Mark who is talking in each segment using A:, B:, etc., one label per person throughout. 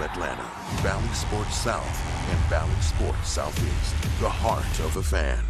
A: Atlanta, Valley Sports South, and Valley Sports Southeast. The heart of the fan.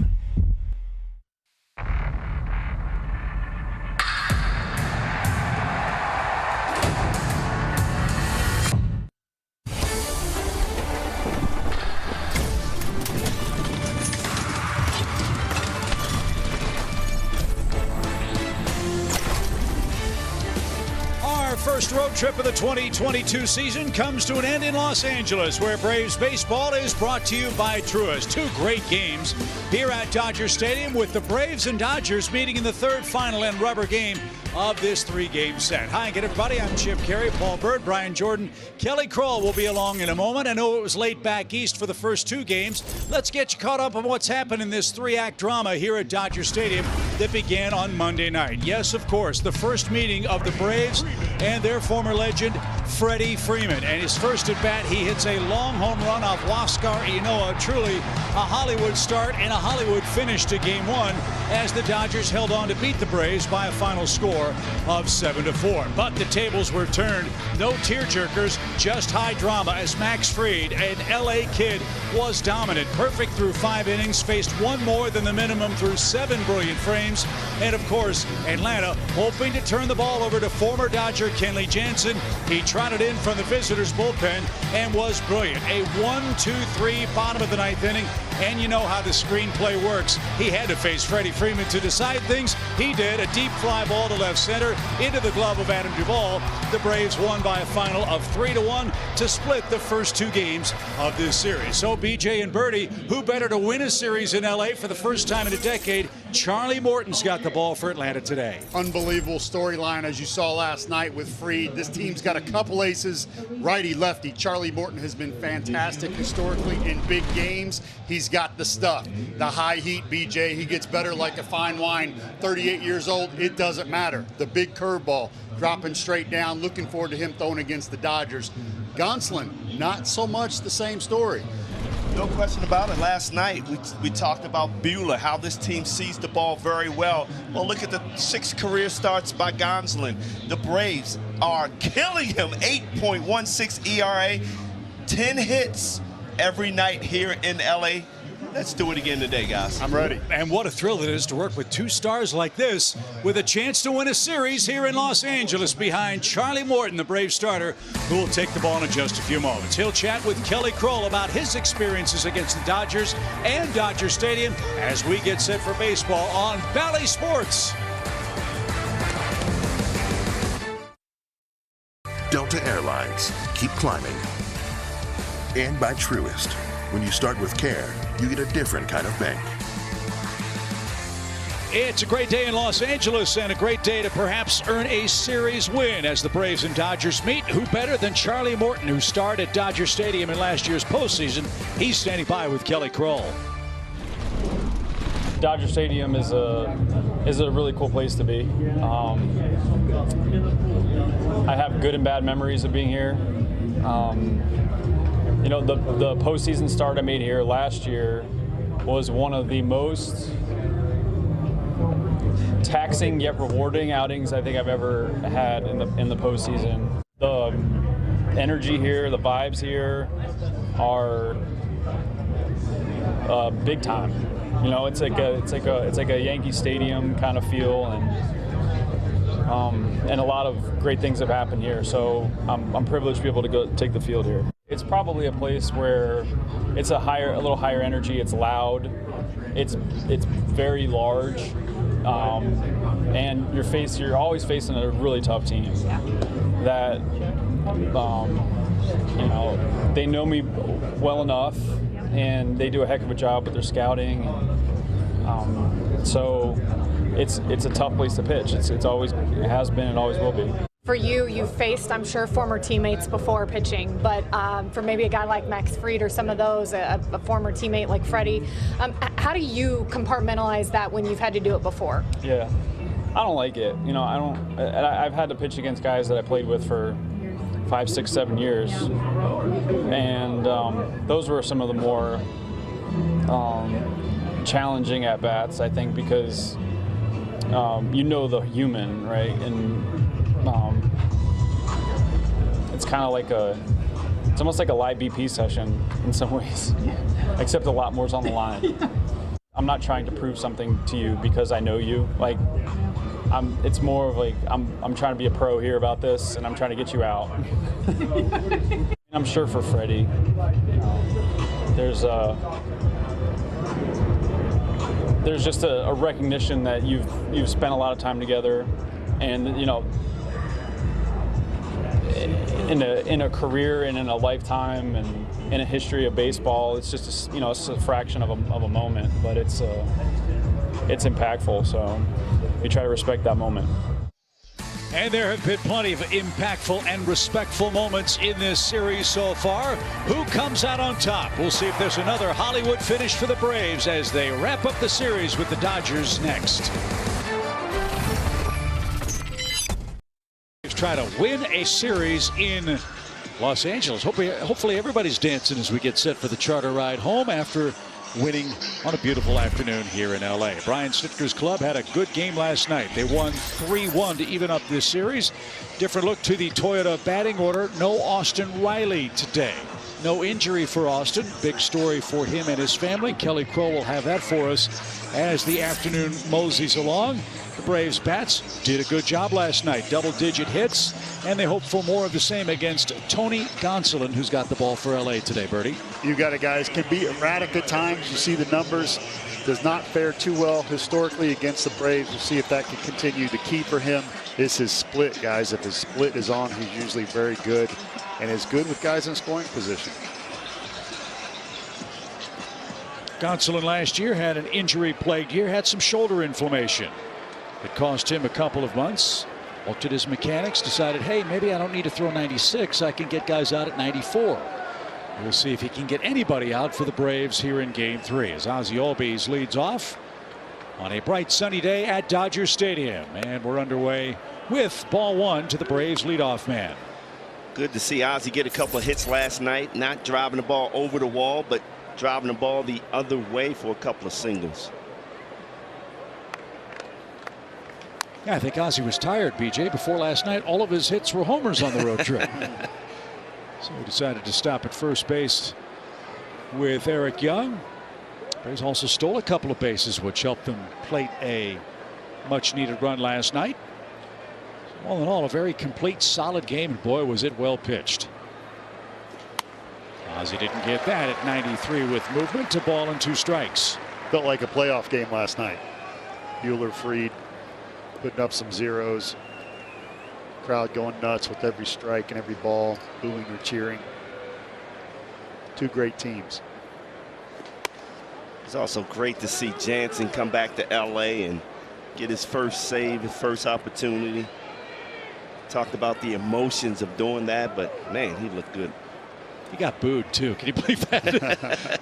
B: First road trip of the 2022 season comes to an end in Los Angeles, where Braves baseball is brought to you by Truist. Two great games here at Dodger Stadium, with the Braves and Dodgers meeting in the third final and rubber game of this three-game set. Hi again, everybody. I'm Chip Caray, Paul Byrd, Brian Jordan. Kelly Kroll will be along in a moment. I know it was late back east for the first two games. Let's get you caught up on what's happened in this three-act drama here at Dodger Stadium that began on Monday night. Yes, of course, the first meeting of the Braves and their former legend, Freddie Freeman. And his first at-bat, he hits a long home run off Huascar Ynoa. Truly a Hollywood start and a Hollywood finish to Game 1 as the Dodgers held on to beat the Braves by a final score of 7-4. But the tables were turned. No tearjerkers, just high drama as Max Fried, an LA kid, was dominant. Perfect through 5 innings, faced one more than the minimum through 7 brilliant frames. And of course, Atlanta hoping to turn the ball over to former Dodger Kenley Jansen. He trotted in from the visitors' bullpen and was brilliant. A 1-2-3 bottom of the 9th inning. And you know how the screenplay works. He had to face Freddie Freeman to decide things. He did. A deep fly ball to left center into the glove of Adam Duvall. The Braves won by a final of 3-1 to split the first two games of this series. So BJ and Birdie, who better to win a series in LA for the first time in a decade? Charlie Morton's got the ball for Atlanta today.
C: Unbelievable storyline, as you saw last night with Fried. This team's got a couple aces, righty lefty. Charlie Morton has been fantastic historically in big games. He's got the stuff, the high heat. BJ, he gets better like a fine wine. 38 years old, it doesn't matter. The big curveball dropping straight down. Looking forward to him throwing against the Dodgers. Gonsolin, not so much the same story.
D: No question about it. Last night, we talked about Buehler, how this team sees the ball very well. Well, look at the 6 career starts by Gonsolin. The Braves are killing him. 8.16 ERA, 10 hits every night here in LA. Let's do it again today, guys.
C: I'm ready.
B: And what a thrill it is to work with two stars like this, with a chance to win a series here in Los Angeles behind Charlie Morton, the Brave starter, who will take the ball in just a few moments. He'll chat with Kelly Kroll about his experiences against the Dodgers and Dodger Stadium as we get set for baseball on Valley Sports.
A: Delta Airlines. Keep climbing. And by Truist. When you start with care, you get a different kind of bank.
B: It's a great day in Los Angeles and a great day to perhaps earn a series win as the Braves and Dodgers meet. Who better than Charlie Morton, who starred at Dodger Stadium in last year's postseason? He's standing by with Kelly Kroll.
E: Dodger Stadium is a really cool place to be. I have good and bad memories of being here. You know, the postseason start I made here last year was one of the most taxing yet rewarding outings I think I've ever had in the postseason. The energy here, the vibes here are big time. You know, it's like a Yankee Stadium kind of feel, and a lot of great things have happened here. So I'm privileged to be able to go take the field here. It's probably a place where it's a little higher energy. It's loud. It's very large, and you're always facing a really tough team. That you know, they know me well enough, and they do a heck of a job with their scouting. So it's a tough place to pitch. It has been and always will be.
F: For you, you've faced, I'm sure, former teammates before pitching, but for maybe a guy like Max Fried or some of those, a former teammate like Freddie, how do you compartmentalize that when you've had to do it before?
E: Yeah, I don't like it. You know, I've had to pitch against guys that I played with for 5, 6, 7 years, and those were some of the more challenging at-bats, I think, because you know the human, right? And it's kind of like It's almost like a live BP session in some ways, except a lot more's on the line. I'm not trying to prove something to you because I know you. Like, it's more of like I'm trying to be a pro here about this, and I'm trying to get you out. I'm sure for Freddie, there's just a recognition that you've spent a lot of time together, and in a career and in a lifetime and in a history of baseball, it's just it's a fraction of a moment, but it's impactful. So we try to respect that moment.
B: And there have been plenty of impactful and respectful moments in this series so far. Who comes out on top? We'll see if there's another Hollywood finish for the Braves as they wrap up the series with the Dodgers next. Braves try to win a series in Los Angeles. Hopefully everybody's dancing as we get set for the charter ride home after winning on a beautiful afternoon here in LA. Brian Snitker's club had a good game last night. They won 3-1 to even up this series. Different look to the Toyota batting order. No Austin Riley today. No injury for Austin. Big story for him and his family. Kelly Crow will have that for us as the afternoon moseys along. The Braves bats did a good job last night. Double-digit hits, and they hope for more of the same against Tony Gonsolin, who's got the ball for LA today, Bertie.
C: You got it, guys. Can be erratic at times. You see the numbers. Does not fare too well historically against the Braves. We'll see if that can continue. The key for him is his split, guys. If his split is on, he's usually very good and is good with guys in scoring position.
B: Gonsolin last year had an injury-plagued year, had some shoulder inflammation. It cost him a couple of months. Looked at his mechanics, decided, hey, maybe I don't need to throw 96. I can get guys out at 94. We'll see if he can get anybody out for the Braves here in Game 3 as Ozzie Albies leads off on a bright sunny day at Dodger Stadium. And we're underway with ball one to the Braves leadoff man.
D: Good to see Ozzie get a couple of hits last night, not driving the ball over the wall, but driving the ball the other way for a couple of singles.
B: Yeah, I think Ozzie was tired, BJ. Before last night, all of his hits were homers on the road trip. So he decided to stop at first base with Eric Young. Braves also stole a couple of bases, which helped them plate a much-needed run last night. So all in all, a very complete, solid game, and boy, was it well pitched. Ozzie didn't get that at 93 with movement to ball and 2 strikes.
C: Felt like a playoff game last night. Buehler, Fried, putting up some zeros. Crowd going nuts with every strike and every ball, booing or cheering. 2 great teams.
D: It's also great to see Jansen come back to LA and get his first save, his first opportunity. Talked about the emotions of doing that, but man, he looked good.
B: He got booed too. Can you believe that?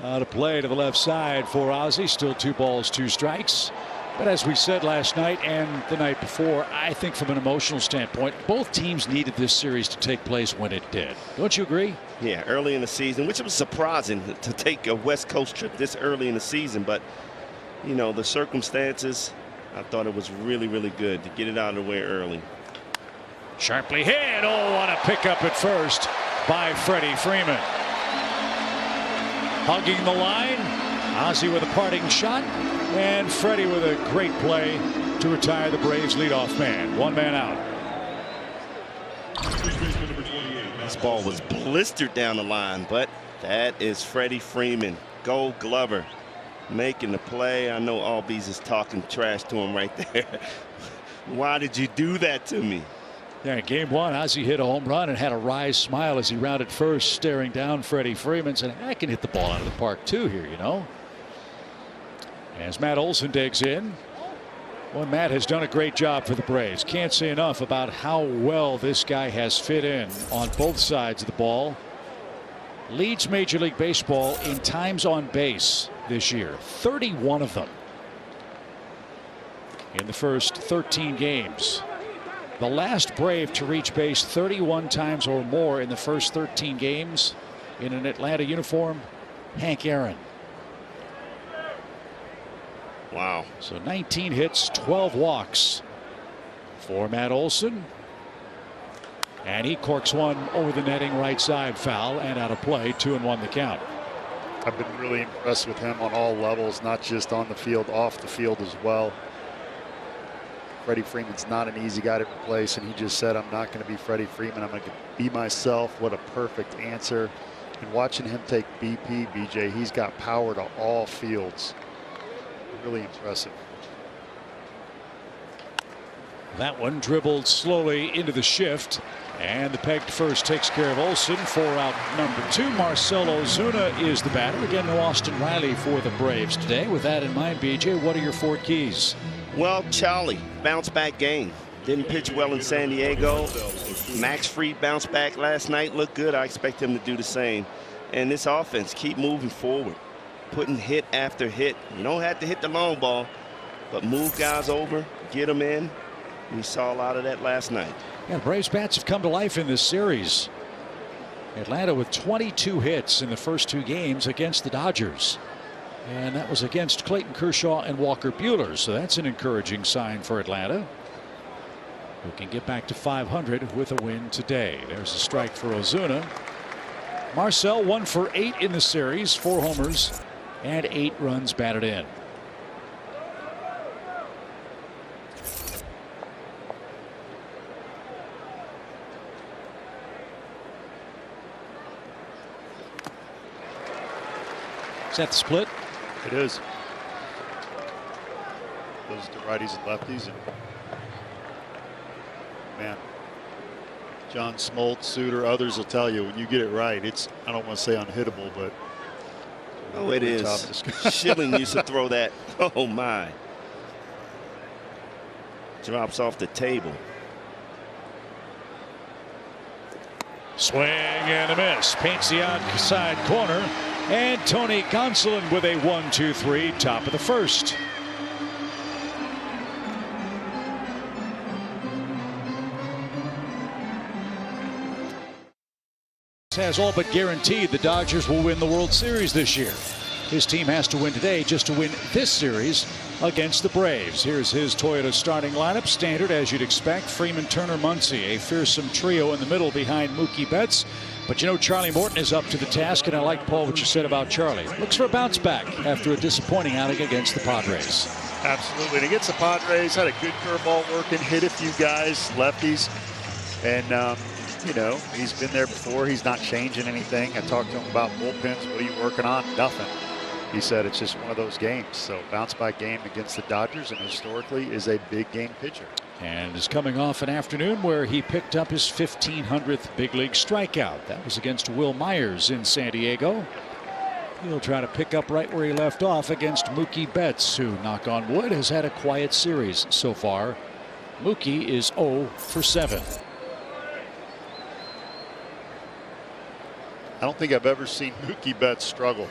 B: Out of play to the left side for Ozzie. Still 2 balls, 2 strikes. But as we said last night and the night before, I think from an emotional standpoint, both teams needed this series to take place when it did. Don't you agree?
D: Yeah, early in the season, which was surprising to take a West Coast trip this early in the season. But, you know, the circumstances, I thought it was really, really good to get it out of the way early.
B: Sharply hit. Oh, what a pickup at first by Freddie Freeman. Hugging the line. Ozzie with a parting shot. And Freddie with a great play to retire the Braves leadoff man. 1 man out.
D: This ball was blistered down the line, but that is Freddie Freeman, Gold Glover, making the play. I know Albies is talking trash to him right there. Why did you do that to me?
B: Yeah, game 1, Ozzie hit a home run and had a wry smile as he rounded first, staring down Freddie Freeman, saying, I can hit the ball out of the park too here, you know. As Matt Olson digs in. Well, Matt has done a great job for the Braves. Can't say enough about how well this guy has fit in on both sides of the ball. Leads Major League Baseball in times on base this year. 31 of them in the first 13 games. The last Brave to reach base 31 times or more in the first 13 games in an Atlanta uniform, Hank Aaron.
D: Wow.
B: So 19 hits, 12 walks for Matt Olson. And he corks one over the netting right side, foul and out of play. 2-1 the count.
C: I've been really impressed with him on all levels, not just on the field, off the field as well. Freddie Freeman's not an easy guy to replace, and he just said, I'm not going to be Freddie Freeman. I'm going to be myself. What a perfect answer. And watching him take BP, BJ, he's got power to all fields. Really impressive.
B: That one dribbled slowly into the shift, and the pegged first takes care of Olsen. 4 out number 2. Marcell Ozuna is the batter. Again, no Austin Riley for the Braves today. With that in mind, BJ, what are your 4 keys?
D: Well, Charlie, bounce back game. Didn't pitch well in San Diego. Max Fried bounced back last night, looked good. I expect him to do the same. And this offense, keep moving forward, putting hit after hit. You don't have to hit the long ball, but move guys over, get them in. We saw a lot of that last night.
B: Yeah, the Braves bats have come to life in this series. Atlanta with 22 hits in the first 2 games against the Dodgers. And that was against Clayton Kershaw and Walker Buehler. So that's an encouraging sign for Atlanta, who can get back to 500 with a win today. There's a strike for Ozuna. Marcell 1 for 8 in the series, 4 homers and 8 runs batted in. Is that the split?
C: It is. Those to righties and lefties. And man, John Smoltz, Suter, others will tell you when you get it right, it's, I don't want to say unhittable, but
D: oh, it is. Schilling used to throw that. Oh my. Drops off the table.
B: Swing and a miss. Paints the outside corner. And Tony Gonsolin with a 1-2-3, top of the first. Has all but guaranteed the Dodgers will win the World Series this year. His team has to win today just to win this series against the Braves. Here's his Toyota starting lineup. Standard as you'd expect. Freeman, Turner, Muncy. A fearsome trio in the middle behind Mookie Betts. But you know Charlie Morton is up to the task, and I like, Paul, what you said about Charlie. Looks for a bounce back after a disappointing outing against the Padres.
C: Absolutely. And against the Padres, had a good curveball working, hit a few guys, lefties. And, you know, he's been there before. He's not changing anything. I talked to him about bullpens. What are you working on? Nothing. He said it's just one of those games. So bounce back game against the Dodgers, and historically is a big game pitcher.
B: And is coming off an afternoon where he picked up his 1,500th big league strikeout. That was against Will Myers in San Diego. He'll try to pick up right where he left off against Mookie Betts, who, knock on wood, has had a quiet series so far. Mookie is 0 for 7.
C: I don't think I've ever seen Mookie Betts struggle.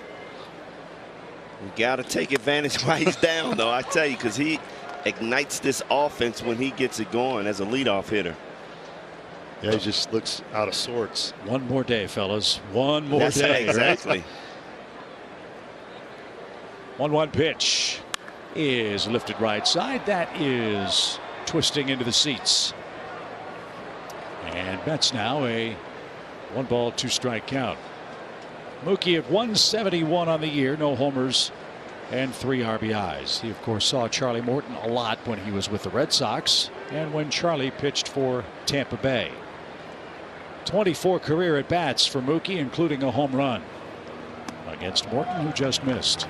D: We got to take advantage while he's down, though, I tell you, because he ignites this offense when he gets it going as a leadoff hitter.
C: Yeah, he just looks out of sorts.
B: One more day, fellas. One more day.
D: Exactly.
B: Right? 1-1 pitch is lifted right side. That is twisting into the seats. And Betts now a 1-ball, 2-strike count. Mookie at 171 on the year, no homers and 3 RBIs. He, of course, saw Charlie Morton a lot when he was with the Red Sox and when Charlie pitched for Tampa Bay. 24 career at bats for Mookie, including a home run against Morton, who just missed.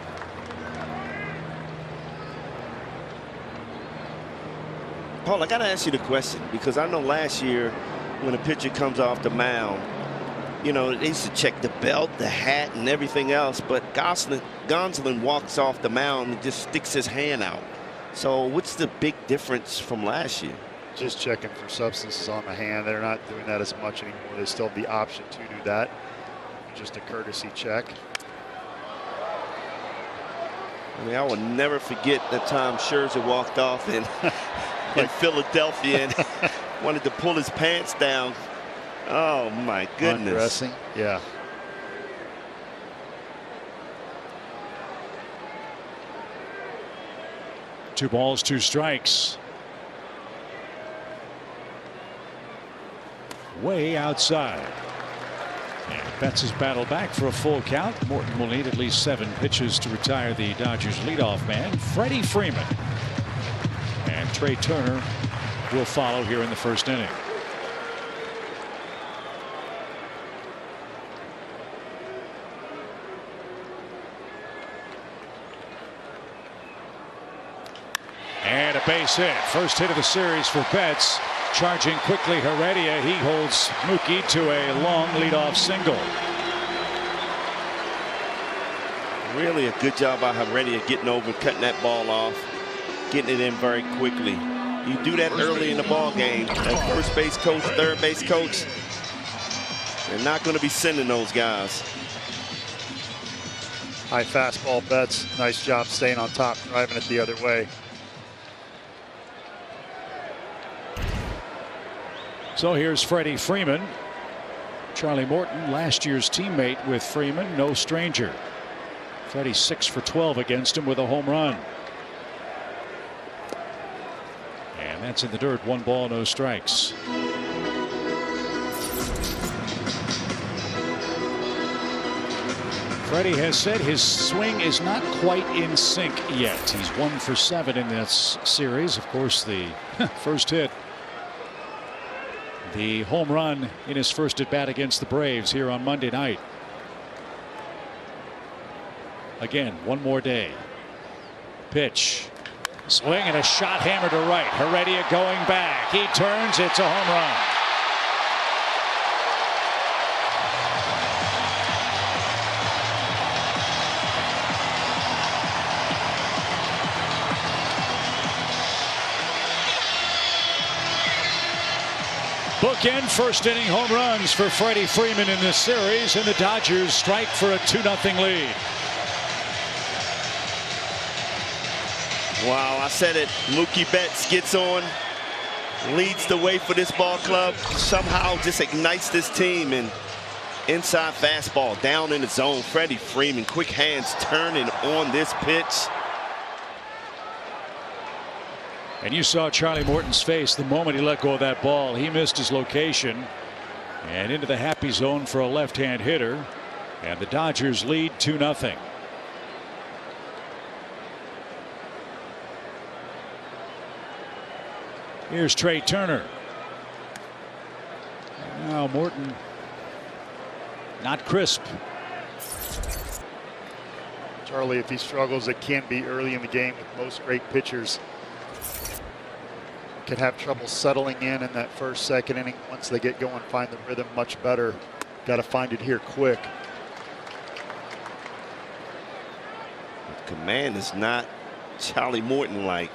D: Paul, I got to ask you the question, because I know last year when a pitcher comes off the mound, you know, they used to check the belt, the hat, and everything else, but Gonsolin walks off the mound and just sticks his hand out. So what's the big difference from last year?
C: Just checking for substances on the hand. They're not doing that as much anymore. They still have the option to do that. Just a courtesy check.
D: I mean, I will never forget the time Scherzer walked off in Philadelphia and wanted to pull his pants down. Oh my goodness.
C: Undressing. Yeah.
B: Two balls, 2 strikes. way outside. And Betts has battled back for a full count. Morton will need at least 7 pitches to retire the Dodgers leadoff man, Freddie Freeman. And Trey Turner will follow here in the first inning. And a base hit. First hit of the series for Betts. Charging quickly, Heredia. He holds Mookie to a long leadoff single.
D: Really a good job by Heredia getting over, cutting that ball off, getting it in very quickly. You do that early in the ball game. That first base coach, third base coach, they're not going to be sending those guys.
C: High fastball, Betts. Nice job staying on top, driving it the other way.
B: So here's Freddie Freeman. Charlie Morton, last year's teammate with Freeman, no stranger. Freddie 6 for 12 against him with a home run. And that's in the dirt. 1 ball, no strikes. Freddie has said his swing is not quite in sync yet. He's 1 for 7 in this series. Of course, the first hit, the home run in his first at bat against the Braves here on Monday night. Again, one more day. Pitch. Swing and a shot hammer to right. Heredia going back. He turns. It's a home run. Bookend first inning home runs for Freddie Freeman in this series, and the Dodgers strike for a 2-0 lead.
D: Wow, I said it. Mookie Betts gets on, leads the way for this ball club, somehow just ignites this team, and inside fastball down in the zone. Freddie Freeman, quick hands turning on this pitch.
B: And you saw Charlie Morton's face the moment he let go of that ball. He missed his location and into the happy zone for a left-hand hitter. And the Dodgers lead 2-0. Here's Trey Turner. Now Morton not crisp.
C: Charlie, if he struggles, it can be early in the game with most great pitchers. Can have trouble settling in that first, second inning. Once they get going, find the rhythm much better. Got to find it here quick.
D: Command is not Charlie Morton like.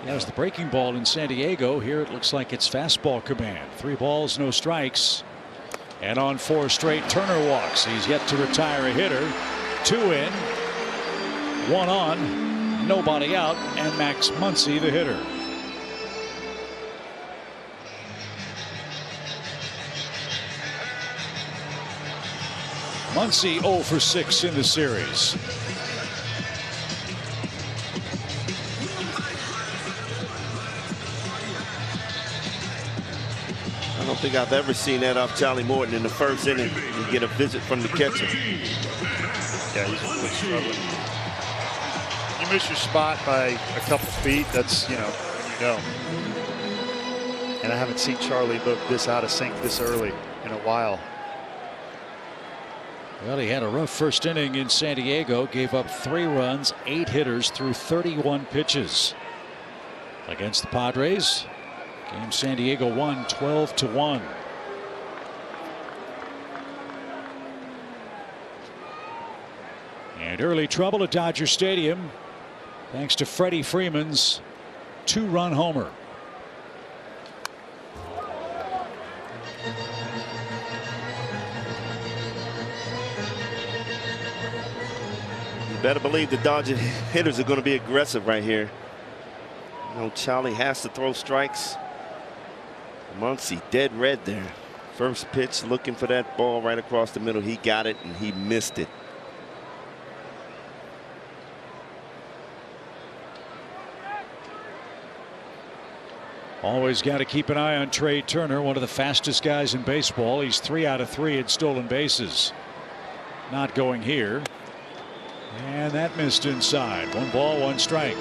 B: There's the breaking ball in San Diego. Here it looks like it's fastball command. 3 balls, no strikes. And on 4 straight, Turner walks. He's yet to retire a hitter. 2 in, 1 on, nobody out, and Max Muncy the hitter. Muncy 0 for 6 in the series.
D: I don't think I've ever seen that off Charlie Morton in the first inning. You get a visit from the catcher.
C: Yeah, he's really struggling. You miss your spot by a couple feet, that's, you know. And I haven't seen Charlie look this out of sync this early in a while.
B: Well, he had a rough first inning in San Diego, gave up 3 runs, 8 hitters through 31 pitches. Against the Padres, game San Diego won 12-1. And early trouble at Dodger Stadium thanks to Freddie Freeman's 2-run homer.
D: Better believe the Dodger hitters are going to be aggressive right here. You know, Charlie has to throw strikes. Muncy dead red there. First pitch, looking for that ball right across the middle. He got it and he missed it.
B: Always got to keep an eye on Trey Turner, one of the fastest guys in baseball. He's 3 out of 3 at stolen bases. Not going here. And that missed inside. 1 ball, 1 strike.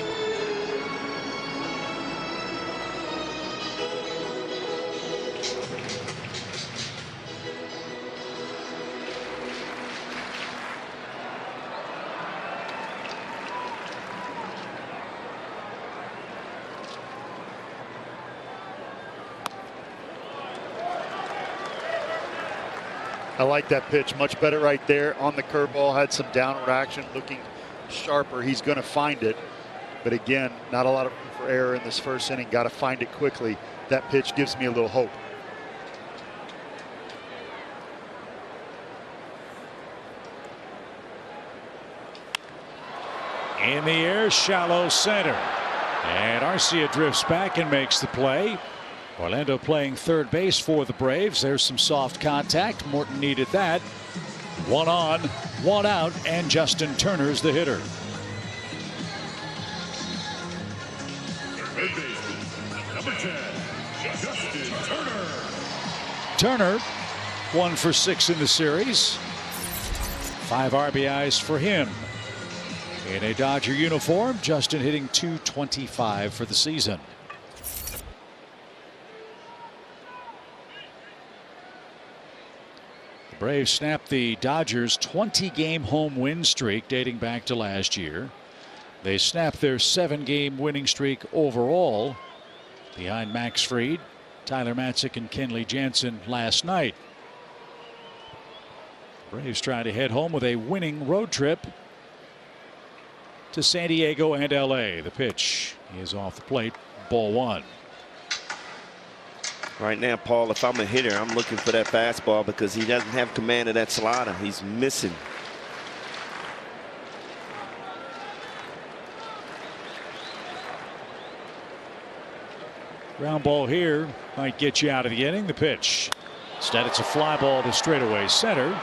C: I like that pitch much better right there on the curveball. Had some downward action, looking sharper. He's going to find it. But again, not a lot of room for error in this first inning. Got to find it quickly. That pitch gives me a little hope.
B: In the air, shallow center. And Arcia drifts back and makes the play. Orlando playing third base for the Braves. There's some soft contact. Morton needed that. 1 on, 1 out, and Justin Turner's the hitter.
G: Third baseman, number 10, Justin Turner.
B: Turner, 1 for 6 in the series. 5 RBIs for him. In a Dodger uniform, Justin hitting .225 for the season. The Braves snapped the Dodgers' 20-game home win streak dating back to last year. They snapped their 7-game winning streak overall behind Max Fried, Tyler Matzek, and Kenley Jansen last night. Braves trying to head home with a winning road trip to San Diego and LA. The pitch is off the plate. Ball 1.
D: Right now, Paul, if I'm a hitter, I'm looking for that fastball because he doesn't have command of that slider. He's missing.
B: Ground ball here might get you out of the inning. The pitch. Instead, it's a fly ball to straightaway center,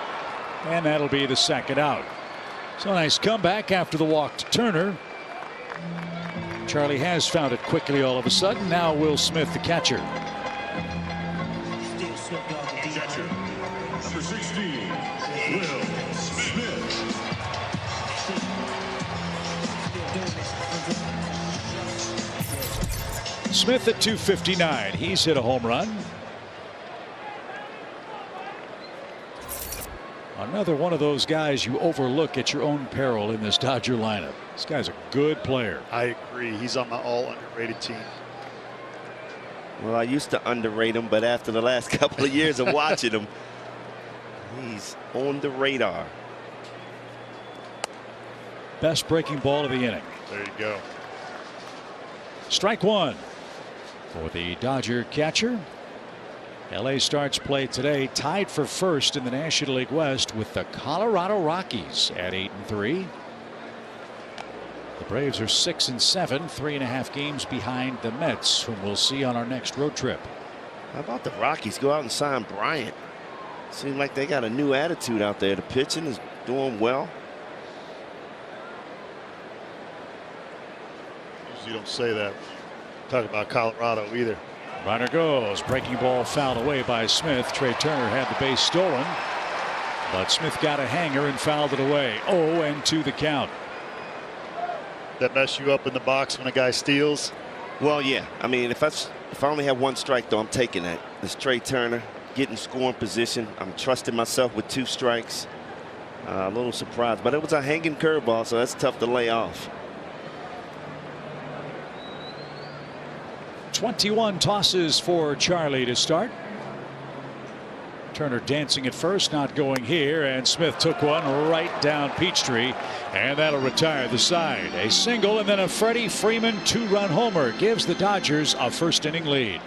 B: and that'll be the second out. So nice comeback after the walk to Turner. Charlie has found it quickly all of a sudden. Now Will Smith, the catcher.
G: Catcher, number 16, Will Smith.
B: Smith at 259. He's hit a home run. Another one of those guys you overlook at your own peril in this Dodger lineup. This guy's a good player.
C: I agree. He's on the all underrated team.
D: Well, I used to underrate him, but after the last couple of years of watching him, he's on the radar.
B: Best breaking ball of the inning.
C: There you go.
B: Strike 1 for the Dodger catcher. LA starts play today tied for first in the National League West with the Colorado Rockies at 8-3. The Braves are 6-7, 3.5 games behind the Mets, whom we'll see on our next road trip.
D: How about the Rockies go out and sign Bryant? Seems like they got a new attitude out there. The pitching is doing well.
C: You don't say that. Talk about Colorado either.
B: Runner goes. Breaking ball fouled away by Smith. Trey Turner had the base stolen, but Smith got a hanger and fouled it away. 0-2 the count.
C: That mess you up in the box when a guy steals?
D: Well, yeah. I mean, if I only have 1 strike, though, I'm taking that. It's Trey Turner getting scoring position. I'm trusting myself with 2 strikes. A little surprised, but it was a hanging curveball, so that's tough to lay off.
B: 21 tosses for Charlie to start. Turner dancing at first, not going here, and Smith took one right down Peachtree, and that'll retire the side. A single and then a Freddie Freeman 2-run homer gives the Dodgers a first inning lead.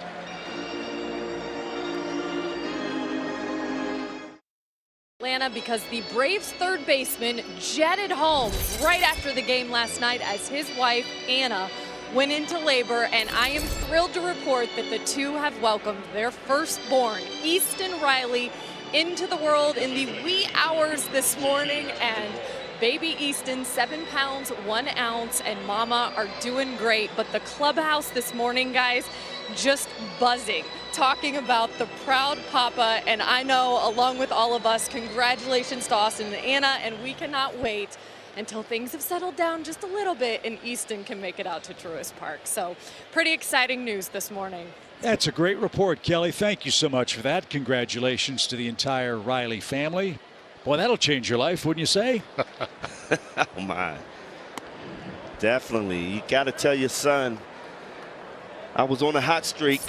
H: Atlanta, because the Braves third baseman jetted home right after the game last night as his wife Anna went into labor, and I am thrilled to report that the two have welcomed their firstborn, Easton Riley, into the world in the wee hours this morning, and baby Easton, 7 pounds, 1 ounce, and Mama are doing great. But the clubhouse this morning, guys, just buzzing, talking about the proud papa. And I know, along with all of us, congratulations to Austin and Anna, and we cannot wait until things have settled down just a little bit and Easton can make it out to Truist Park. So pretty exciting news this morning.
B: That's a great report, Kelly. Thank you so much for that. Congratulations to the entire Riley family. Boy, that'll change your life, wouldn't you say?
D: Oh, my. Definitely. You got to tell your son, I was on a hot streak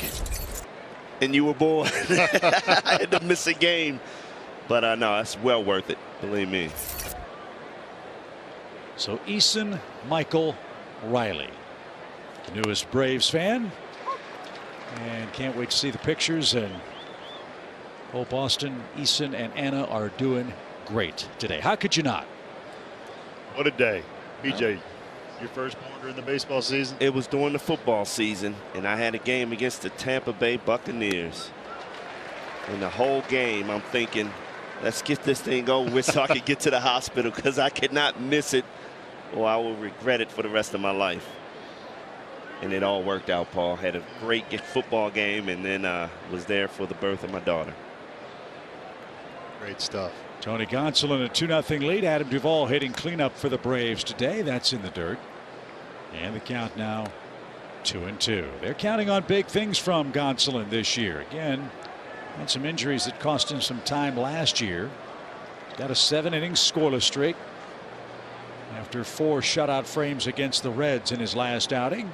D: and you were born. I had to miss a game. But I know it's well worth it, believe me.
B: So Eason Michael Riley, the newest Braves fan, and can't wait to see the pictures, and hope Austin, Eason, and Anna are doing great today. How could you not?
C: What a day. BJ, your firstborn during the baseball season?
D: It was during the football season, and I had a game against the Tampa Bay Buccaneers. And the whole game, I'm thinking, let's get this thing over with so I can get to the hospital, because I could not miss it or I will regret it for the rest of my life. And it all worked out, Paul. Had a great football game, and then was there for the birth of my daughter.
C: Great stuff.
B: Tony Gonsolin, a 2-0 lead. Adam Duvall hitting cleanup for the Braves today. That's in the dirt. And the count now 2-2. They're counting on big things from Gonsolin this year. Again, had some injuries that cost him some time last year. Got a 7-inning scoreless streak after 4 shutout frames against the Reds in his last outing.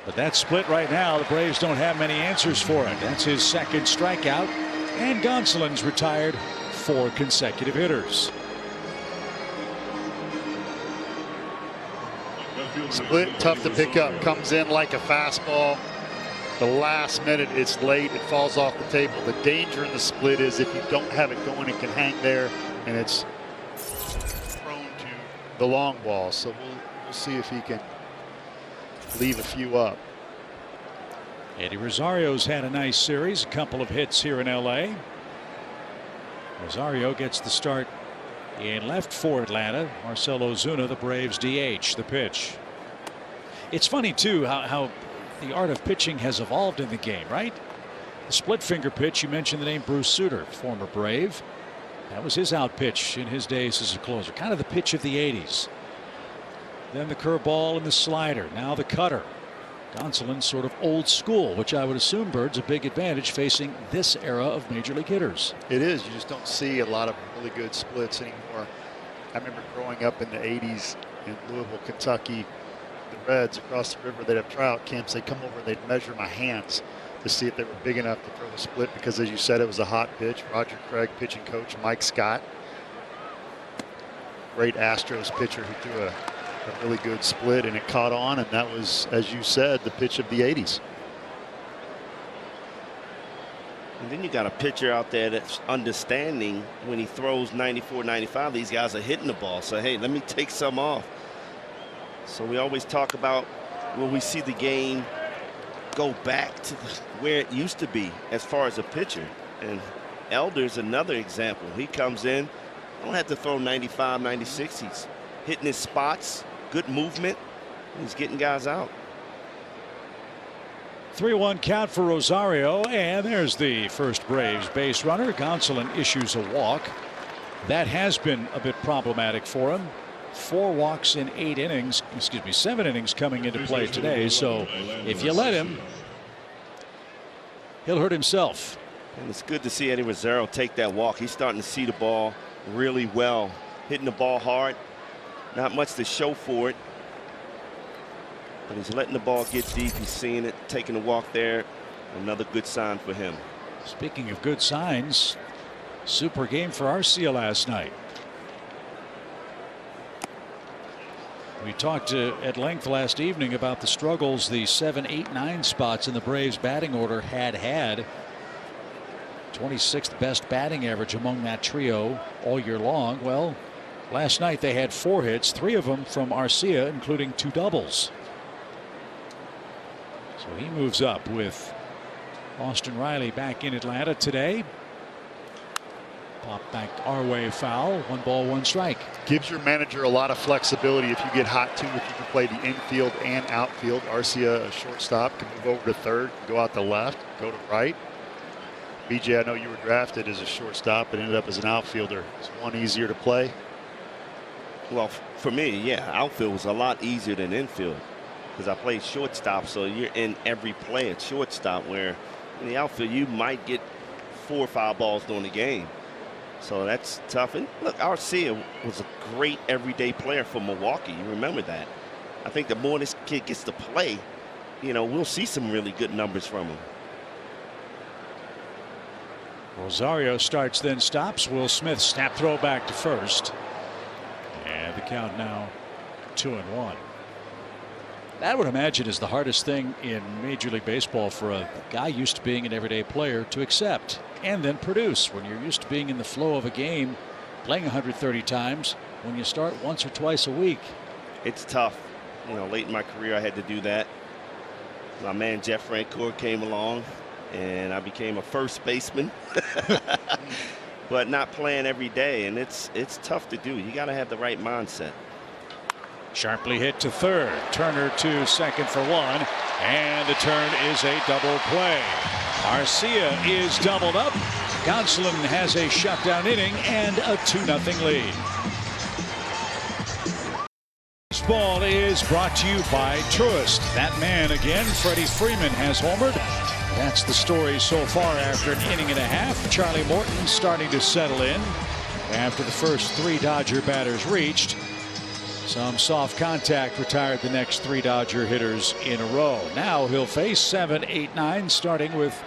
B: But that split right now, the Braves don't have many answers for it. That's his second strikeout, and Gonsolin's retired 4 consecutive hitters.
C: Split, tough to pick up, comes in like a fastball. The last minute, it's late, it falls off the table. The danger in the split is if you don't have it going, it can hang there, and it's prone to the long ball. So we'll see if he can leave a few up.
B: Eddie Rosario's had a nice series, a couple of hits here in LA. Rosario gets the start in left for Atlanta. Marcell Ozuna, the Braves DH. The pitch. It's funny too how the art of pitching has evolved in the game, right? The split finger pitch, you mentioned the name Bruce Sutter, former Brave. That was his out pitch in his days as a closer, kind of the pitch of the 80s. Then the curveball and the slider, now the cutter. Gonsolin sort of old school, which I would assume, Bird's a big advantage facing this era of major league hitters.
C: It is. You just don't see a lot of really good splits anymore. I remember growing up in the 80s in Louisville, Kentucky, the Reds across the river, they'd have tryout camps. They'd come over and they'd measure my hands to see if they were big enough to throw the split, because as you said, it was a hot pitch. Roger Craig, pitching coach, Mike Scott, great Astros pitcher who threw a really good split, and it caught on, and that was, as you said, the pitch of the 80s.
D: And then you got a pitcher out there that's understanding when he throws 94, 95, these guys are hitting the ball. So, hey, let me take some off. So we always talk about when we see the game go back to where it used to be as far as a pitcher. And Elder's another example. He comes in, don't have to throw 95, 96. He's hitting his spots, good movement. He's getting guys out.
B: 3-1 count for Rosario, and there's the first Braves base runner. Gonsolin issues a walk. That has been a bit problematic for him. 4 walks in 8 innings, excuse me, 7 innings coming into play today. So if you let him, he'll hurt himself.
D: And it's good to see Eddie Rosario take that walk. He's starting to see the ball really well, hitting the ball hard. Not much to show for it, but he's letting the ball get deep. He's seeing it, taking a walk there. Another good sign for him.
B: Speaking of good signs, super game for Arcia last night. We talked at length last evening about the struggles the 7, 8, 9 spots in the Braves batting order had. 26th best batting average among that trio all year long. Well, last night they had 4 hits, 3 of them from Arcia, including 2 doubles. So he moves up with Austin Riley back in Atlanta today. Pop back our way, foul. 1 ball, 1 strike.
C: Gives your manager a lot of flexibility if you get hot too. If you can play the infield and outfield. Arcia, a shortstop, can move over to third, go out to left, go to right. BJ, I know you were drafted as a shortstop but ended up as an outfielder. Is one easier to play?
D: Well, for me, yeah, outfield was a lot easier than infield because I played shortstop, so you're in every play at shortstop, where in the outfield you might get 4 or 5 balls during the game. So that's tough. And look, Arcia was a great everyday player for Milwaukee. You remember that. I think the more this kid gets to play, you know, we'll see some really good numbers from him.
B: Rosario starts, then stops. Will Smith snap throw back to first. And the count now 2-1. That, I would imagine, is the hardest thing in Major League Baseball for a guy used to being an everyday player to accept and then produce. When you're used to being in the flow of a game, playing 130 times, when you start once or twice a week.
D: It's tough. You know, late in my career I had to do that. My man Jeff Francoeur came along and I became a first baseman. But not playing every day, and it's tough to do. You got to have the right mindset.
B: Sharply hit to third. Turner to second for 1, and the turn is a double play. Arcia is doubled up. Gonsolin has a shutdown inning and a 2-0 lead. This ball is brought to you by Truist. That man again, Freddie Freeman, has homered. That's the story so far after an inning and a half. Charlie Morton starting to settle in after the first 3 Dodger batters reached. Some soft contact retired the next 3 Dodger hitters in a row. Now he'll face 7, 8, 9, starting with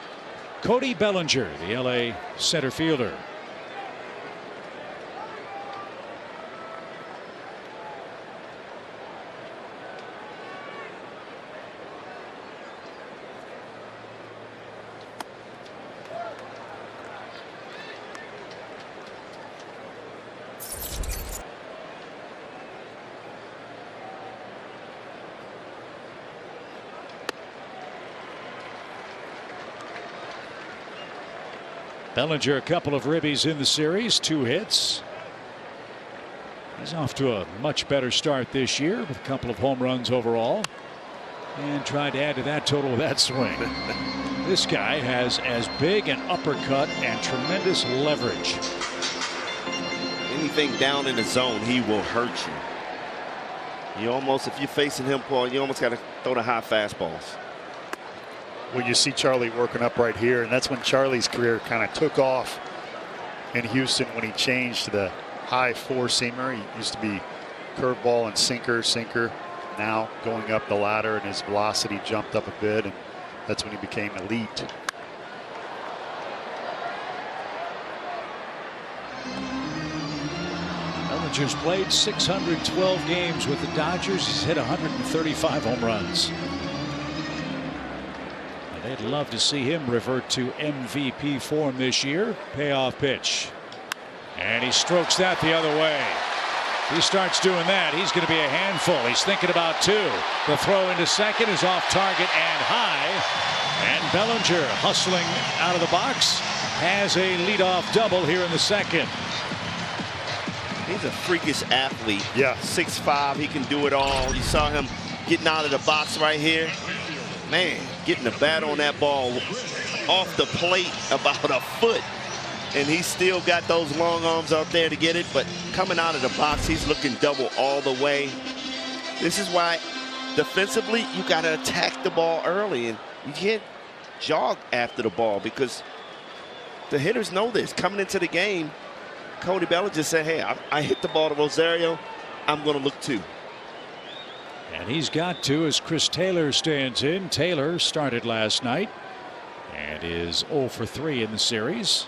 B: Cody Bellinger, the LA center fielder. Bellinger, a couple of ribbies in the series, 2 hits. He's off to a much better start this year with a couple of home runs overall, and tried to add to that total with that swing. This guy has as big an uppercut and tremendous leverage.
D: Anything down in the zone, he will hurt you. You almost, if you're facing him, Paul, you almost got to throw the high fastballs.
C: Well, you see Charlie working up right here, and that's when Charlie's career kind of took off in Houston when he changed to the high 4-seamer. He used to be curveball and sinker. Now going up the ladder, and his velocity jumped up a bit, and that's when he became elite.
B: Bellinger's played 612 games with the Dodgers. He's hit 135 home runs. They'd love to see him revert to MVP form this year. Payoff pitch. And he strokes that the other way. He starts doing that, he's going to be a handful. He's thinking about 2. The throw into second is off target and high. And Bellinger, hustling out of the box, has a leadoff double here in the second.
D: He's a freakish athlete.
C: Yeah.
D: 6'5", he can do it all. You saw him getting out of the box right here. Man, getting the bat on that ball off the plate about a foot. And he's still got those long arms out there to get it, but coming out of the box, he's looking double all the way. This is why defensively you got to attack the ball early, and you can't jog after the ball because the hitters know this. Coming into the game, Cody Bellinger said, hey, I hit the ball to Rosario, I'm going to look 2.
B: And he's got 2 as Chris Taylor stands in. Taylor started last night and is 0 for 3 in the series.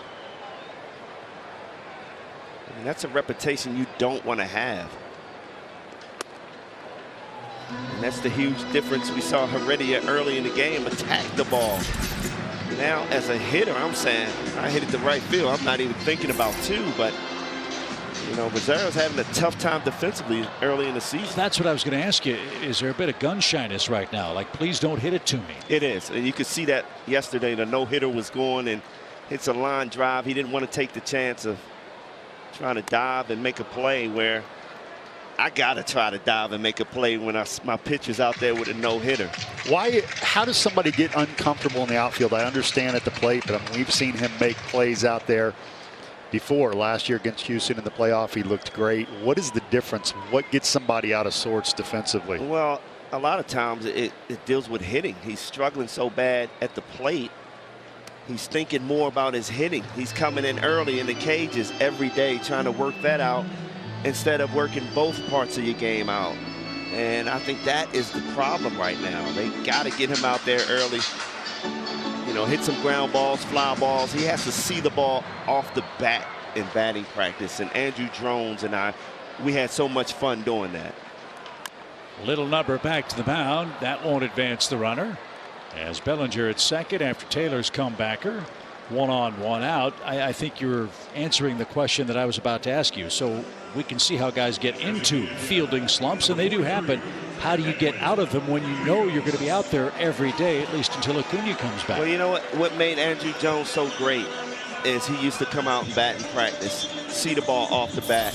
D: And that's a reputation you don't want to have. And that's the huge difference. We saw Heredia early in the game attack the ball. Now, as a hitter, I'm saying I hit it to right field. I'm not even thinking about 2, but you know, Rosario's having a tough time defensively early in the season.
B: That's what I was going to ask you. Is there a bit of gun shyness right now? Like, please don't hit it to me.
D: It is. And you could see that yesterday. The no-hitter was going, and it's a line drive. He didn't want to take the chance of trying to dive and make a play where I got to try to dive and make a play when my pitcher's out there with a no-hitter.
C: How does somebody get uncomfortable in the outfield? I understand at the plate, but we've seen him make plays out there before. Last year against Houston in the playoff, he looked great. What is the difference? What gets somebody out of sorts defensively?
D: Well, a lot of times it deals with hitting. He's struggling so bad at the plate. He's thinking more about his hitting. He's coming in early in the cages every day trying to work that out instead of working both parts of your game out. And I think that is the problem right now. They got to get him out there early. You know, hit some ground balls, fly balls. He has to see the ball off the bat in batting practice. And Andrew Jones and I, we had so much fun doing that.
B: Little number back to the mound. That won't advance the runner. As Bellinger at second after Taylor's comebacker. 1 on, 1 out. I think you're answering the question that I was about to ask you. So we can see how guys get into fielding slumps, and they do happen. How do you get out of them when you know you're going to be out there every day, at least until Acuna comes back?
D: Well, you know what made Andrew Jones so great is he used to come out and bat in practice, see the ball off the bat,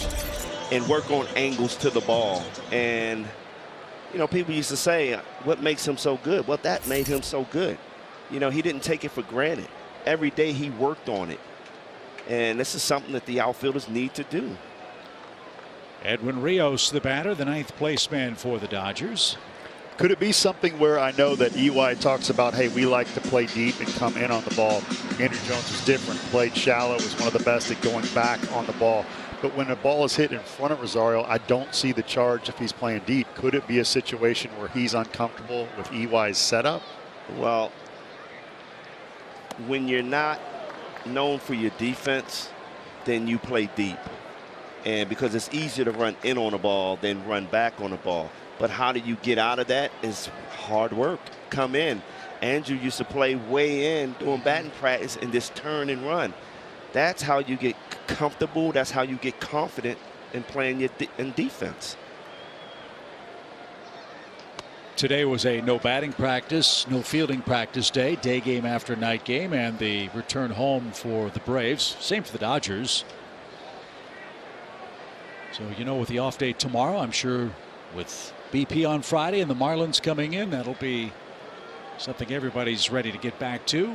D: and work on angles to the ball. And, you know, people used to say, what makes him so good? Well, that made him so good. You know, he didn't take it for granted. Every day he worked on it. And this is something that the outfielders need to do.
B: Edwin Rios, the batter, the 9th place man for the Dodgers.
C: Could it be something where I know that EY talks about, hey, we like to play deep and come in on the ball. Andrew Jones is different. Played shallow, was one of the best at going back on the ball. But when the ball is hit in front of Rosario, I don't see the charge if he's playing deep. Could it be a situation where he's uncomfortable with EY's setup?
D: Well, when you're not known for your defense, then you play deep. And because it's easier to run in on a ball than run back on a ball. But how do you get out of that is hard work. Come in. Andrew used to play way in doing batting practice and just turn and run. That's how you get comfortable. That's how you get confident in playing in defense.
B: Today was a no batting practice, no fielding practice day game after night game, and the return home for the Braves. Same for the Dodgers. So, you know, with the off day tomorrow, I'm sure with BP on Friday and the Marlins coming in, that'll be something everybody's ready to get back to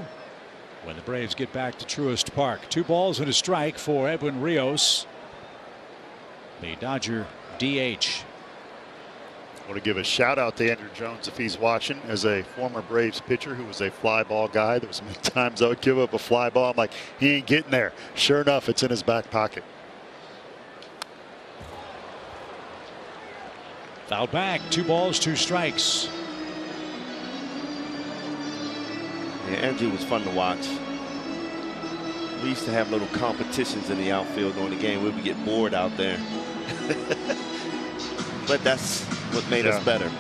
B: when the Braves get back to Truist Park. 2 balls and a strike for Edwin Rios, the Dodger DH.
C: I want to give a shout out to Andrew Jones if he's watching, as a former Braves pitcher who was a fly ball guy. There was many times I would give up a fly ball. I'm like, he ain't getting there. Sure enough, it's in his back pocket.
B: Fouled back. 2 balls, 2 strikes.
D: Yeah, Andrew was fun to watch. We used to have little competitions in the outfield during the game. We would get bored out there. But that's what made us better.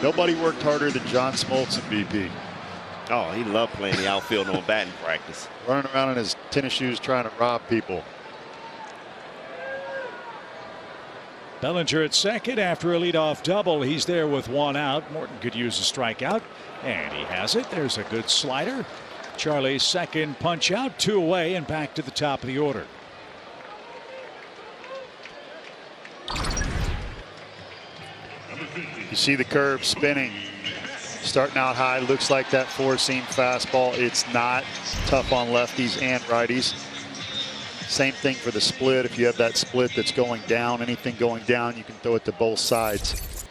C: Nobody worked harder than John Smoltz in BP.
D: Oh, he loved playing the outfield on batting practice.
C: Running around in his tennis shoes trying to rob people.
B: Bellinger at second after a leadoff double. He's there with 1 out. Morton could use a strikeout, and he has it. There's a good slider. Charlie's second punch out, 2 away, and back to the top of the order.
C: You see the curve spinning, starting out high. Looks like that 4-seam fastball. It's not. Tough on lefties and righties. Same thing for the split. If you have that split that's going down, anything going down, you can throw it to both sides.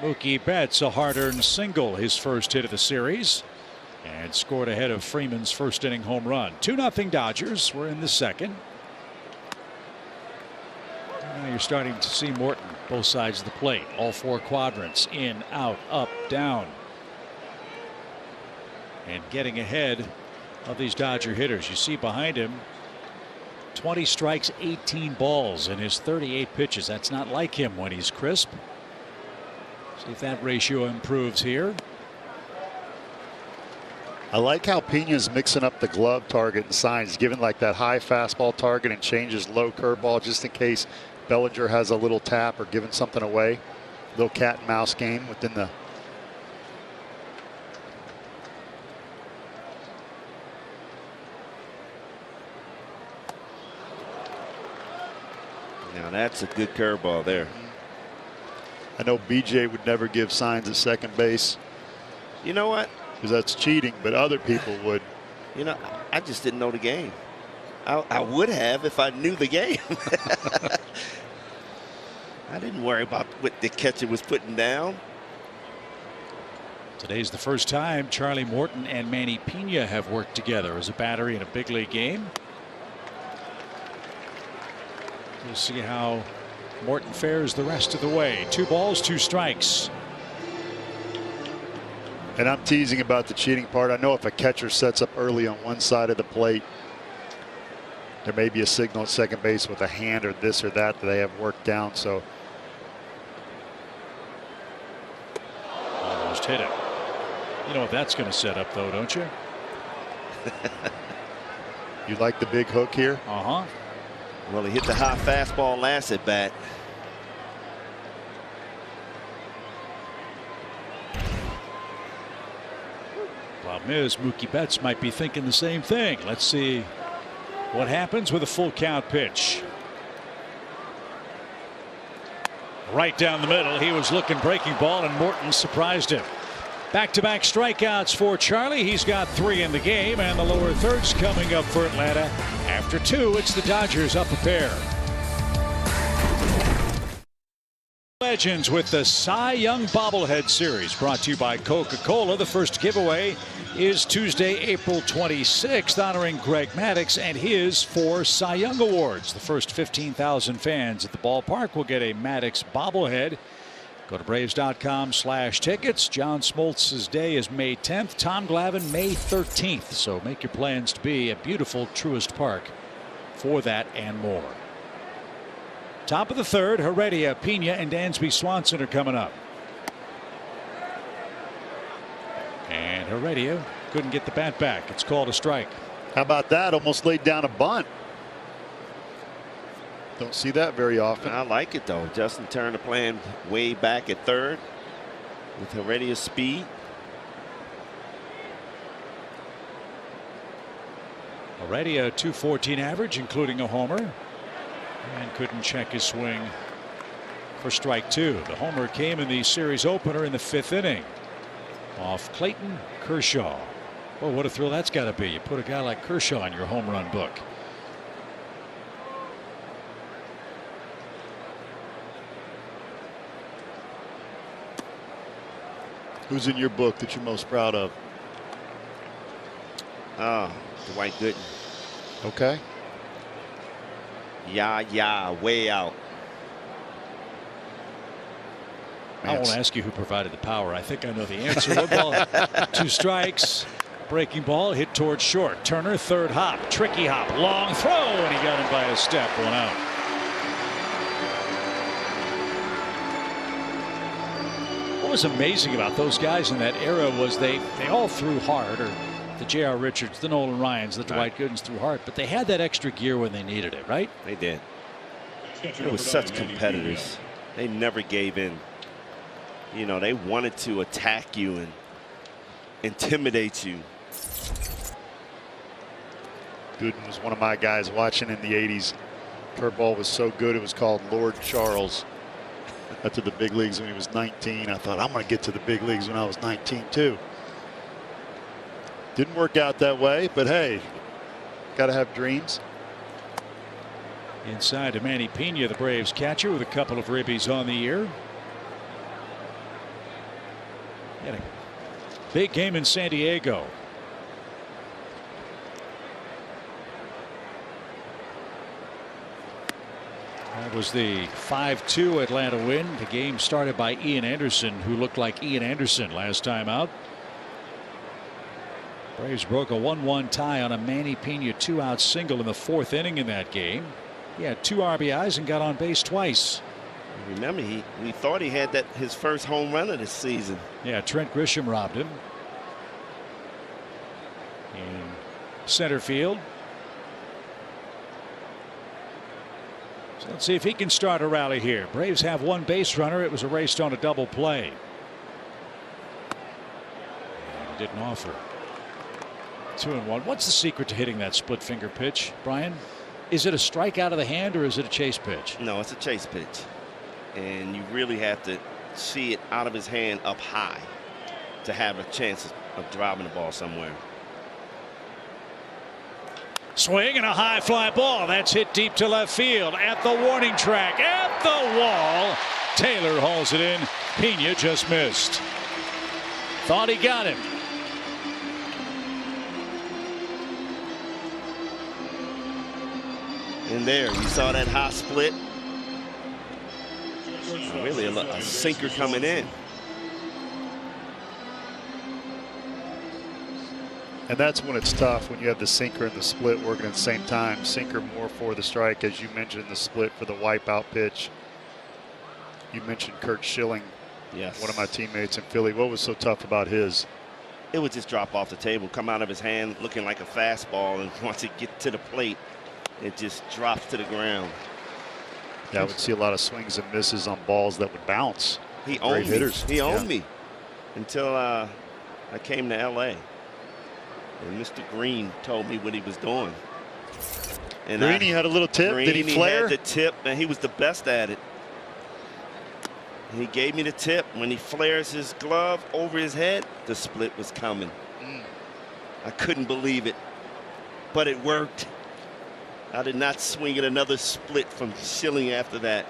B: Mookie Betts, a hard-earned single, his first hit of the series, and scored ahead of Freeman's first inning home run. 2-0 Dodgers. We're in the second. Now you're starting to see Morton both sides of the plate, all 4 quadrants, in, out, up, down, and getting ahead of these Dodger hitters. You see behind him 20 strikes, 18 balls in his 38 pitches. That's not like him when he's crisp. See if that ratio improves here.
C: I like how Pena's mixing up the glove target and signs, giving like that high fastball target and changes low curveball just in case Bellinger has a little tap or giving something away. Little cat and mouse game within the.
D: Now that's a good curveball there.
I: I know BJ would never give signs at second base.
D: You know what?
I: Because that's cheating, but other people would.
D: You know, I just didn't know the game. I would have if I knew the game. I didn't worry about what the catcher was putting down.
B: Today's the first time Charlie Morton and Manny Pena have worked together as a battery in a big league game. We'll see how Morton fares the rest of the way. 2 balls, 2 strikes.
I: And I'm teasing about the cheating part. I know if a catcher sets up early on one side of the plate, there may be a signal at second base with a hand or this or that they have worked down. So
B: almost hit it. You know what that's going to set up, though, don't you?
I: You like the big hook here?
B: Uh-huh.
D: Well, he hit the high fastball last at bat.
B: Problem is, Mookie Betts might be thinking the same thing. Let's see what happens with a full count pitch. Right down the middle. He was looking breaking ball, and Morton surprised him. Back-to-back strikeouts for Charlie. He's got 3 in the game, and the lower thirds coming up for Atlanta. After 2, it's the Dodgers up a pair. Legends with the Cy Young Bobblehead Series, brought to you by Coca-Cola. The first giveaway is Tuesday, April 26th, honoring Greg Maddux and his 4 Cy Young Awards. The first 15,000 fans at the ballpark will get a Maddux bobblehead. Go to Braves.com/tickets. John Smoltz's day is May 10th. Tom Glavine May 13th. So make your plans to be at beautiful Truist Park for that and more. Top of the third, Heredia, Pena, and Dansby Swanson are coming up. And Heredia couldn't get the bat back. It's called a strike.
I: How about that? Almost laid down a bunt. Don't see that very often.
D: I like it, though. Justin Turner playing way back at third with Heredia's speed.
B: Heredia, .214 average, including a homer. And couldn't check his swing for strike 2. The homer came in the series opener in the 5th inning off Clayton Kershaw. Well, what a thrill that's got to be. You put a guy like Kershaw in your home run book.
I: Who's in your book that you're most proud of?
D: Dwight Gooden.
I: Okay.
D: Yeah, way out.
B: I won't ask you who provided the power. I think I know the answer. 1 ball, 2 strikes. Breaking ball hit towards short. Turner, third hop. Tricky hop. Long throw, and he got him by a step. 1 out. What was amazing about those guys in that era was they all threw hard. Or the J.R. Richards, the Nolan Ryans, the Dwight Goodens threw hard. But they had that extra gear when they needed it, right?
D: They did. They were such competitors. They never gave in. You know, they wanted to attack you and intimidate you.
I: Gooden was one of my guys watching in the 80s. Curveball was so good it was called Lord Charles. Got to the big leagues when he was 19. I thought, I'm going to get to the big leagues when I was 19 too. Didn't work out that way, but hey, got to have dreams.
B: Inside to Manny Pena, the Braves catcher, with a couple of ribbies on the year. Had a big game in San Diego. That was the 5-2 Atlanta win. The game started by Ian Anderson, who looked like Ian Anderson last time out. Braves broke a 1-1 tie on a Manny Pena 2-out single in the 4th inning in that game. He had 2 RBIs and got on base twice.
D: Remember, we thought he had his first home run of this season.
B: Yeah, Trent Grisham robbed him. In center field. So let's see if he can start a rally here. Braves have 1 base runner. It was erased on a double play. And he didn't offer. 2-1. What's the secret to hitting that split finger pitch, Brian? Is it a strike out of the hand or is it a chase pitch?
D: No, it's a chase pitch. And you really have to see it out of his hand up high to have a chance of driving the ball somewhere.
B: Swing and a high fly ball. That's hit deep to left field at the warning track, at the wall. Taylor hauls it in. Pena just missed. Thought he got him.
D: And there, you saw that high split. Really a sinker coming in.
I: And that's when it's tough, when you have the sinker and the split working at the same time. Sinker more for the strike, as you mentioned, the split for the wipeout pitch. You mentioned Curt Schilling,
D: yes,
I: one of my teammates in Philly. What was so tough about his?
D: It would just drop off the table, come out of his hand looking like a fastball, and once it gets to the plate, it just drops to the ground.
I: Yeah, I would see a lot of swings and misses on balls that would bounce.
D: He owned me.
I: Hitters.
D: He owned me until I came to LA. And Mr. Green told me what he was doing. And
I: Greeny had a little tip. Did he flare?
D: Had the tip, and he was the best at it. He gave me the tip. When he flares his glove over his head, the split was coming. I couldn't believe it, but it worked. I did not swing at another split from Schilling after that.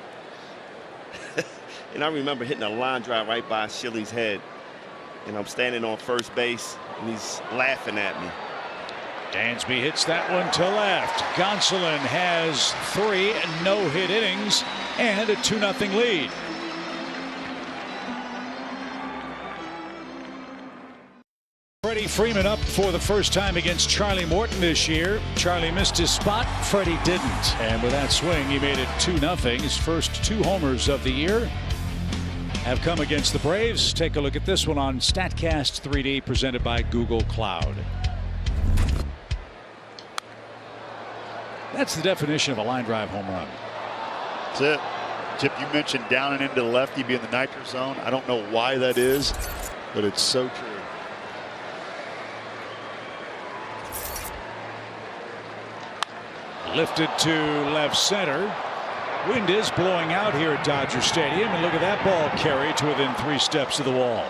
D: And I remember hitting a line drive right by Schilling's head. And I'm standing on first base, and he's laughing at me.
B: Dansby hits that one to left. Gonsolin has 3 no-hit innings and a 2-0 lead. Freddie Freeman up for the first time against Charlie Morton this year. Charlie missed his spot. Freddie didn't. And with that swing, he made it 2-0. His first 2 homers of the year have come against the Braves. Take a look at this one on StatCast 3D, presented by Google Cloud. That's the definition of a line drive home run.
I: That's it. Chip, you mentioned down and into the lefty being the nitro zone. I don't know why that is, but it's so true.
B: Lifted to left center. Wind is blowing out here at Dodger Stadium, and look at that ball carry to within 3 steps of the wall.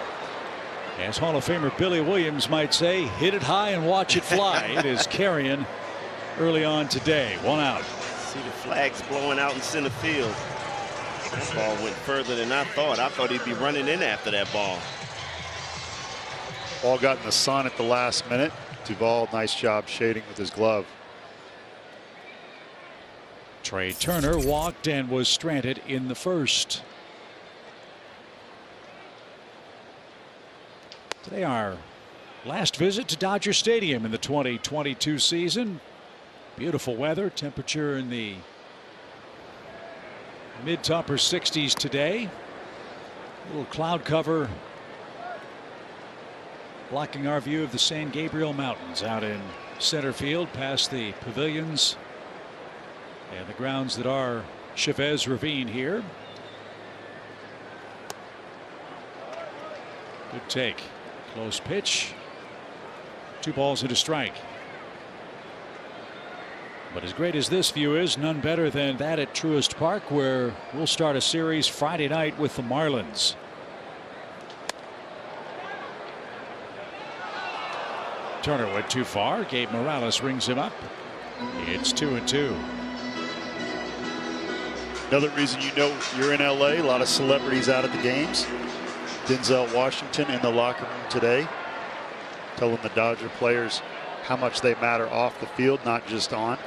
B: As Hall of Famer Billy Williams might say, hit it high and watch it fly. It is carrying early on today. 1 out.
D: See the flags blowing out in center field. That ball went further than I thought. I thought he'd be running in after that ball.
I: Ball got in the sun at the last minute. Duvall, nice job shading with his glove.
B: Trey Turner walked and was stranded in the first. Today, our last visit to Dodger Stadium in the 2022 season. Beautiful weather, temperature in the mid to upper 60s today. A little cloud cover blocking our view of the San Gabriel Mountains out in center field past the pavilions and the grounds that are Chavez Ravine here. Good take. Close pitch. 2 balls and a strike. But as great as this view is, none better than that at Truist Park, where we'll start a series Friday night with the Marlins. Turner went too far. Gabe Morales rings him up. It's 2-2.
I: Another reason you know you're in LA, a lot of celebrities out at the games. Denzel Washington in the locker room today, telling the Dodger players how much they matter off the field, not just on.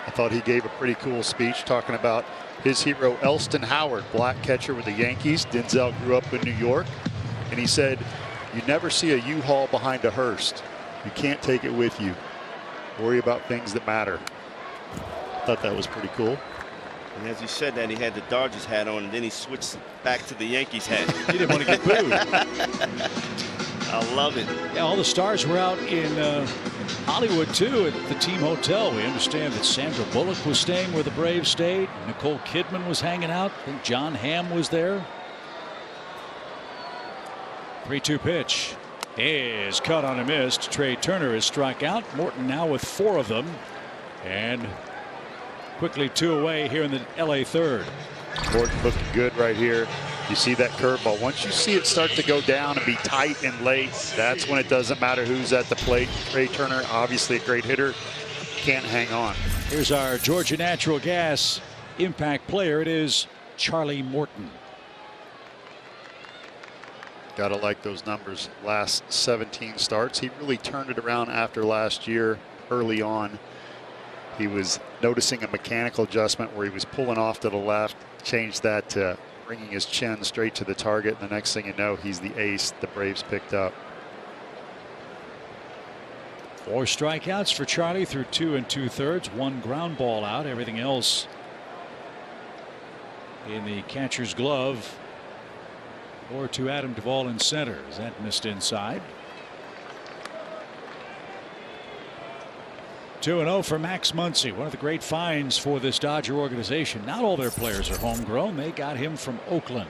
I: I thought he gave a pretty cool speech talking about his hero Elston Howard, black catcher with the Yankees. Denzel grew up in New York, and he said, you never see a U-Haul behind a hearse. You can't take it with you. Worry about things that matter. I thought that was pretty cool.
D: And as he said that, he had the Dodgers hat on, and then he switched back to the Yankees hat.
B: He didn't want to get booed.
D: I love it.
B: Yeah, all the stars were out in Hollywood, too, at the team hotel. We understand that Sandra Bullock was staying where the Braves stayed. Nicole Kidman was hanging out. I think John Hamm was there. 3-2 pitch is cut on a missed. Trey Turner is struck out. Morton now with 4 of them. And quickly 2 away here in the LA third.
I: Morton looking good right here. You see that curveball. Once you see it start to go down and be tight and late, that's when it doesn't matter who's at the plate. Trey Turner, obviously a great hitter, can't hang on.
B: Here's our Georgia Natural Gas impact player. It is Charlie Morton.
I: Gotta like those numbers. Last 17 starts. He really turned it around after last year. Early on, he was noticing a mechanical adjustment where he was pulling off to the left. Changed that to bringing his chin straight to the target. And the next thing you know, he's the ace the Braves picked up.
B: 4 strikeouts for Charlie through 2 2/3. 1 ground ball out. Everything else in the catcher's glove or to Adam Duvall in center. Is that missed inside? 2-0 for Max Muncy, one of the great finds for this Dodger organization. Not all their players are homegrown. They got him from Oakland.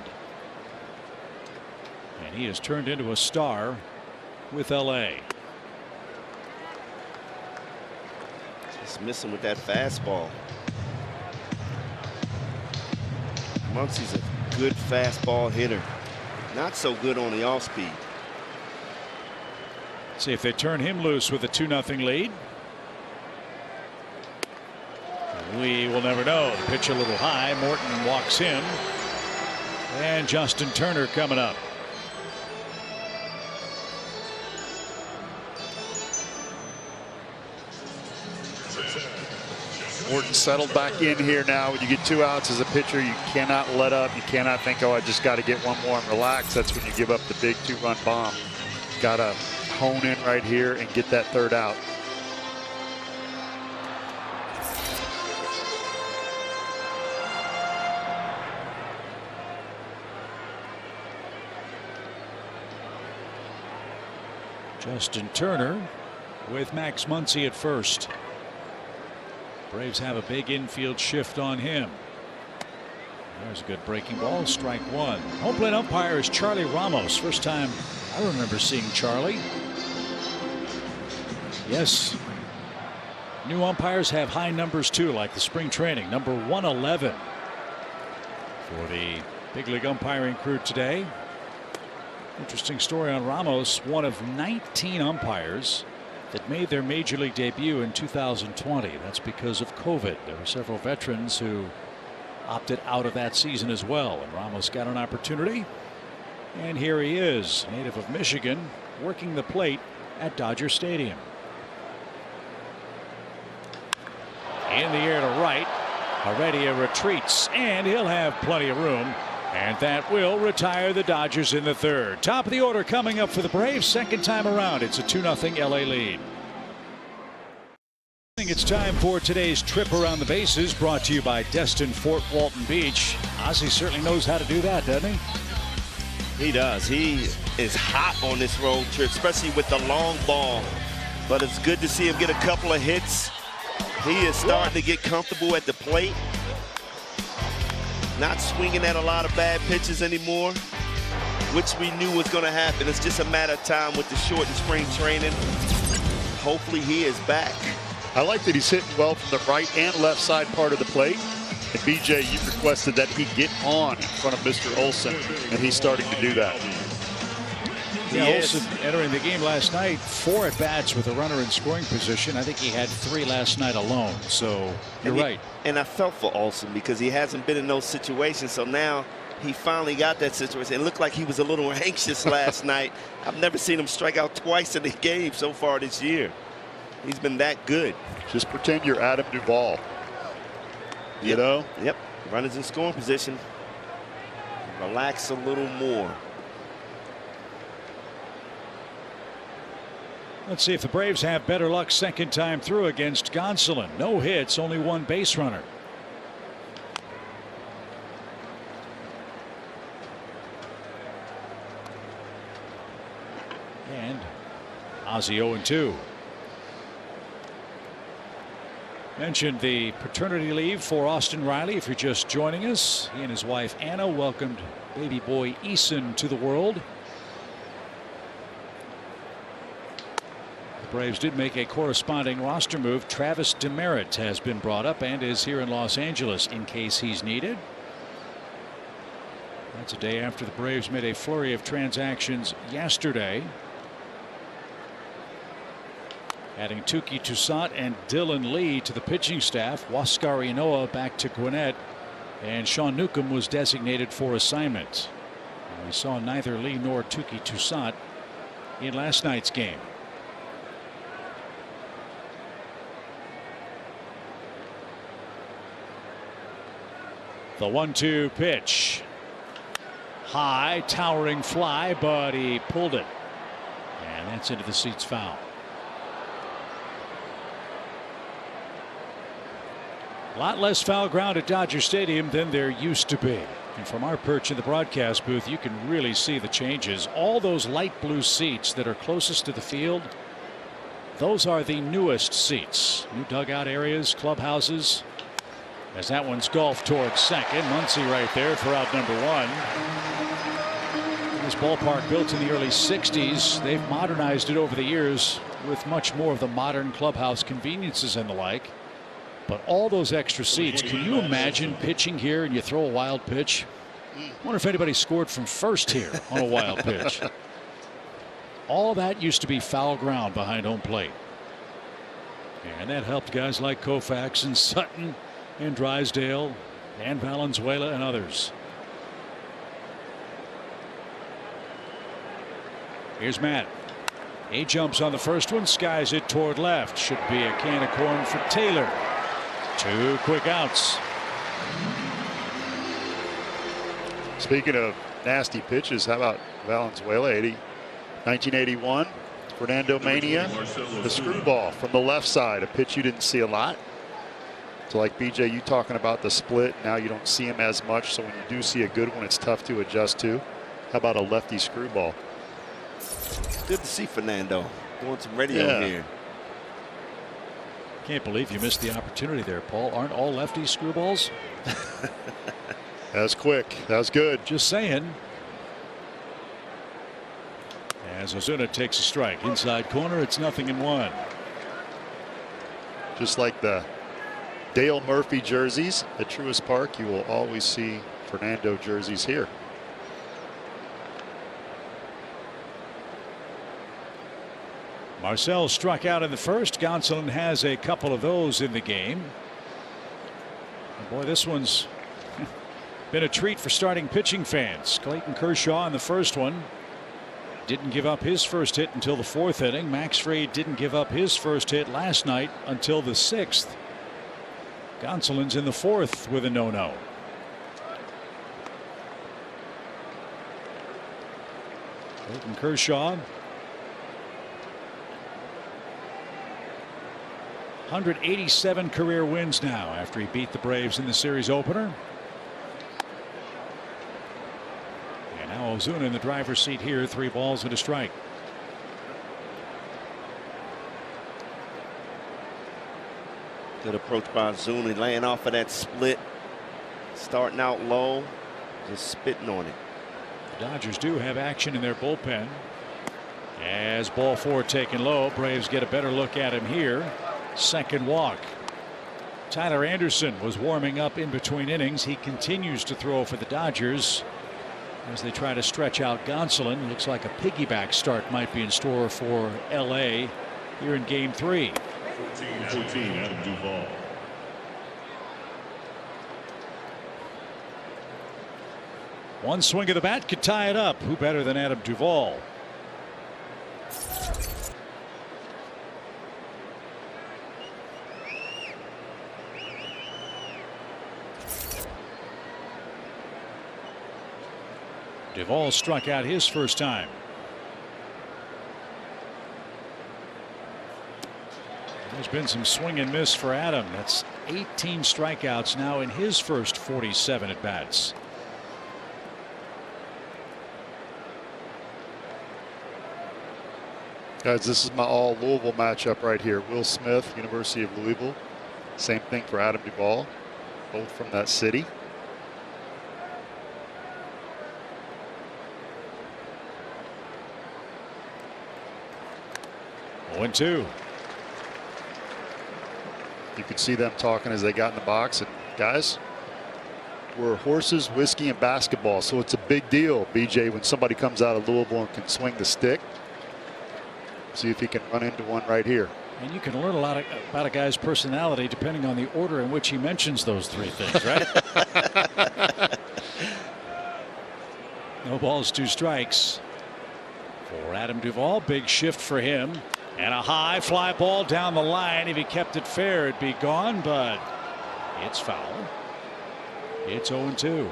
B: And he has turned into a star with LA.
D: Just missing with that fastball. Muncy's a good fastball hitter. Not so good on the off speed.
B: See if they turn him loose with a 2-0 lead. We will never know. The pitch a little high. Morton walks in. And Justin Turner coming up.
I: Morton settled back in here now. When you get 2 outs as a pitcher, you cannot let up. You cannot think, oh, I just got to get one more and relax. That's when you give up the big 2-run bomb. Got to hone in right here and get that 3rd out.
B: Justin Turner with Max Muncy at first. Braves have a big infield shift on him. There's a good breaking ball. Strike 1. Home plate umpire is Charlie Ramos. First time I remember seeing Charlie. Yes. New umpires have high numbers too, like the spring training. Number 111 for the big league umpiring crew today. Interesting story on Ramos, one of 19 umpires that made their major league debut in 2020. That's because of COVID. There were several veterans who opted out of that season as well, and Ramos got an opportunity. And here he is, native of Michigan, working the plate at Dodger Stadium. In the air to right. Heredia retreats, and he'll have plenty of room. And that will retire the Dodgers in the 3rd. Top of the order coming up for the Braves. Second time around. It's a 2-0 LA lead. It's time for today's trip around the bases, brought to you by Destin Fort Walton Beach. Ozzie certainly knows how to do that, doesn't he?
D: He does. He is hot on this road trip, especially with the long ball. But it's good to see him get a couple of hits. He is starting to get comfortable at the plate. Not swinging at a lot of bad pitches anymore, which we knew was going to happen. It's just a matter of time with the shortened spring training. Hopefully he is back.
I: I like that he's hitting well from the right and left side part of the plate. And BJ, you requested that he get on in front of Mr. Olson, and he's starting to do that.
B: Yeah, Olson entering the game last night, 4 at bats with a runner in scoring position. I think he had 3 last night alone. So you're right.
D: And I felt for Olson because he hasn't been in those situations. So now he finally got that situation. It looked like he was a little anxious last night. I've never seen him strike out twice in the game so far this year. He's been that good.
I: Just pretend you're Adam Duvall. You know?
D: Yep. Runners in scoring position. Relax a little more.
B: Let's see if the Braves have better luck second time through against Gonsolin. No hits, only 1 base runner. And Ozzie 0-2. Mentioned the paternity leave for Austin Riley. If you're just joining us, he and his wife Anna welcomed baby boy Eason to the world. The Braves did make a corresponding roster move. Travis Demeritte has been brought up and is here in Los Angeles in case he's needed. That's a day after the Braves made a flurry of transactions yesterday, adding Touki Toussaint and Dylan Lee to the pitching staff. Huascar Ynoa back to Gwinnett, and Sean Newcomb was designated for assignment. We saw neither Lee nor Touki Toussaint in last night's game. The 1-2 pitch. High, towering fly, but he pulled it. And that's into the seats, foul. A lot less foul ground at Dodger Stadium than there used to be. And from our perch in the broadcast booth, you can really see the changes. All those light blue seats that are closest to the field, those are the newest seats. New dugout areas, clubhouses. As that one's golfed towards second. Muncy right there for out number one. This ballpark built in the early 60s. They've modernized it over the years with much more of the modern clubhouse conveniences and the like. But all those extra seats, can you imagine pitching here and you throw a wild pitch? I wonder if anybody scored from first here on a wild pitch. All that used to be foul ground behind home plate. And that helped guys like Koufax and Sutton and Drysdale and Valenzuela and others. Here's Matt. He jumps on the first one, skies it toward left. Should be a can of corn for Taylor. 2 quick outs.
I: Speaking of nasty pitches, how about Valenzuela? 1981, Fernando Mania, the screwball from the left side, a pitch you didn't see a lot. So like BJ, you talking about the split, now you don't see him as much, so when you do see a good one, it's tough to adjust to. How about a lefty screwball?
D: Good to see Fernando doing some radio here.
B: Can't believe you missed the opportunity there, Paul. Aren't all lefties screwballs?
I: That was quick. That was good.
B: Just saying. As Ozuna takes a strike inside corner, it's 0-1.
I: Just like the Dale Murphy jerseys at Truist Park, you will always see Fernando jerseys here.
B: Marcel struck out in the first. Gonsolin has a couple of those in the game. And boy, this one's been a treat for starting pitching fans. Clayton Kershaw in the first one didn't give up his first hit until the 4th inning. Max Fried didn't give up his first hit last night until the 6th. Gonsolin's in the 4th with a no-no. Clayton Kershaw, 187 career wins now after he beat the Braves in the series opener. And now Ozuna in the driver's seat here, 3 balls and a strike.
D: Good approach by Ozuna, laying off of that split, starting out low, just spitting on it.
B: The Dodgers do have action in their bullpen. As ball 4 taken low, Braves get a better look at him here. Second walk. Tyler Anderson was warming up in between innings. He continues to throw for the Dodgers as they try to stretch out Gonsolin. Looks like a piggyback start might be in store for LA here in game 3.
G: 14, Adam Duvall.
B: One swing of the bat could tie it up. Who better than Adam Duvall? Duvall struck out his first time. There's been some swing and miss for Adam. That's 18 strikeouts now in his first 47 at bats.
I: Guys, this is my all Louisville matchup right here. Will Smith, University of Louisville. Same thing for Adam Duvall, both from that city.
B: 0-2.
I: You could see them talking as they got in the box. And guys, we're horses, whiskey, and basketball, so it's a big deal, BJ, when somebody comes out of Louisville and can swing the stick. See if he can run into one right here.
B: And you can learn a lot about a guy's personality depending on the order in which he mentions those three things, right? No balls, 2 strikes for Adam Duvall. Big shift for him. And a high fly ball down the line. If he kept it fair, it'd be gone, but it's foul. It's 0-2.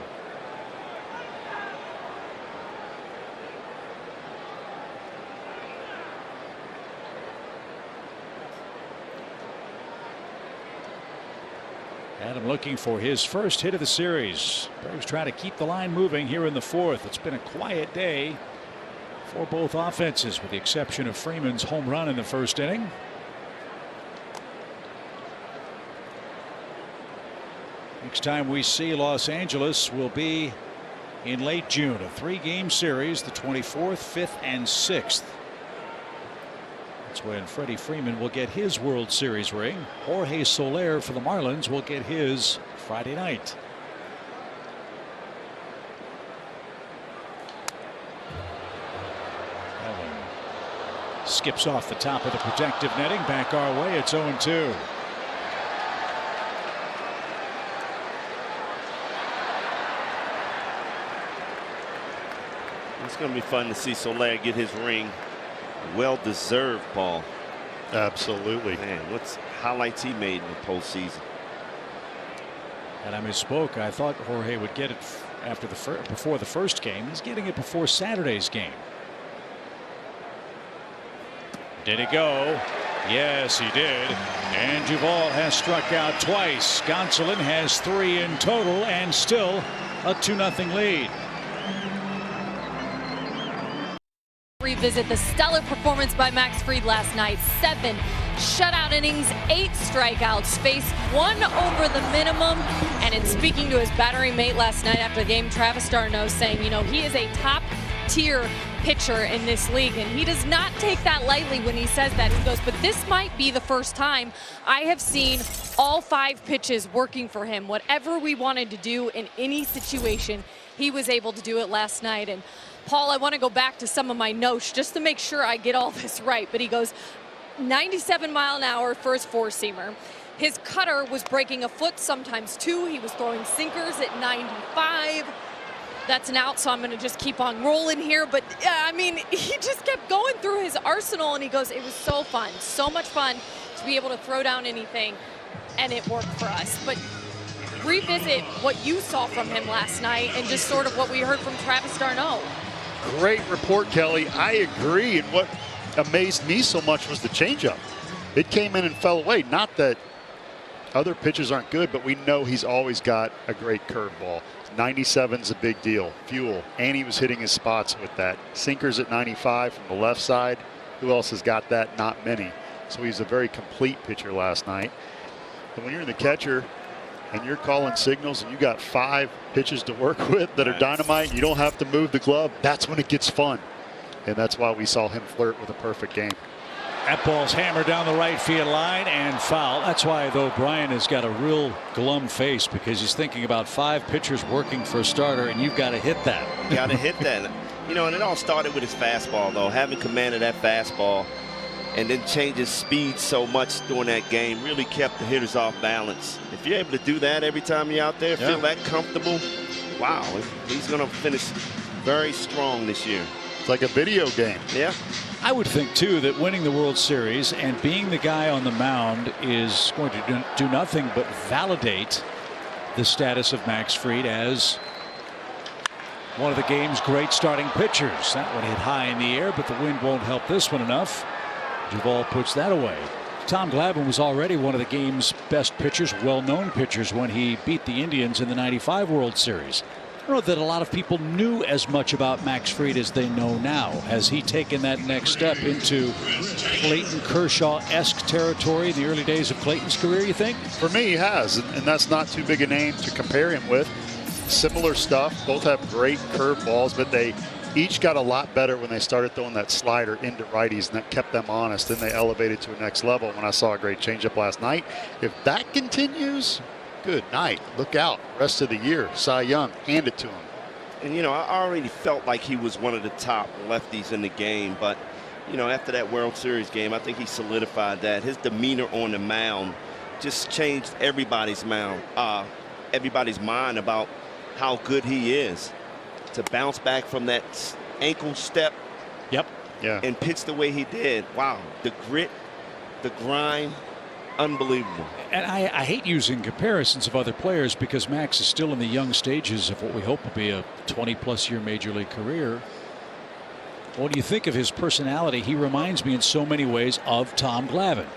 B: Adam looking for his first hit of the series. Braves trying to keep the line moving here in the 4th. It's been a quiet day for both offenses, with the exception of Freeman's home run in the 1st inning. Next time we see Los Angeles will be in late June. A 3-game series, the 24th, 5th, and 6th. That's when Freddie Freeman will get his World Series ring. Jorge Soler for the Marlins will get his Friday night. Skips off the top of the protective netting. Back our way. It's 0-2.
D: It's going to be fun to see Soler get his ring. Well deserved, Paul.
I: Absolutely.
D: Man, what's highlights he made in the postseason.
B: And I misspoke. I thought Jorge would get it after before the first game. He's getting it before Saturday's game. Did he go? Yes, he did. And Duvall has struck out twice. Gonsolin has 3 in total and still a 2-0 lead.
H: Revisit the stellar performance by Max Fried last night. 7 shutout innings, 8 strikeouts, faced 1 over the minimum. And in speaking to his battery mate last night after the game, Travis d'Arnaud saying, you know, he is a top tier pitcher in this league, and he does not take that lightly when he says that. He goes, but this might be the first time I have seen all 5 pitches working for him. Whatever we wanted to do in any situation, he was able to do it last night. And Paul, I want to go back to some of my notes just to make sure I get all this right, but he goes 97 mile an hour for his 4-seamer. His cutter was breaking a foot, sometimes 2. He was throwing sinkers at 95. That's an out, so I'm going to just keep on rolling here. But, I mean, he just kept going through his arsenal, and he goes, it was so fun, so much fun to be able to throw down anything, and it worked for us. But revisit what you saw from him last night and just sort of what we heard from Travis d'Arnaud.
I: Great report, Kelly. I agree. And what amazed me so much was the changeup. It came in and fell away. Not that other pitches aren't good, but we know he's always got a great curveball. 97's a big deal. Fuel. And he was hitting his spots with that. Sinkers at 95 from the left side. Who else has got that? Not many. So he's a very complete pitcher last night. And when you're in the catcher and you're calling signals and you got 5 pitches to work with that are dynamite, you don't have to move the glove, that's when it gets fun. And that's why we saw him flirt with a perfect game.
B: That ball's hammered down the right field line and foul. That's why, though, Brian has got a real glum face, because he's thinking about 5 pitchers working for a starter, and you've got to hit that.
D: Got to hit that. You know, and it all started with his fastball, though. Having commanded that fastball and then change his speed so much during that game really kept the hitters off balance. If you're able to do that every time you're out there, feel that comfortable, wow, he's going to finish very strong this year.
I: It's like a video game.
D: Yeah.
B: I would think, too, that winning the World Series and being the guy on the mound is going to do nothing but validate the status of Max Fried as one of the game's great starting pitchers. That one hit high in the air, but the wind won't help this one enough. Duvall puts that away. Tom Glavine was already one of the game's best pitchers, well-known pitchers, when he beat the Indians in the '95 World Series. I don't know that a lot of people knew as much about Max Fried as they know now. Has he taken that next step into Clayton Kershaw-esque territory in the early days of Clayton's career, you think?
I: For me, he has, and that's not too big a name to compare him with. Similar stuff. Both have great curve balls, but they each got a lot better when they started throwing that slider into righties, and that kept them honest. Then they elevated to a next level when I saw a great changeup last night. If that continues, good night. Look out. Rest of the year, Cy Young, hand it to him.
D: And, you know, I already felt like he was one of the top lefties in the game. But, you know, after that World Series game, I think he solidified that. His demeanor on the mound just changed everybody's mind about how good he is. To bounce back from that ankle step, and pitch the way he did. Wow, the grit, the grind, unbelievable.
B: And I hate using comparisons of other players because Max is still in the young stages of what we hope will be a 20-plus year major league career. When you think of his personality, he reminds me in so many ways of Tom Glavine.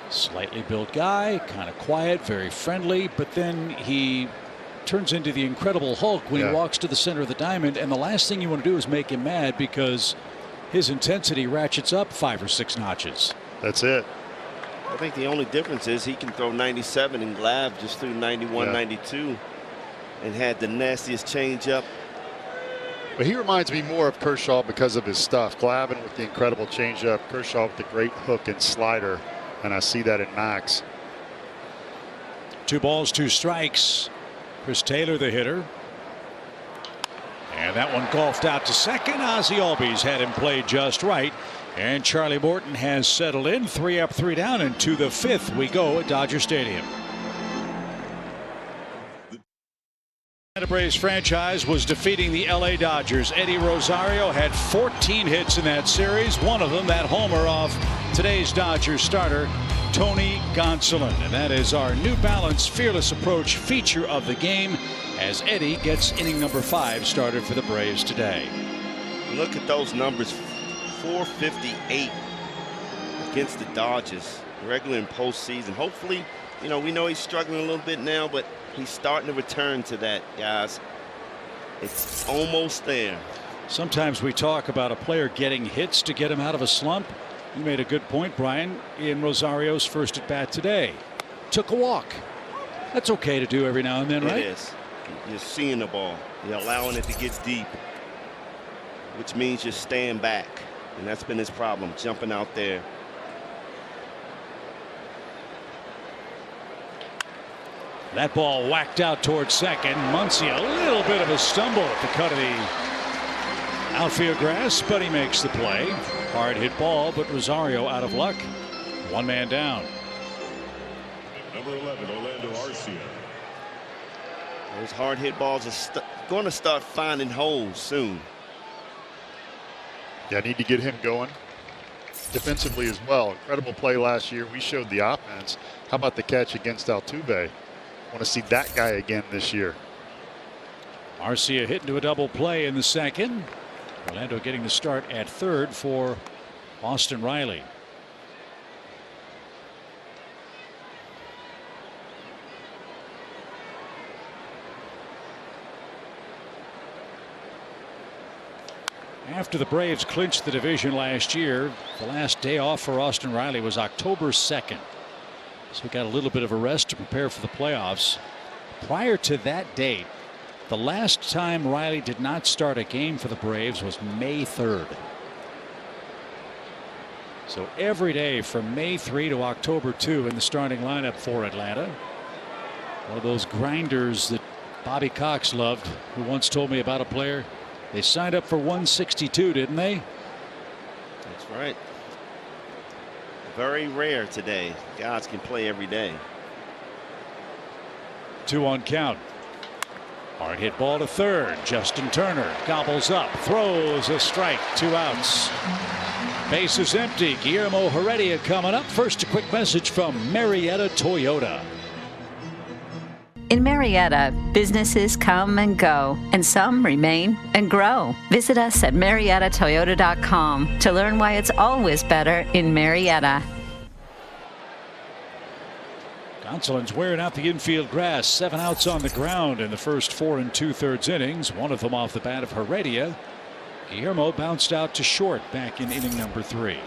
B: Slightly built guy, kind of quiet, very friendly, but then he turns into the Incredible Hulk when he walks to the center of the diamond, and the last thing you want to do is make him mad because his intensity ratchets up 5 or 6 notches.
I: That's it.
D: I think the only difference is he can throw 97 and Glav just threw 91, 92 and had the nastiest changeup.
I: But he reminds me more of Kershaw because of his stuff. Glavine with the incredible changeup, Kershaw with the great hook and slider, and I see that in Max.
B: 2 balls, 2 strikes. Chris Taylor, the hitter. And that one golfed out to second. Ozzie Albies had him play just right. And Charlie Morton has settled in. 3 up, 3 down, and to the 5th we go at Dodger Stadium. The Braves franchise was defeating the LA Dodgers. Eddie Rosario had 14 hits in that series. One of them, that homer off today's Dodgers starter, Tony Gonsolin. And that is our New Balance Fearless Approach feature of the game as Eddie gets inning number 5 started for the Braves today.
D: Look at those numbers. 458 against the Dodgers, regular and postseason. Hopefully, you know, we know he's struggling a little bit now, but he's starting to return to that, guys. It's almost there.
B: Sometimes we talk about a player getting hits to get him out of a slump. You made a good point, Brian, in Rosario's first at bat today. Took a walk. That's okay to do every now and then, right?
D: It is. You're seeing the ball. You're allowing it to get deep, which means you're staying back. And that's been his problem, jumping out there.
B: That ball whacked out towards second. Muncy, a little bit of a stumble at the cut of the outfield grass, but he makes the play. Hard hit ball, but Rosario out of luck. 1 man down.
G: Number 11, Orlando Arcia.
D: Those hard hit balls are going to start finding holes soon.
I: Yeah, I need to get him going defensively as well. Incredible play last year. We showed the offense. How about the catch against Altuve? Want to see that guy again this year.
B: Arcia hit into a double play in the second. Orlando getting the start at third for Austin Riley. After the Braves clinched the division last year, the last day off for Austin Riley was October 2nd. So he got a little bit of a rest to prepare for the playoffs. Prior to that date, the last time Riley did not start a game for the Braves was May 3rd. So every day from May 3 to October 2 in the starting lineup for Atlanta. One of those grinders that Bobby Cox loved, who once told me about a player. They signed up for 162, didn't they?
D: That's right. Very rare today. Guys can play every day.
B: 2-1 count. Hard hit ball to third. Justin Turner gobbles up, throws a strike, 2 outs. Base is empty. Guillermo Heredia coming up. First, a quick message from Marietta Toyota.
J: In Marietta, businesses come and go, and some remain and grow. Visit us at MariettaToyota.com to learn why it's always better in Marietta.
B: Gonsolin's wearing out the infield grass. 7 outs on the ground in the first 4 2/3 innings. One of them off the bat of Heredia. Guillermo bounced out to short back in inning number 3.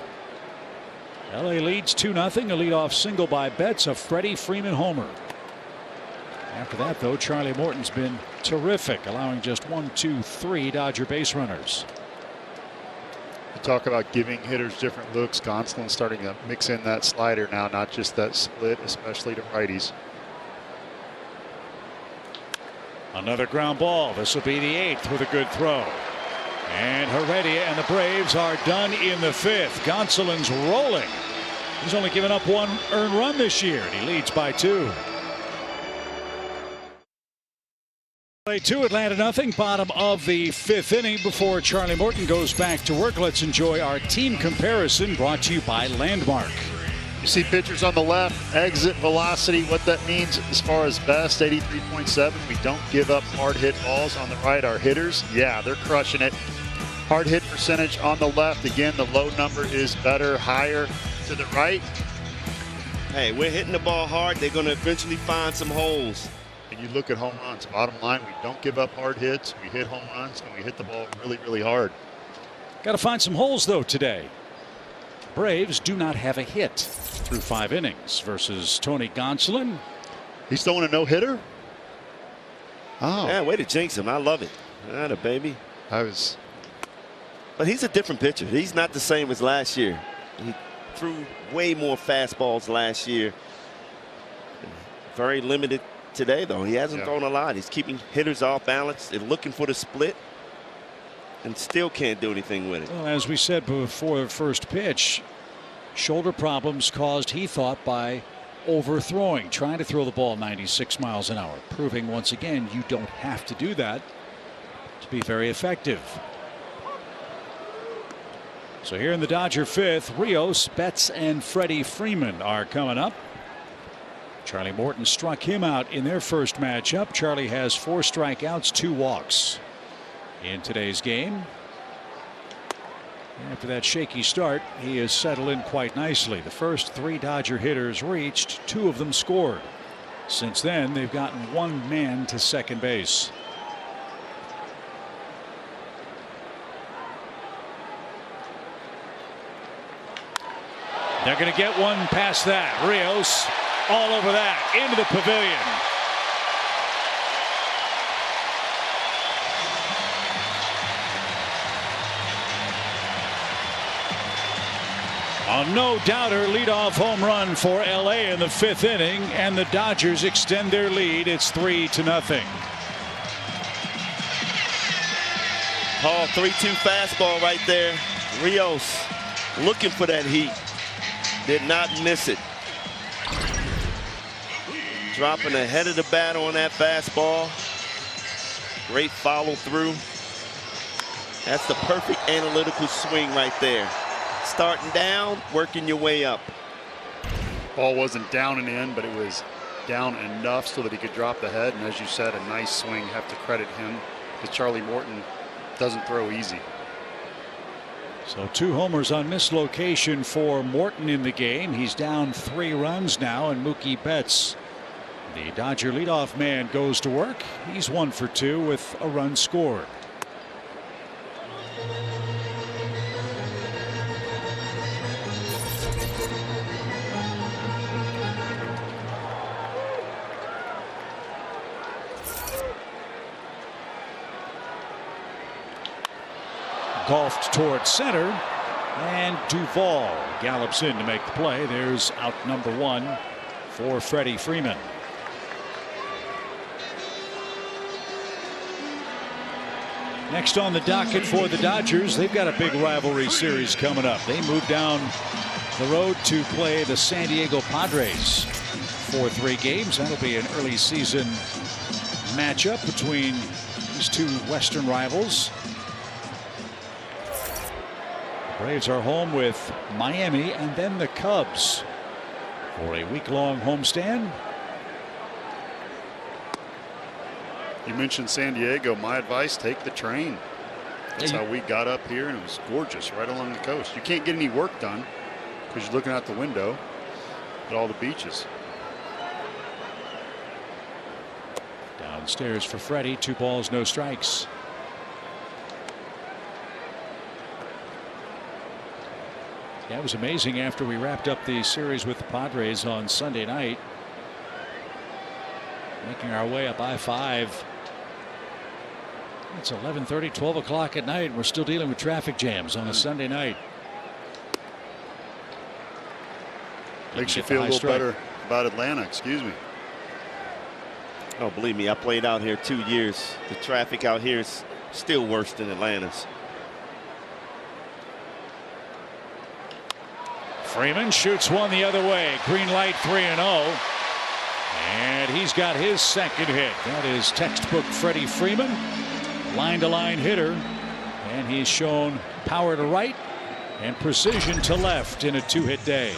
B: LA leads 2-0. A leadoff single by Betts, a Freddie Freeman homer. After that, though, Charlie Morton's been terrific, allowing just 1, 2, 3 Dodger base runners.
I: You talk about giving hitters different looks. Gonsolin's starting to mix in that slider now, not just that split, especially to righties.
B: Another ground ball. This will be the 8th with a good throw. And Heredia and the Braves are done in the 5th. Gonsolin's rolling. He's only given up 1 earned run this year, and he leads by 2. Play 2, Atlanta nothing. Bottom of the 5th inning before Charlie Morton goes back to work. Let's enjoy our team comparison brought to you by Landmark.
I: You see pitchers on the left, exit velocity, what that means as far as best, 83.7. We don't give up hard hit balls. On the right, our hitters, yeah, they're crushing it. Hard hit percentage on the left. Again, the low number is better, higher to the right.
D: Hey, we're hitting the ball hard. They're going to eventually find some holes.
I: And you look at home runs. Bottom line, we don't give up hard hits. We hit home runs, and we hit the ball really, really hard.
B: Got to find some holes, though, today. Braves do not have a hit through 5 innings versus Tony Gonsolin.
I: He's throwing a no-hitter? Oh.
D: Yeah, way to jinx him. I love it. Atta baby. But he's a different pitcher. He's not the same as last year. He threw way more fastballs last year. Very limited today, though. He hasn't thrown a lot. He's keeping hitters off balance and looking for the split, and still can't do anything with it.
B: Well, as we said before the first pitch, shoulder problems caused, he thought, by overthrowing, trying to throw the ball 96 miles an hour, proving once again you don't have to do that to be very effective. So here in the Dodger 5th, Rios, Betts, and Freddie Freeman are coming up. Charlie Morton struck him out in their first matchup. Charlie has 4 strikeouts, 2 walks in today's game. After that shaky start, he has settled in quite nicely. The first 3 Dodger hitters reached, 2 of them scored. Since then, they've gotten 1 man to second base. They're going to get one past that. Rios all over that into the pavilion. A no-doubter leadoff home run for LA in the 5th inning, and the Dodgers extend their lead. It's 3-0.
D: Paul, 3-2 fastball right there. Rios looking for that heat. Did not miss it. Dropping ahead of the bat on that fastball. Great follow through. That's the perfect analytical swing right there. Starting down, working your way up.
I: Ball wasn't down and in, but it was down enough so that he could drop the head. And as you said, a nice swing. Have to credit him, because Charlie Morton doesn't throw easy.
B: So 2 homers on mislocation for Morton in the game. He's down 3 runs now, and Mookie Betts, the Dodger leadoff man, goes to work. He's 1 for 2 with a run scored. Golfed towards center, and Duvall gallops in to make the play. There's out number 1 for Freddie Freeman. Next on the docket for the Dodgers, they've got a big rivalry series coming up. They move down the road to play the San Diego Padres for 3 games. That'll be an early season matchup between these 2 Western rivals. Braves are home with Miami and then the Cubs for a week-long homestand.
I: You mentioned San Diego. My advice, take the train. That's how we got up here, and it was gorgeous right along the coast. You can't get any work done because you're looking out the window at all the beaches.
B: Downstairs for Freddie, 2 balls, no strikes. Yeah, it was amazing after we wrapped up the series with the Padres on Sunday night. Making our way up I-5. It's 11:30, 12 o'clock at night. We're still dealing with traffic jams on a Sunday night.
I: Makes you feel a little better about Atlanta. Excuse me.
D: Oh, believe me, I played out here 2 years. The traffic out here is still worse than Atlanta's.
B: Freeman shoots one the other way. Green light 3-0. And he's got his second hit. That is textbook Freddie Freeman. Line-to-line hitter. And he's shown power to right and precision to left in a 2-hit day.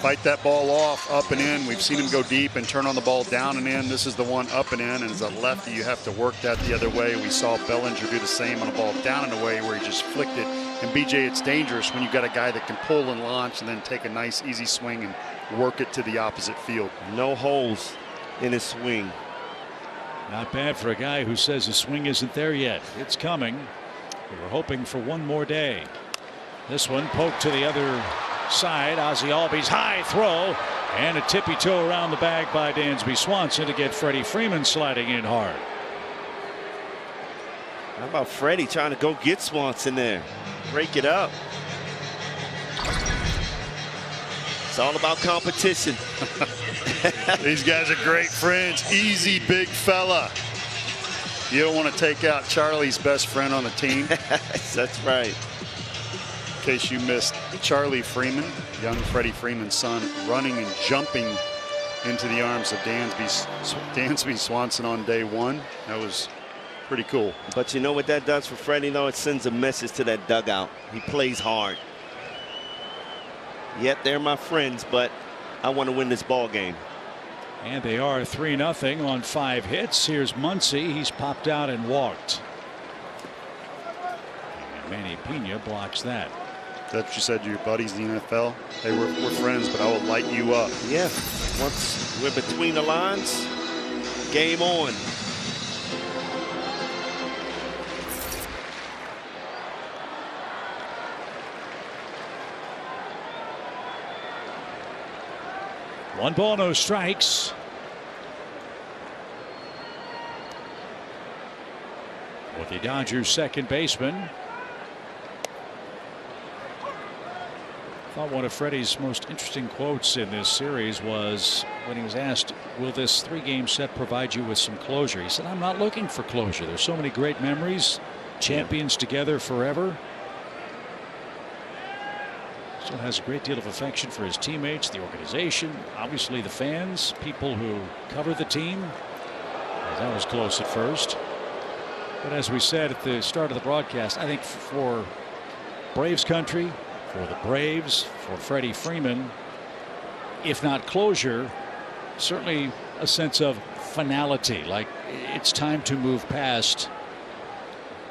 I: Fight that ball off, up and in. We've seen him go deep and turn on the ball down and in. This is the one up and in, and as a lefty, you have to work that the other way. We saw Bellinger do the same on a ball down and away where he just flicked it. And BJ, it's dangerous when you've got a guy that can pull and launch and then take a nice, easy swing and work it to the opposite field.
D: No holes in his swing.
B: Not bad for a guy who says his swing isn't there yet. It's coming. We were hoping for one more day. This one poked to the other side. Ozzie Albies high throw and a tippy toe around the bag by Dansby Swanson to get Freddie Freeman sliding in hard.
D: How about Freddie trying to go get Swanson there? Break it up. It's all about competition.
I: These guys are great friends. Easy, big fella. You don't want to take out Charlie's best friend on the team.
D: That's right.
I: In case you missed, Charlie Freeman, young Freddie Freeman's son, running and jumping into the arms of Dansby Swanson on day one. That was pretty cool.
D: But you know what that does for Freddie, though? It sends a message to that dugout. He plays hard. Yet they're my friends, but I want to win this ball game.
B: And they are 3-0 on 5 hits. Here's Muncy. He's popped out and walked. And Manny Pena blocks that.
I: That's what you said to your buddies in the NFL? Hey, we're friends, but I will light you up.
D: Yeah. Once we're between the lines, game on.
B: One ball, no strikes. With the Dodgers second baseman. I thought one of Freddie's most interesting quotes in this series was when he was asked, will this 3-game set provide you with some closure? He said, I'm not looking for closure. There's so many great memories, champions together forever. Still has a great deal of affection for his teammates, the organization, obviously the fans, people who cover the team. That was close at first. But as we said at the start of the broadcast, I think for Braves country, for the Braves, for Freddie Freeman, if not closure, certainly a sense of finality. Like it's time to move past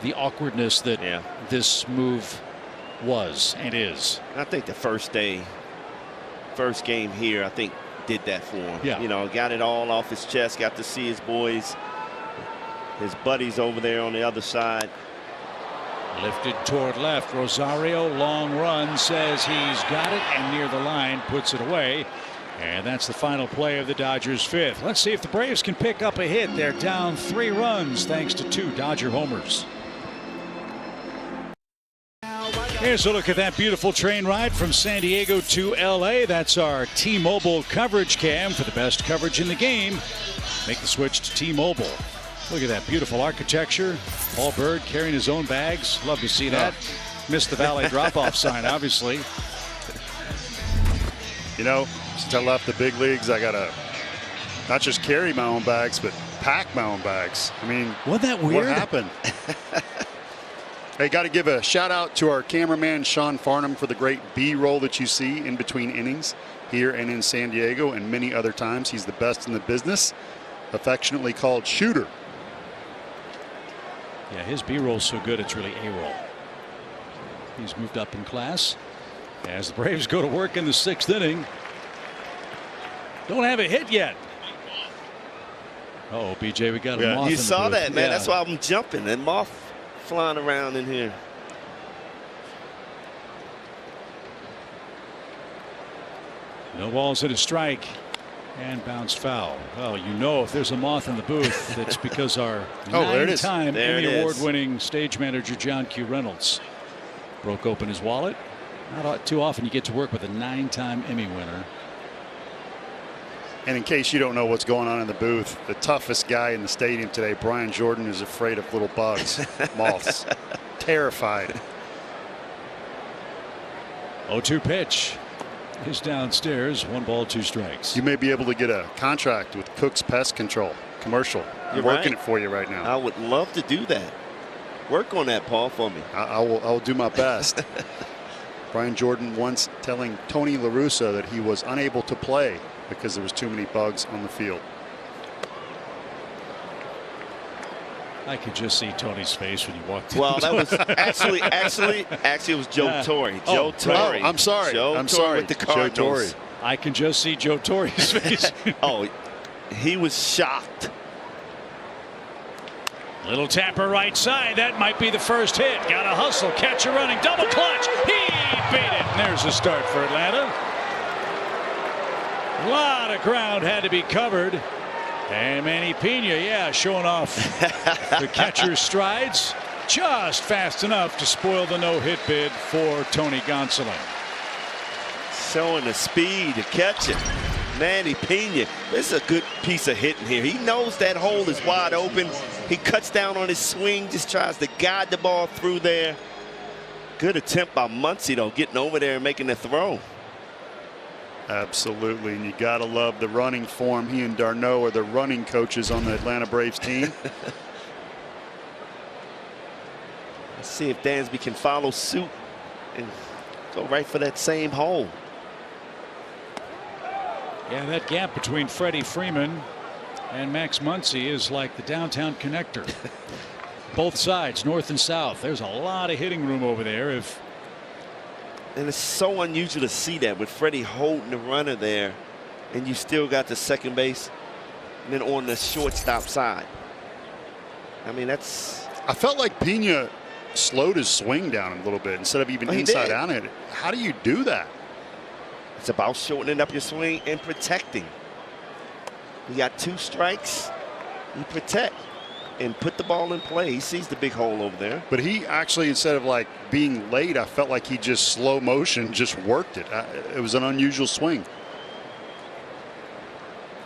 B: the awkwardness that this move was and is.
D: I think the first game here, I think did that for him.
B: Yeah.
D: You know, got it all off his chest, got to see his boys, his buddies over there on the other side.
B: Lifted toward left. Rosario, long run, says he's got it, and near the line puts it away. And that's the final play of the Dodgers' 5th. Let's see if the Braves can pick up a hit. They're down 3 runs thanks to 2 Dodger homers. Here's a look at that beautiful train ride from San Diego to LA. That's our T-Mobile coverage cam for the best coverage in the game. Make the switch to T-Mobile. Look at that beautiful architecture. Paul Bird carrying his own bags. Love to see that. Missed the valet drop-off sign, obviously.
I: You know, since I left the big leagues, I got to not just carry my own bags, but pack my own bags. I mean,
B: wasn't that weird?
I: What happened? Hey, got to give a shout out to our cameraman, Sean Farnham, for the great B-roll that you see in between innings here and in San Diego and many other times. He's the best in the business, affectionately called Shooter.
B: Yeah, his B-roll's so good, it's really A-roll. He's moved up in class as the Braves go to work in the 6th inning. Don't have a hit yet. Oh, BJ, we got a moth.
D: You
B: in the
D: saw
B: booth.
D: that, man.
B: Yeah.
D: That's why I'm jumping. And moth flying around in here.
B: No balls and a strike. And bounced foul. Well, you know, if there's a moth in the booth, it's because our
C: there it is.
B: nine-time
D: There it
B: Emmy
D: is.
B: Award-winning stage manager John Q. Reynolds broke open his wallet. Not too often you get to work with a 9-time Emmy winner.
C: And in case you don't know what's going on in the booth, the toughest guy in the stadium today, Brian Jordan, is afraid of little bugs, moths, terrified.
B: 0-2 pitch is downstairs. 1 ball, 2 strikes.
C: You may be able to get a contract with Cook's Pest Control commercial. I'm
D: You're
C: working
D: right.
C: it for you right now.
D: I would love to do that. Work on that, Paul, for me.
C: I will do my best. Brian Jordan once telling Tony La Russa that he was unable to play because there was too many bugs on the field.
B: I could just see Tony's face when you walked in.
D: Well, that was actually it was Joe Torre. Joe Torre.
C: I'm sorry.
D: Joe
C: I'm
D: Torre
C: sorry.
D: with the
C: Joe
D: Cardinals.
C: Torre.
B: I can just see Joe Torre's face.
D: Oh, he was shocked.
B: Little tapper right side. That might be the first hit. Got a hustle. Catcher running. Double clutch. He beat it. And there's the start for Atlanta. A lot of ground had to be covered. And Manny Pena, showing off the catcher's strides. Just fast enough to spoil the no-hit bid for Tony Gonsolin.
D: Showing the speed to catch it. Manny Pena, this is a good piece of hitting here. He knows that hole is wide open. He cuts down on his swing, just tries to guide the ball through there. Good attempt by Muncy, though, getting over there and making the throw.
C: Absolutely, and you got to love the running form. He and Darno are the running coaches on the Atlanta Braves team.
D: Let's see if Dansby can follow suit and go right for that same hole.
B: Yeah, that gap between Freddie Freeman and Max Muncy is like the downtown connector. Both sides, north and south. There's a lot of hitting room over there.
D: And it's so unusual to see that with Freddie holding the runner there, and you still got the second base, and then on the shortstop side. I mean, that's.
C: I felt like Pena slowed his swing down a little bit instead of even inside out at it. How do you do that?
D: It's about shortening up your swing and protecting. You got 2 strikes, you protect and put the ball in play. He sees the big hole over there.
C: But he actually, instead of like being late, I felt like he just slow motion just worked it. It was an unusual swing.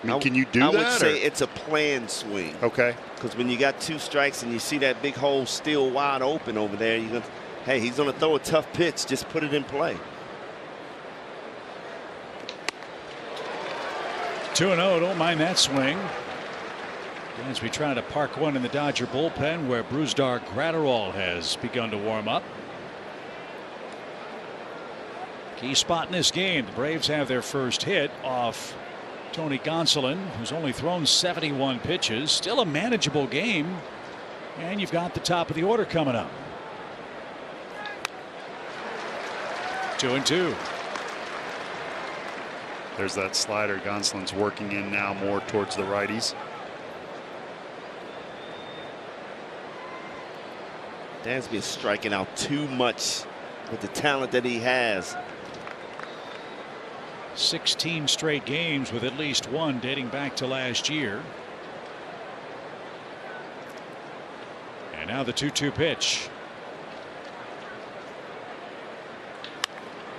C: I mean, can you do that?
D: I would say it's a planned swing.
C: Okay.
D: Because when you got 2 strikes and you see that big hole still wide open over there, you're gonna, hey, he's going to throw a tough pitch. Just put it in play.
B: 2-0, don't mind that swing. Dansby trying to park one in the Dodger bullpen where Brusdar Graterol has begun to warm up. Key spot in this game. The Braves have their first hit off Tony Gonsolin, who's only thrown 71 pitches. Still a manageable game. And you've got the top of the order coming up. 2-2.
C: There's that slider. Gonsolin's working in now more towards the righties.
D: Dansby is striking out too much with the talent that he has.
B: 16 straight games with at least one dating back to last year. And now the 2-2 pitch.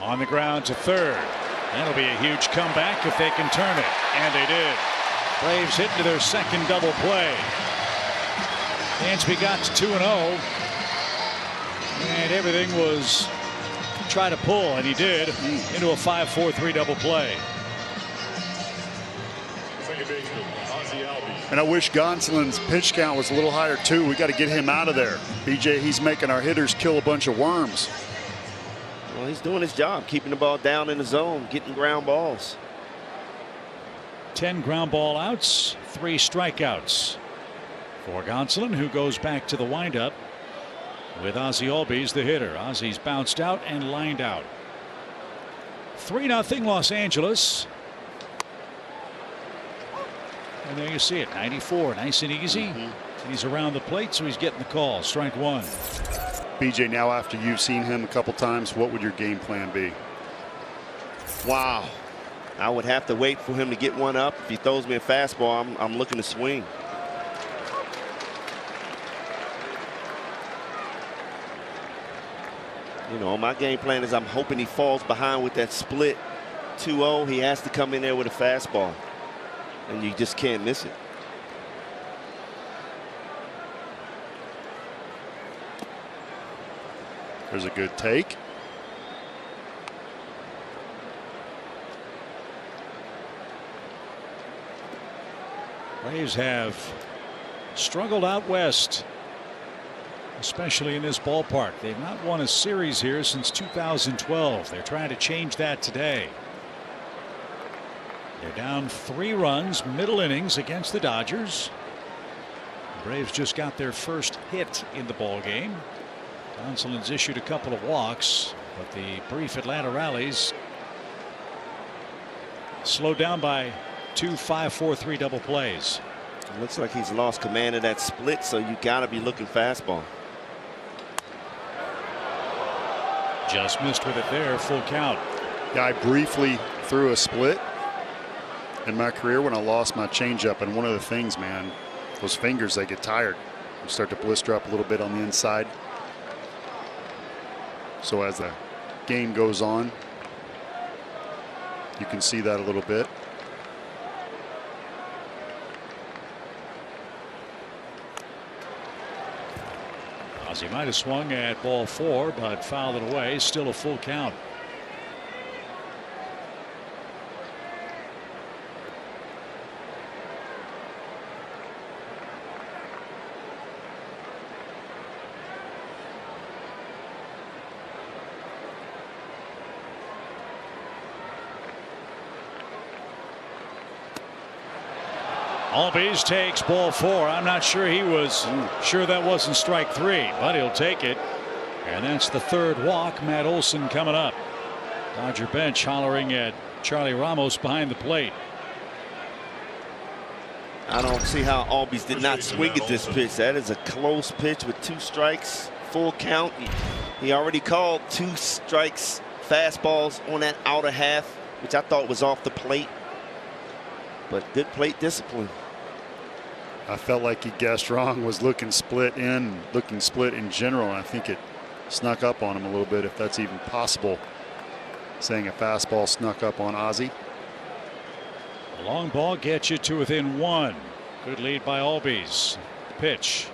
B: On the ground to third. That'll be a huge comeback if they can turn it. And they did. Braves hit into their second double play. Dansby got to 2-0. And everything was try to pull, and he did, into a 5-4-3 double play.
C: And I wish Gonsolin's pitch count was a little higher too. We got to get him out of there. BJ, he's making our hitters kill a bunch of worms.
D: Well, he's doing his job, keeping the ball down in the zone, getting ground balls.
B: 10 ground ball outs, 3 strikeouts for Gonsolin, who goes back to the windup with Ozzie Albies, the hitter. Ozzie's bounced out and lined out. 3-0 Los Angeles. And there you see it, 94, nice and easy. And he's around the plate, so he's getting the call. Strike 1.
C: BJ, now after you've seen him a couple times, what would your game plan be?
D: Wow. I would have to wait for him to get one up. If he throws me a fastball, I'm looking to swing. You know, my game plan is I'm hoping he falls behind with that split 2-0. He has to come in there with a fastball, and you just can't miss it.
I: There's a good take.
B: Braves have struggled out west, especially in this ballpark. They've not won a series here since 2012. They're trying to change that today. They're down 3 runs, middle innings against the Dodgers. The Braves just got their first hit in the ball game. Gonsolin's issued a couple of walks, but the brief Atlanta rallies slowed down by 2 5-4-3 double plays.
D: It looks like he's lost command of that split, so you got to be looking fastball.
B: Just missed with it there, full count.
I: Yeah, I briefly threw a split in my career when I lost my changeup, and one of the things, man, those fingers, they get tired. You start to blister up a little bit on the inside. So as the game goes on, you can see that a little bit.
B: Ozzie might have swung at ball 4, but fouled it away. Still a full count. Albies takes ball 4. I'm not sure he was sure that wasn't strike 3, but he'll take it. And that's the 3rd walk. Matt Olson coming up. Dodger bench hollering at Charlie Ramos behind the plate.
D: I don't see how Albies did not swing at this pitch. That is a close pitch with 2 strikes, full count. He already called 2 strikes fastballs on that outer half, which I thought was off the plate. But good plate discipline.
I: I felt like he guessed wrong, was looking split in general. And I think it snuck up on him a little bit, if that's even possible. Saying a fastball snuck up on Ozzie.
B: A long ball gets you to within 1. Good lead by Albies. Pitch.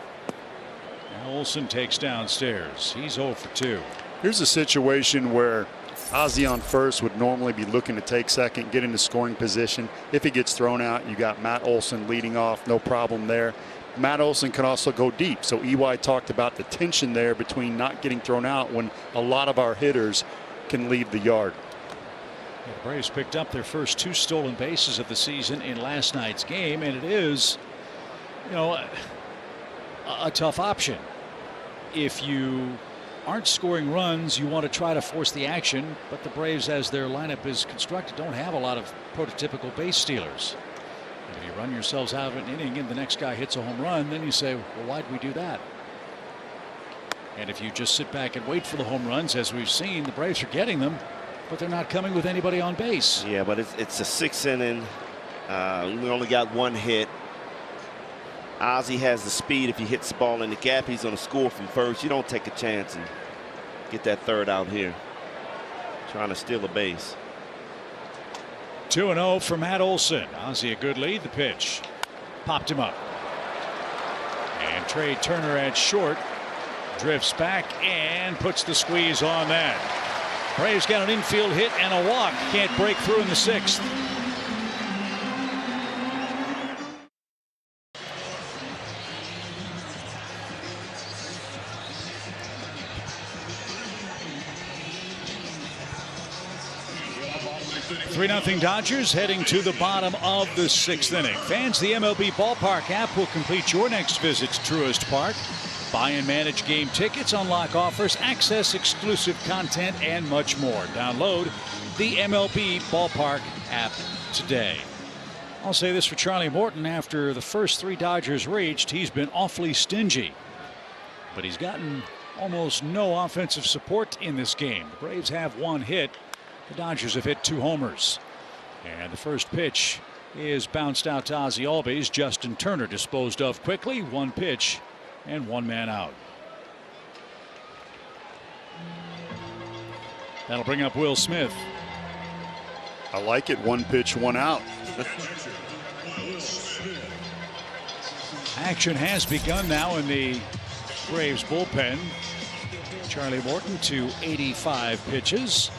B: Now Olson takes downstairs. He's 0 for 2.
I: Here's a situation where Ozzie on first would normally be looking to take second, get into scoring position. If he gets thrown out, you got Matt Olson leading off, no problem there. Matt Olson can also go deep. So EY talked about the tension there between not getting thrown out when a lot of our hitters can leave the yard.
B: The Braves picked up their first 2 stolen bases of the season in last night's game, and it is, you know, a tough option. If you aren't scoring runs, you want to try to force the action, but the Braves, as their lineup is constructed, don't have a lot of prototypical base stealers. And if you run yourselves out of an inning and the next guy hits a home run, then you say, well, why'd we do that? And if you just sit back and wait for the home runs, as we've seen, the Braves are getting them, but they're not coming with anybody on base.
D: Yeah, but it's a 6th inning. We only got 1 hit. Ozzie has the speed. If he hits the ball in the gap, he's going to score from first. You don't take a chance and get that 3rd out here. Trying to steal a base.
B: 2-0 for Matt Olson. Ozzie a good lead. The pitch popped him up. And Trey Turner at short drifts back and puts the squeeze on that. Braves got an infield hit and a walk. Can't break through in the 6th. Three-0 Dodgers heading to the bottom of the 6th inning. Fans, the MLB Ballpark app will complete your next visit to Truist Park. Buy and manage game tickets, unlock offers, access exclusive content, and much more. Download the MLB Ballpark app today. I'll say this for Charlie Morton. After the first 3 Dodgers reached, he's been awfully stingy. But he's gotten almost no offensive support in this game. The Braves have 1 hit. The Dodgers have hit 2 homers. And the first pitch is bounced out to Ozzie Albies. Justin Turner disposed of quickly. One pitch and one man out. That'll bring up Will Smith.
I: I like it. One pitch, one out.
B: Action has begun now in the Braves bullpen. Charlie Morton to 85 pitches.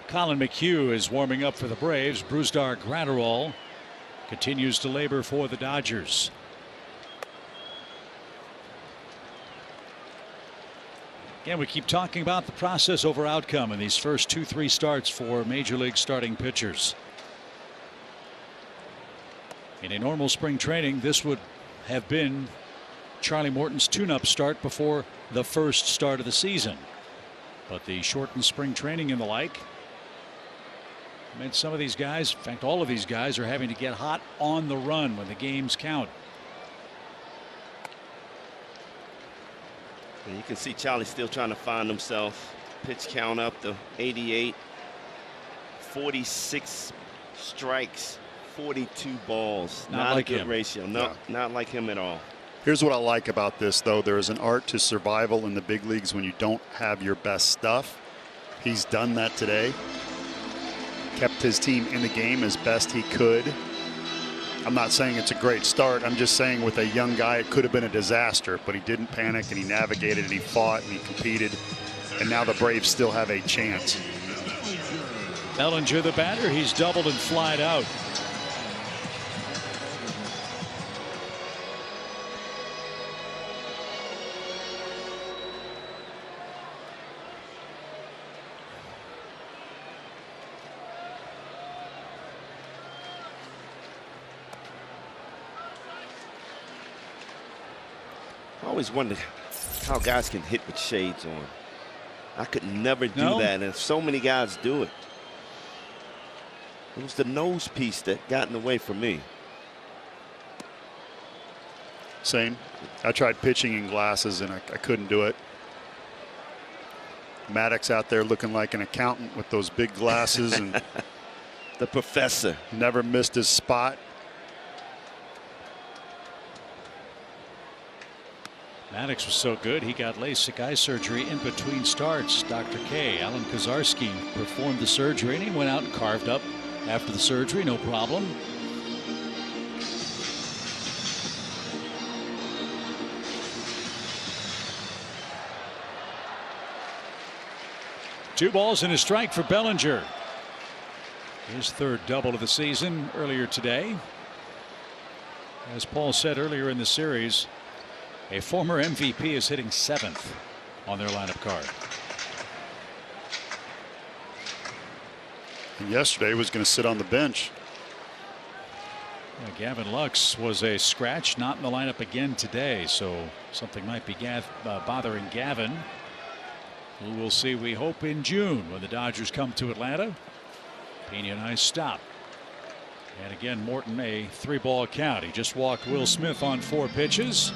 B: Colin McHugh is warming up for the Braves. Brusdar Graterol continues to labor for the Dodgers. Again, we keep talking about the process over outcome in these first 2-3 starts for Major League starting pitchers. In a normal spring training, this would have been Charlie Morton's tune-up start before the first start of the season. But the shortened spring training and the like meant some of these guys, in fact all of these guys, are having to get hot on the run when the games count.
D: And you can see Charlie still trying to find himself. Pitch count up to 88. 46 strikes, 42 balls.
B: Not like
D: a good
B: him.
D: ratio. No, not like him at all.
I: Here's what I like about this, though. There is an art to survival in the big leagues when you don't have your best stuff. He's done that today. Kept his team in the game as best he could. I'm not saying it's a great start. I'm just saying with a young guy, it could have been a disaster, but he didn't panic and he navigated and he fought and he competed. And now the Braves still have a chance.
B: Bellinger, the batter, he's doubled and flied out.
D: I always wondered how guys can hit with shades on. I could never do that, and so many guys do it. It was the nose piece that got in the way for me.
I: Same. I tried pitching in glasses and I couldn't do it. Maddox out there looking like an accountant with those big glasses and
D: the professor.
I: Never missed his spot.
B: Maddox was so good he got LASIK eye surgery in between starts. Dr. K, Alan Kozarski, performed the surgery and he went out and carved up after the surgery, no problem. Two balls and a strike for Bellinger. His third double of the season earlier today. As Paul said earlier in the series, a former MVP is hitting 7th on their lineup card.
I: And yesterday was going to sit on the bench.
B: Yeah, Gavin Lux was a scratch, not in the lineup again today, so something might be bothering Gavin, who we'll see, we hope, in June when the Dodgers come to Atlanta. Pena and I stop. And again, Morton, a 3-ball count. He just walked Will Smith on 4 pitches.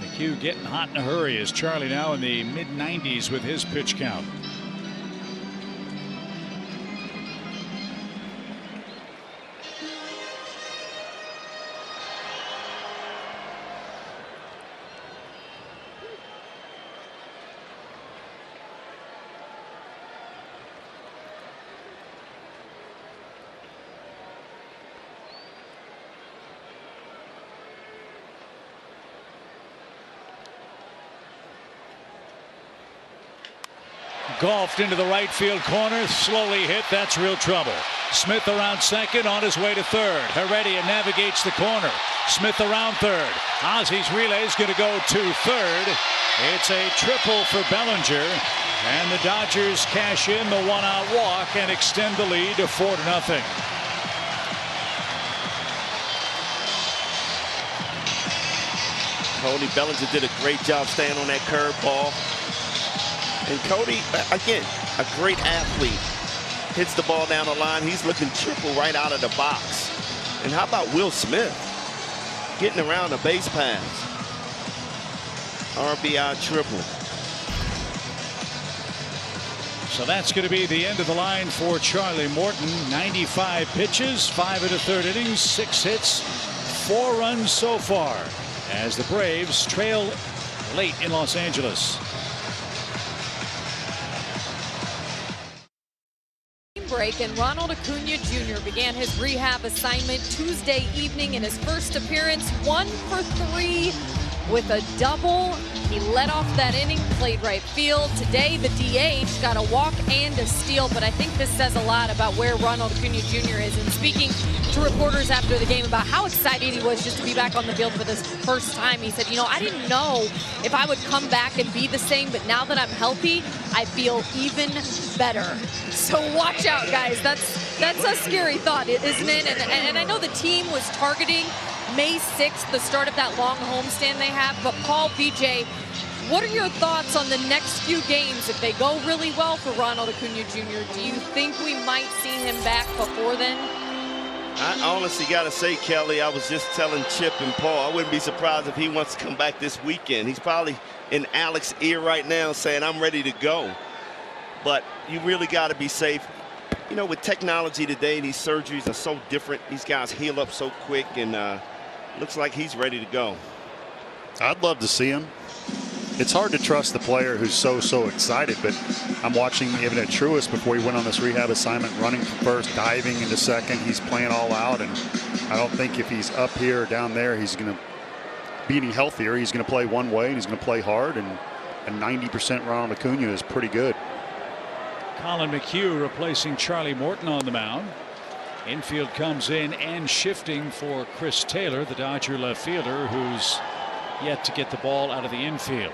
B: McHugh getting hot in a hurry as Charlie now in the mid-90s with his pitch count. Golfed into the right field corner, slowly hit. That's real trouble. Smith around second, on his way to third. Heredia navigates the corner. Smith around third. Ozzie's relay is going to go to third. It's a triple for Bellinger, and the Dodgers cash in the 1-out walk and extend the lead to 4-0.
D: Cody Bellinger did a great job staying on that curveball. And Cody, again, a great athlete. Hits the ball down the line. He's looking triple right out of the box. And how about Will Smith getting around the base pass? RBI triple.
B: So that's going to be the end of the line for Charlie Morton. 95 pitches, 5 1/3 innings, 6 hits, 4 runs so far as the Braves trail late in Los Angeles.
H: Break, and Ronald Acuna Jr. began his rehab assignment Tuesday evening in his first appearance, 1 for 3 with a double. He led off that inning, played right field. Today, the DH got a walk and a steal, but I think this says a lot about where Ronald Acuna Jr. is. And speaking to reporters after the game about how excited he was just to be back on the field for this first time, he said, you know, I didn't know if I would come back and be the same, but now that I'm healthy, I feel even better. So watch out, guys. That's a scary thought, isn't it? And I know the team was targeting May 6th, the start of that long homestand they have. But Paul, BJ, what are your thoughts on the next few games? If they go really well for Ronald Acuna Jr., do you think we might see him back before then?
D: I honestly got to say, Kelly, I was just telling Chip and Paul, I wouldn't be surprised if he wants to come back this weekend. He's probably in Alex's ear right now saying, I'm ready to go. But you really got to be safe. You know, with technology today, these surgeries are so different. These guys heal up so quick, and looks like he's ready to go.
I: I'd love to see him. It's hard to trust the player who's so excited, but I'm watching even at Truist before he went on this rehab assignment, running from first, diving into second. He's playing all out, and I don't think if he's up here or down there, he's going to be any healthier. He's going to play one way, and he's going to play hard, and 90% Ronald Acuna is pretty good.
B: Colin McHugh replacing Charlie Morton on the mound. Infield comes in and shifting for Chris Taylor, the Dodger left fielder, who's yet to get the ball out of the infield.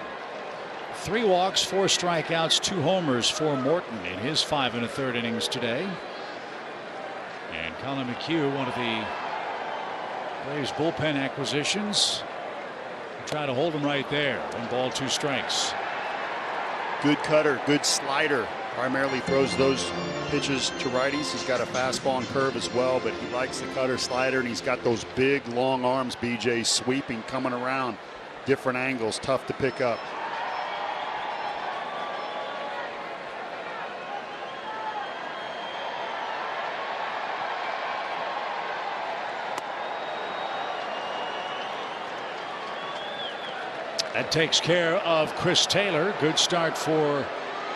B: 3 walks, 4 strikeouts, 2 homers for Morton in his 5 1/3 innings today. And Colin McHugh, one of the Braves bullpen acquisitions, try to hold him right there. 1 ball, 2 strikes.
C: Good cutter, good slider. Primarily throws those pitches to righties. He's got a fastball and curve as well, but he likes the cutter, slider, and he's got those big long arms, BJ, sweeping, coming around different angles, tough to pick up.
B: That takes care of Chris Taylor. Good start for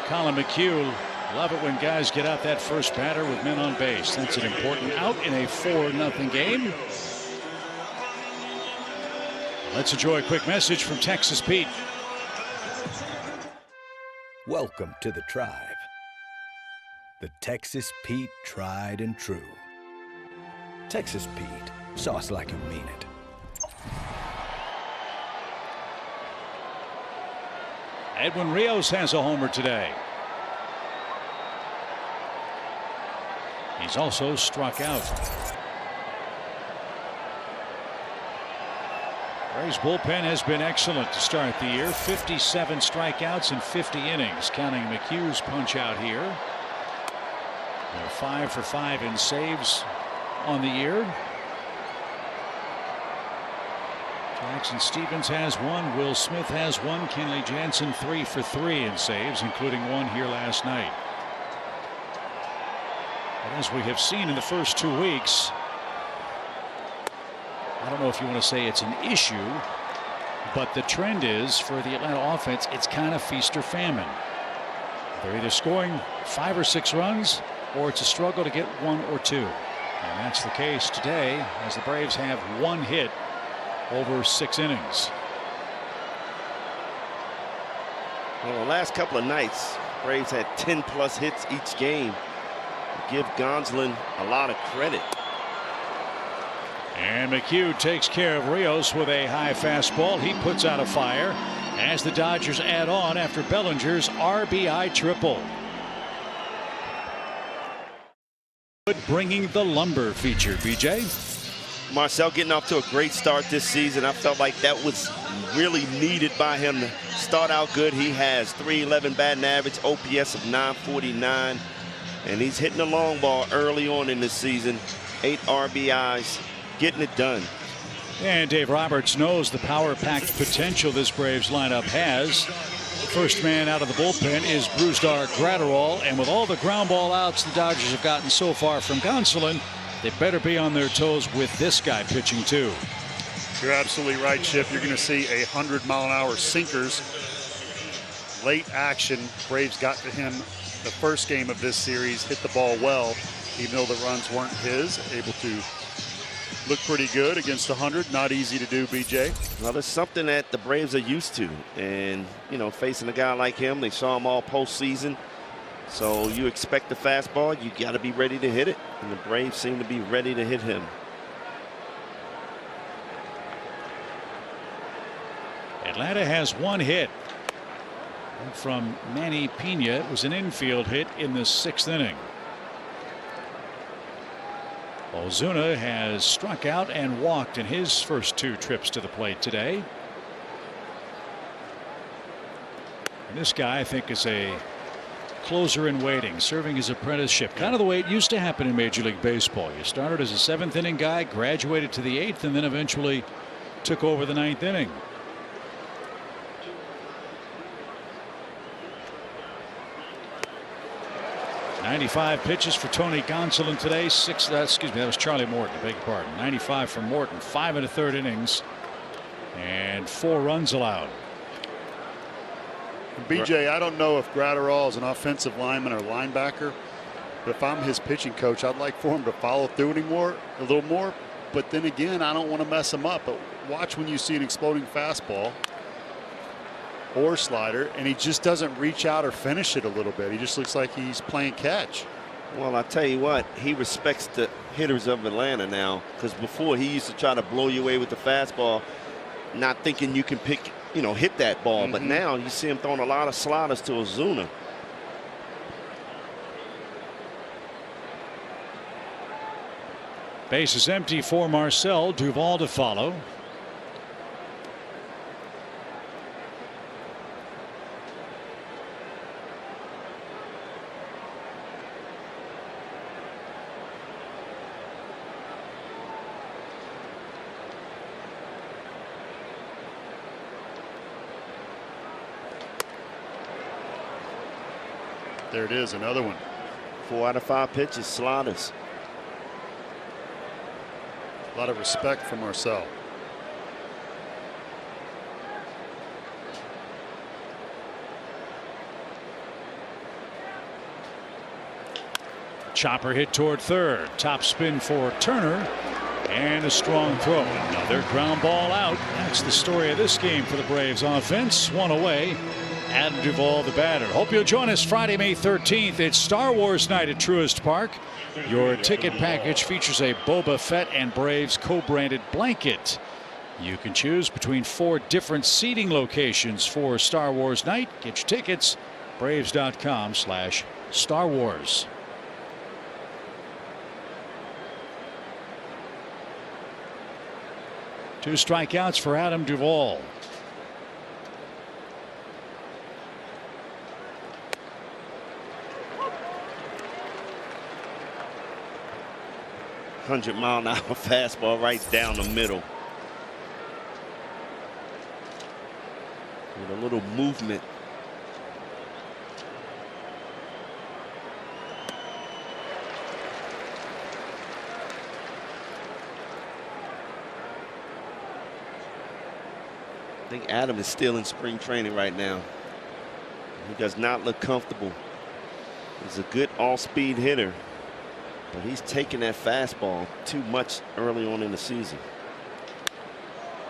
B: Colin McHugh. Love it when guys get out that first batter with men on base. That's an important out in a 4-0 game. Let's enjoy a quick message from Texas Pete.
K: Welcome to the tribe. The Texas Pete tried and true. Texas Pete, sauce like you mean it.
B: Edwin Rios has a homer today. He's also struck out. Braves bullpen has been excellent to start the year. 57 strikeouts in 50 innings, counting McHugh's punch out here. They're 5 for 5 in saves on the year. Jackson Stevens has 1. Will Smith has 1. Kenley Jansen 3 for 3 in saves, including 1 here last night. But as we have seen in the first 2 weeks, I don't know if you want to say it's an issue, but the trend is for the Atlanta offense, it's kind of feast or famine. They're either scoring 5 or 6 runs, or it's a struggle to get 1 or 2. And that's the case today, as the Braves have 1 hit over 6 innings.
D: Well, the last couple of nights, Braves had 10+ hits each game. Give Gonsolin a lot of credit.
B: And McHugh takes care of Rios with a high fastball. He puts out a fire as the Dodgers add on after Bellinger's RBI triple. Bringing the lumber feature, BJ.
D: Marcell getting off to a great start this season. I felt like that was really needed by him to start out good. He has .311 batting average, OPS of .949, and he's hitting the long ball early on in this season. 8 RBIs, getting it done.
B: And Dave Roberts knows the power-packed potential this Braves lineup has. First man out of the bullpen is Brusdar Graterol, and with all the ground ball outs the Dodgers have gotten so far from Gonsolin, they better be on their toes with this guy pitching too.
C: You're absolutely right, Chip. You're going to see 100-mile-an-hour sinkers. Late action. Braves got to him the first game of this series, hit the ball well, even though the runs weren't his. Able to look pretty good against 100. Not easy to do, BJ.
D: Well, it's something that the Braves are used to. And, you know, facing a guy like him, they saw him all postseason. So you expect the fastball, you got to be ready to hit it. And the Braves seem to be ready to hit him.
B: Atlanta has one hit from Manny Pena. It was an infield hit in the 6th inning. Ozuna has struck out and walked in his first 2 trips to the plate today. And this guy, I think, is a closer in waiting, serving his apprenticeship, kind of the way it used to happen in Major League Baseball. You started as a 7th inning guy, graduated to the 8th, and then eventually took over the 9th inning. 95 pitches for Tony Gonsolin today. That was Charlie Morton. I beg your pardon. 95 from Morton. 5 1/3 innings, and 4 runs allowed.
C: BJ, I don't know if Graterol is an offensive lineman or linebacker, but if I'm his pitching coach, I'd like for him to follow through a little more. But then again, I don't want to mess him up. But watch when you see an exploding fastball or slider, and he just doesn't reach out or finish it a little bit. He just looks like he's playing catch.
D: Well, I tell you what, he respects the hitters of Atlanta now, because before he used to try to blow you away with the fastball, not thinking you can hit that ball. But now you see him throwing a lot of sliders to Ozuna.
B: Base is empty for Marcel. Duvall to follow.
C: There it is, another one.
D: 4 out of 5 pitches, sliders.
C: A lot of respect for Marcel.
B: Chopper hit toward third. Top spin for Turner. And a strong throw. Another ground ball out. That's the story of this game for the Braves offense. One away. Adam Duvall, the batter. Hope you'll join us Friday, May 13th. It's Star Wars night at Truist Park. Your ticket package features a Boba Fett and Braves co-branded blanket. You can choose between 4 different seating locations for Star Wars night. Get your tickets, Braves.com/Star Wars. Two strikeouts for Adam Duvall.
D: $100-mile-an-hour fastball right down the middle. With a little movement. I think Adam is still in spring training right now. He does not look comfortable. He's a good all-speed hitter, but he's taking that fastball too much early on in the season.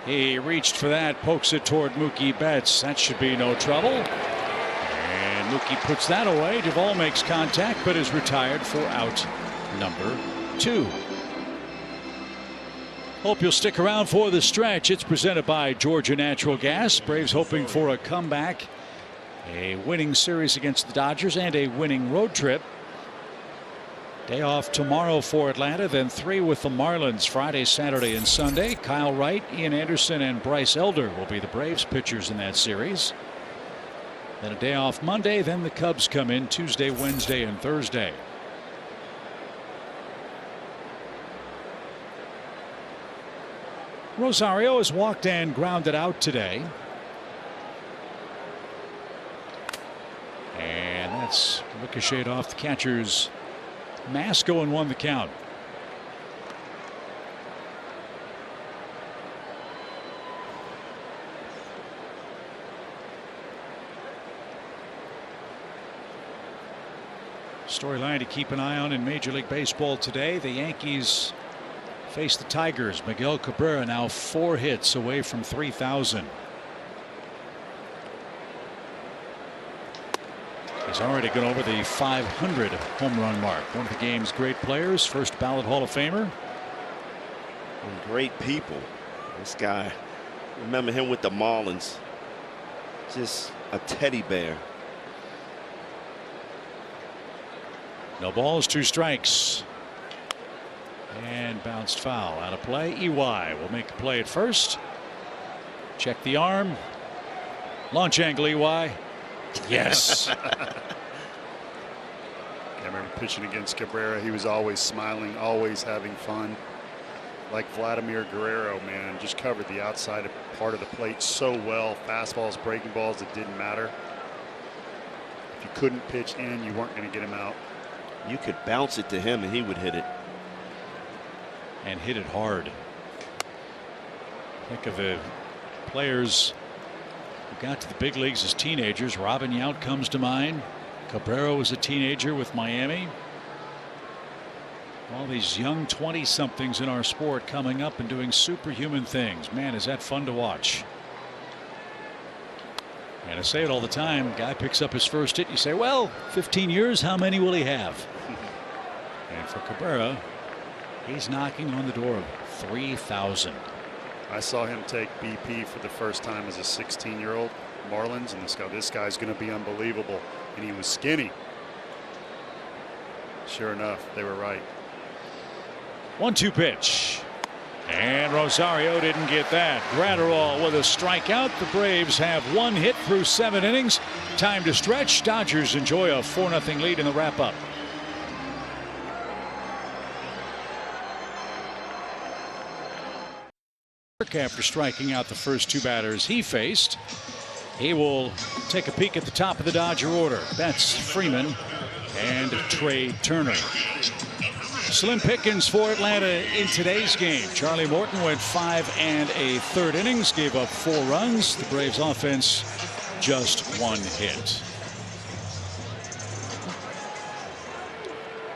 B: He reached for that, pokes it toward Mookie Betts. That should be no trouble. And Mookie puts that away. Duvall makes contact, but is retired for out number 2. Hope you'll stick around for the stretch. It's presented by Georgia Natural Gas. Braves hoping for a comeback, a winning series against the Dodgers, and a winning road trip. Day off tomorrow for Atlanta, then 3 with the Marlins Friday, Saturday, and Sunday. Kyle Wright, Ian Anderson, and Bryce Elder will be the Braves pitchers in that series. Then a day off Monday, then the Cubs come in Tuesday, Wednesday, and Thursday. Rosario has walked and grounded out today. And that's ricocheted off the catcher's mask, and won the count. Storyline to keep an eye on in Major League Baseball today. The Yankees face the Tigers. Miguel Cabrera now 4 hits away from 3,000. He's already gone over the 500 home run mark. One of the game's great players, first ballot Hall of Famer.
D: And great people. This guy, remember him with the Marlins. Just a teddy bear.
B: No balls, 2 strikes. And bounced foul out of play. EY will make the play at first. Check the arm. Launch angle, EY. Yes.
I: I remember pitching against Cabrera. He was always smiling, always having fun. Like Vladimir Guerrero, man, just covered the outside part of the plate so well. Fastballs, breaking balls, it didn't matter. If you couldn't pitch in, you weren't going to get him out.
D: You could bounce it to him and he would hit it.
B: And hit it hard. Think of the players who got to the big leagues as teenagers. Robin Yount comes to mind. Cabrera was a teenager with Miami. All these young 20-somethings in our sport coming up and doing superhuman things. Man, is that fun to watch. And I say it all the time. Guy picks up his first hit. You say, well, 15 years, how many will he have? And for Cabrera, he's knocking on the door of 3,000.
I: I saw him take BP for the first time as a 16-year-old Marlins, and this guy's going to be unbelievable. And he was skinny. Sure enough, they were right.
B: 1-2 pitch. And Rosario didn't get that. Gratterall with a strikeout. The Braves have 1 hit through 7 innings. Time to stretch. Dodgers enjoy a 4-0 lead in the wrap-up. After striking out the first 2 batters he faced, he will take a peek at the top of the Dodger order. Betts, Freeman, and Trey Turner. Slim pickings for Atlanta in today's game. Charlie Morton went 5 1/3 innings, gave up 4 runs. The Braves offense just 1 hit.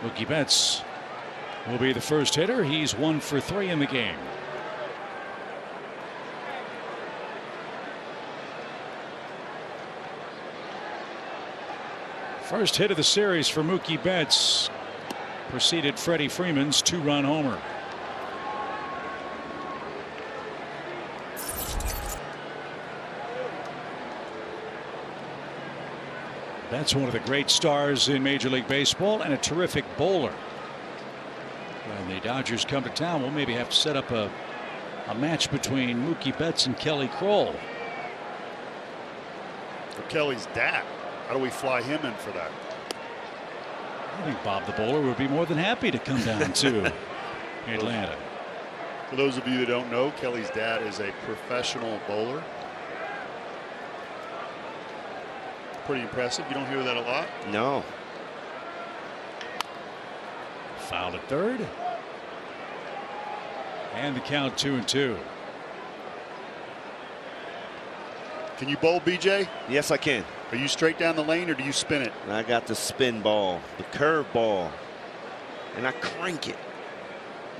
B: Mookie Betts will be the first hitter. He's 1 for 3 in the game. First hit of the series for Mookie Betts preceded Freddie Freeman's 2-run homer. Betts, one of the great stars in Major League Baseball and a terrific bowler. When the Dodgers come to town, we'll maybe have to set up a match between Mookie Betts and Kelly Kroll.
I: For Kelly's dad. How do we fly him in for that?
B: I think Bob the bowler would be more than happy to come down to Atlanta.
I: For those of you that don't know, Kelly's dad is a professional bowler. Pretty impressive. You don't hear that a lot.
D: No.
B: Foul at third. And the count 2-2.
I: Can you bowl, BJ?
D: Yes, I can.
I: Are you straight down the lane or do you spin it?
D: I got the spin ball, the curve ball, and I crank it.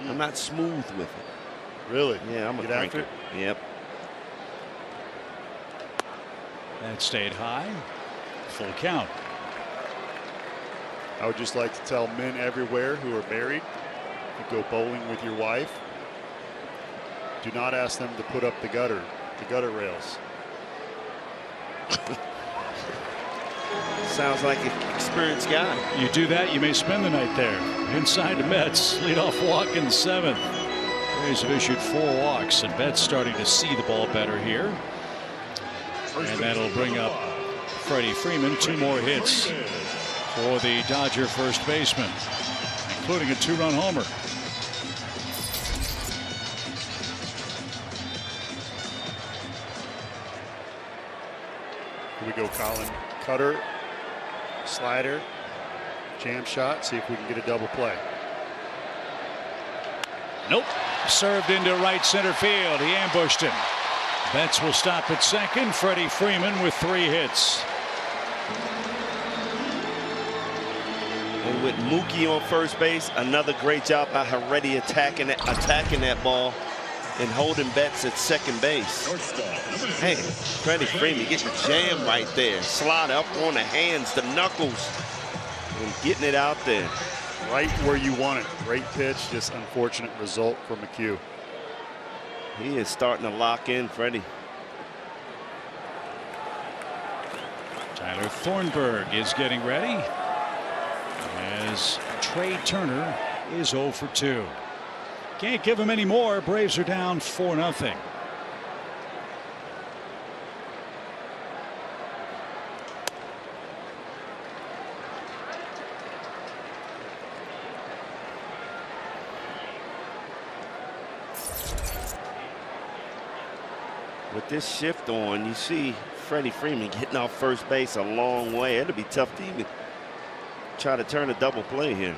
D: I'm not smooth with it.
I: Really?
D: Yeah, I'm a cranker. Yep.
B: That stayed high. Full count.
I: I would just like to tell men everywhere who are married, you go bowling with your wife, do not ask them to put up the gutter rails.
D: Sounds like an experienced guy.
B: You do that, you may spend the night there. Inside to Betts, leadoff walk in the 7th. Braves have issued 4 walks, and Betts starting to see the ball better here. And that'll bring up Freddie Freeman. 2 more hits for the Dodger first baseman, including a 2-run homer.
I: Here we go, Colin. Cutter, slider, jam shot. See if we can get a double play.
B: Nope. Served into right center field. He ambushed him. Betts will stop at second. Freddie Freeman with 3 hits.
D: And with Mookie on first base, another great job by Heredia attacking that ball and holding Betts at second base. Hey, Freddie Freeman getting jammed right there. Slide up on the hands, the knuckles, and getting it out there.
I: Right where you want it. Great pitch, just unfortunate result for McHugh.
D: He is starting to lock in, Freddie.
B: Tyler Thornburg is getting ready as Trey Turner is 0 for 2. Can't give him any more. Braves are down 4-0.
D: With this shift on, you see Freddie Freeman getting off first base a long way. It'll be tough to even try to turn a double play here.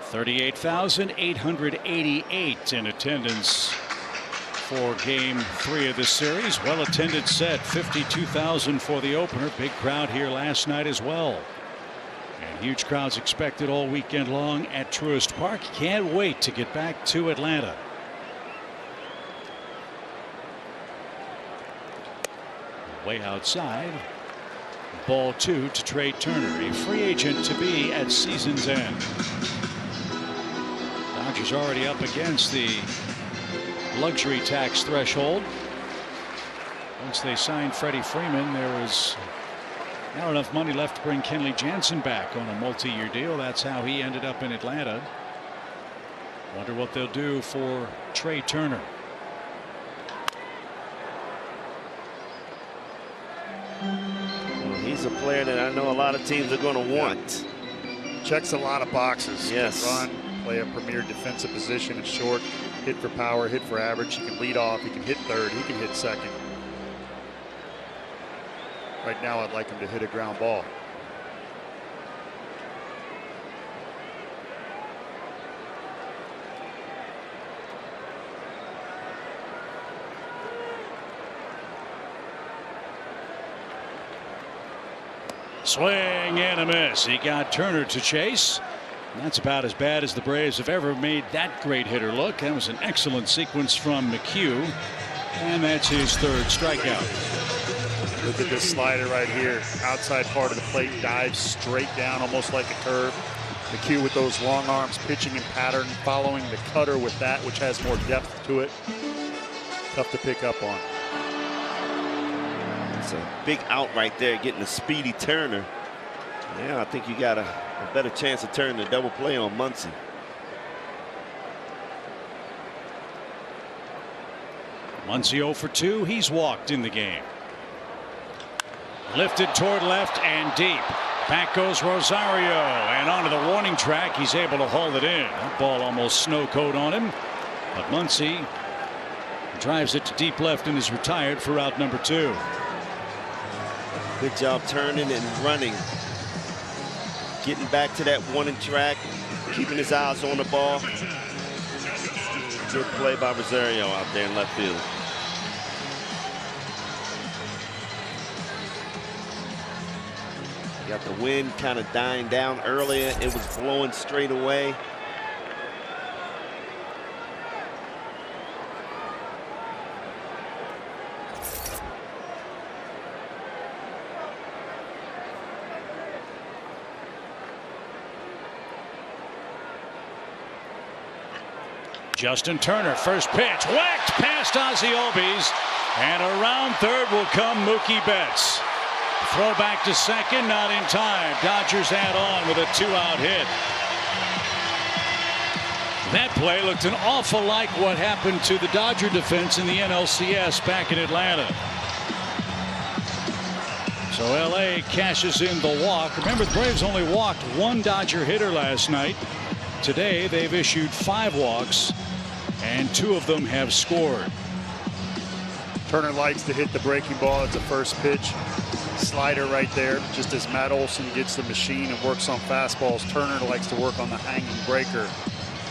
B: 38,888 in attendance for game 3 of this series. Well attended set. 52,000 for the opener. Big crowd here last night as well. And huge crowds expected all weekend long at Truist Park. Can't wait to get back to Atlanta. Way outside. Ball 2 to Trey Turner, a free agent to be at season's end. Dodgers already up against the luxury tax threshold. Once they signed Freddie Freeman, there was not enough money left to bring Kenley Jansen back on a multi-year deal. That's how he ended up in Atlanta. Wonder what they'll do for Trey Turner.
D: He's a player that I know a lot of teams are going to want.
I: Checks a lot of boxes.
D: Yes.
I: Can run, play a premier defensive position in short, hit for power, hit for average. He can lead off. He can hit third. He can hit second. Right now, I'd like him to hit a ground ball.
B: Swing and a miss. He got Turner to chase. And that's about as bad as the Braves have ever made that great hitter look. That was an excellent sequence from McHugh. And that's his 3rd strikeout.
I: Look at this slider right here. Outside part of the plate, dives straight down, almost like a curve. McHugh with those long arms, pitching in pattern, following the cutter with that, which has more depth to it. Tough to pick up on.
D: It's a big out right there, getting a speedy Turner. Yeah, I think you got a better chance of turning the double play on Muncy.
B: Muncy 0 for 2. He's walked in the game. Lifted toward left and deep. Back goes Rosario, and onto the warning track. He's able to haul it in. That ball almost snow coat on him, but Muncy drives it to deep left and is retired for out number 2.
D: Good job turning and running. Getting back to that warning track, keeping his eyes on the ball. Good play by Rosario out there in left field. Got the wind kind of dying down earlier. It was blowing straight away.
B: Justin Turner, first pitch, whacked past Ozzie Albies, and around third will come Mookie Betts. Throw back to second, not in time. Dodgers add on with a 2-out hit. That play looked an awful like what happened to the Dodger defense in the NLCS back in Atlanta. So LA cashes in the walk. Remember, the Braves only walked 1 Dodger hitter last night. Today they've issued 5 walks, and 2 of them have scored.
C: Turner likes to hit the breaking ball. It's a first pitch slider right there. Just as Matt Olson gets the machine and works on fastballs, Turner likes to work on the hanging breaker.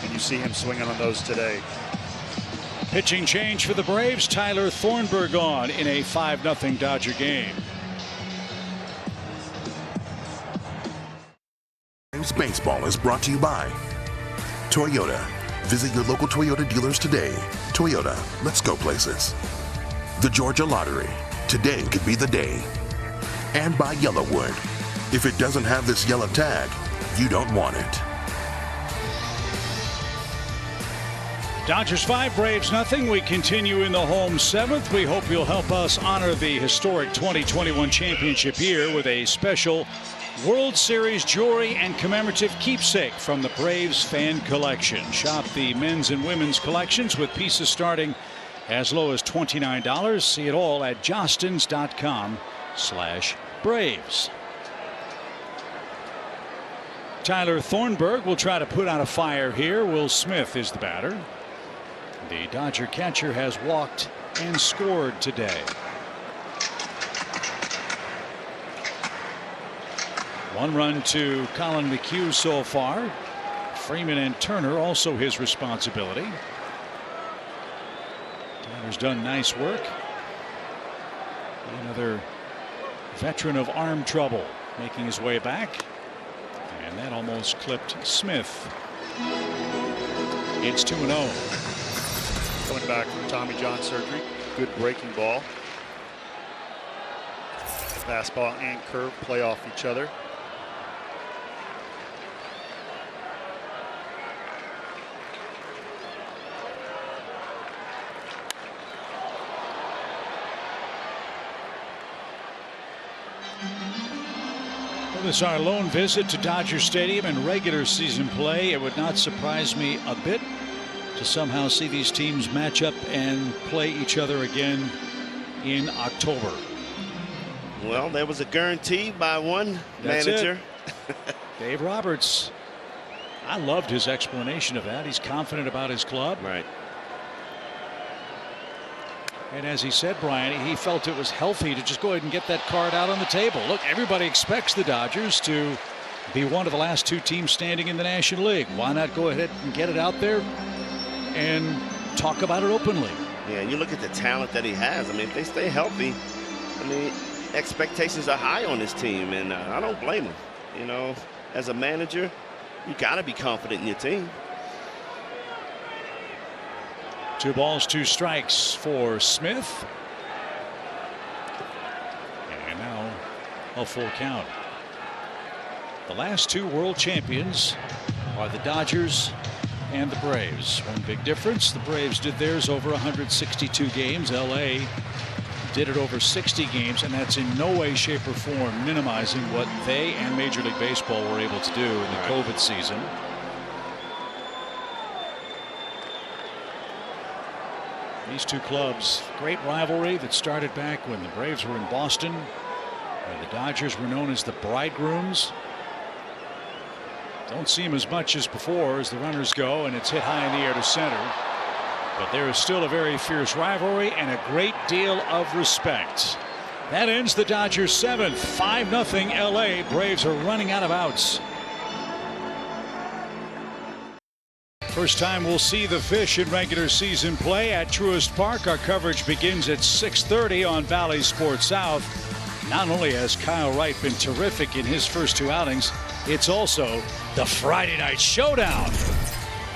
C: And you see him swinging on those today.
B: Pitching change for the Braves. Tyler Thornburg on in a 5-0 Dodger game.
A: Braves baseball is brought to you by Toyota. Visit your local Toyota dealers today. Toyota, let's go places. The Georgia Lottery. Today could be the day. And by Yellowwood. If it doesn't have this yellow tag, you don't want it.
B: Dodgers 5, Braves nothing. We continue in the home 7th. We hope you'll help us honor the historic 2021 championship year with a special World Series jewelry and commemorative keepsake from the Braves fan collection. Shop the men's and women's collections with pieces starting as low as $29. See it all at jostens.com/Braves. Tyler Thornburg will try to put out a fire here. Will Smith is the batter. The Dodger catcher has walked and scored today. One run to Colin McHugh so far. Freeman and Turner also his responsibility. Tyler's done nice work. Another veteran of arm trouble making his way back. And that almost clipped Smith. It's 2-0.
C: Coming back from Tommy John surgery. Good breaking ball. Fastball and curve play off each other.
B: This is our lone visit to Dodger Stadium in regular season play. It would not surprise me a bit to somehow see these teams match up and play each other again in October.
D: Well, there was a guarantee by one manager.
B: Dave Roberts. I loved his explanation of that. He's confident about his club.
D: Right.
B: And as he said, Brian, he felt it was healthy to just go ahead and get that card out on the table. Look, everybody expects the Dodgers to be one of the last 2 teams standing in the National League. Why not go ahead and get it out there and talk about it openly?
D: Yeah, and you look at the talent that he has. I mean, if they stay healthy, I mean, expectations are high on this team, and I don't blame him. You know, as a manager, you got to be confident in your team.
B: 2 balls, 2 strikes for Smith. And now a full count. The last 2 world champions are the Dodgers and the Braves. One big difference, the Braves did theirs over 162 games. LA did it over 60 games, and that's in no way, shape, or form minimizing what they and Major League Baseball were able to do in the COVID season. These 2 clubs, great rivalry that started back when the Braves were in Boston, where the Dodgers were known as the Bridegrooms. Don't seem as much as before as the runners go, and it's hit high in the air to center. But there is still a very fierce rivalry and a great deal of respect. That ends the Dodgers 7th, 5-0 LA. Braves are running out of outs. First time we'll see the Fish in regular season play at Truist Park. Our coverage begins at 6:30 on Valley Sports South. Not only has Kyle Wright been terrific in his first 2 outings, it's also the Friday night showdown.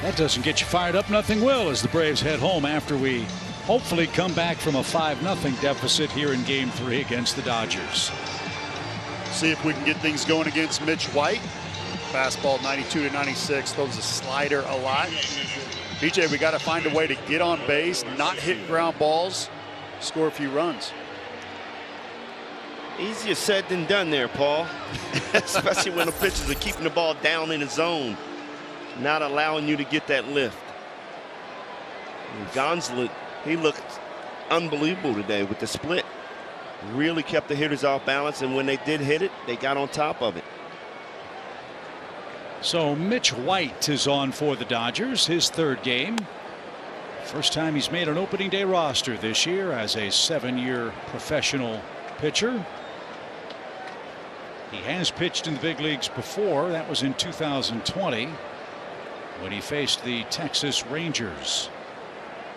B: That doesn't get you fired up, nothing will, as the Braves head home after we hopefully come back from a 5-0 deficit here in Game 3 against the Dodgers.
C: See if we can get things going against Mitch White. Fastball 92 to 96, throws a slider a lot. BJ, we got to find a way to get on base, not hit ground balls, score a few runs.
D: Easier said than done there, Paul. Especially when the pitchers are keeping the ball down in the zone, not allowing you to get that lift. And Gonsolin, he looked unbelievable today with the split. Really kept the hitters off balance, and when they did hit it, they got on top of it.
B: So Mitch White is on for the Dodgers, his 3rd game. First time he's made an opening day roster this year as a 7-year professional pitcher. He has pitched in the big leagues before. That was in 2020 when he faced the Texas Rangers.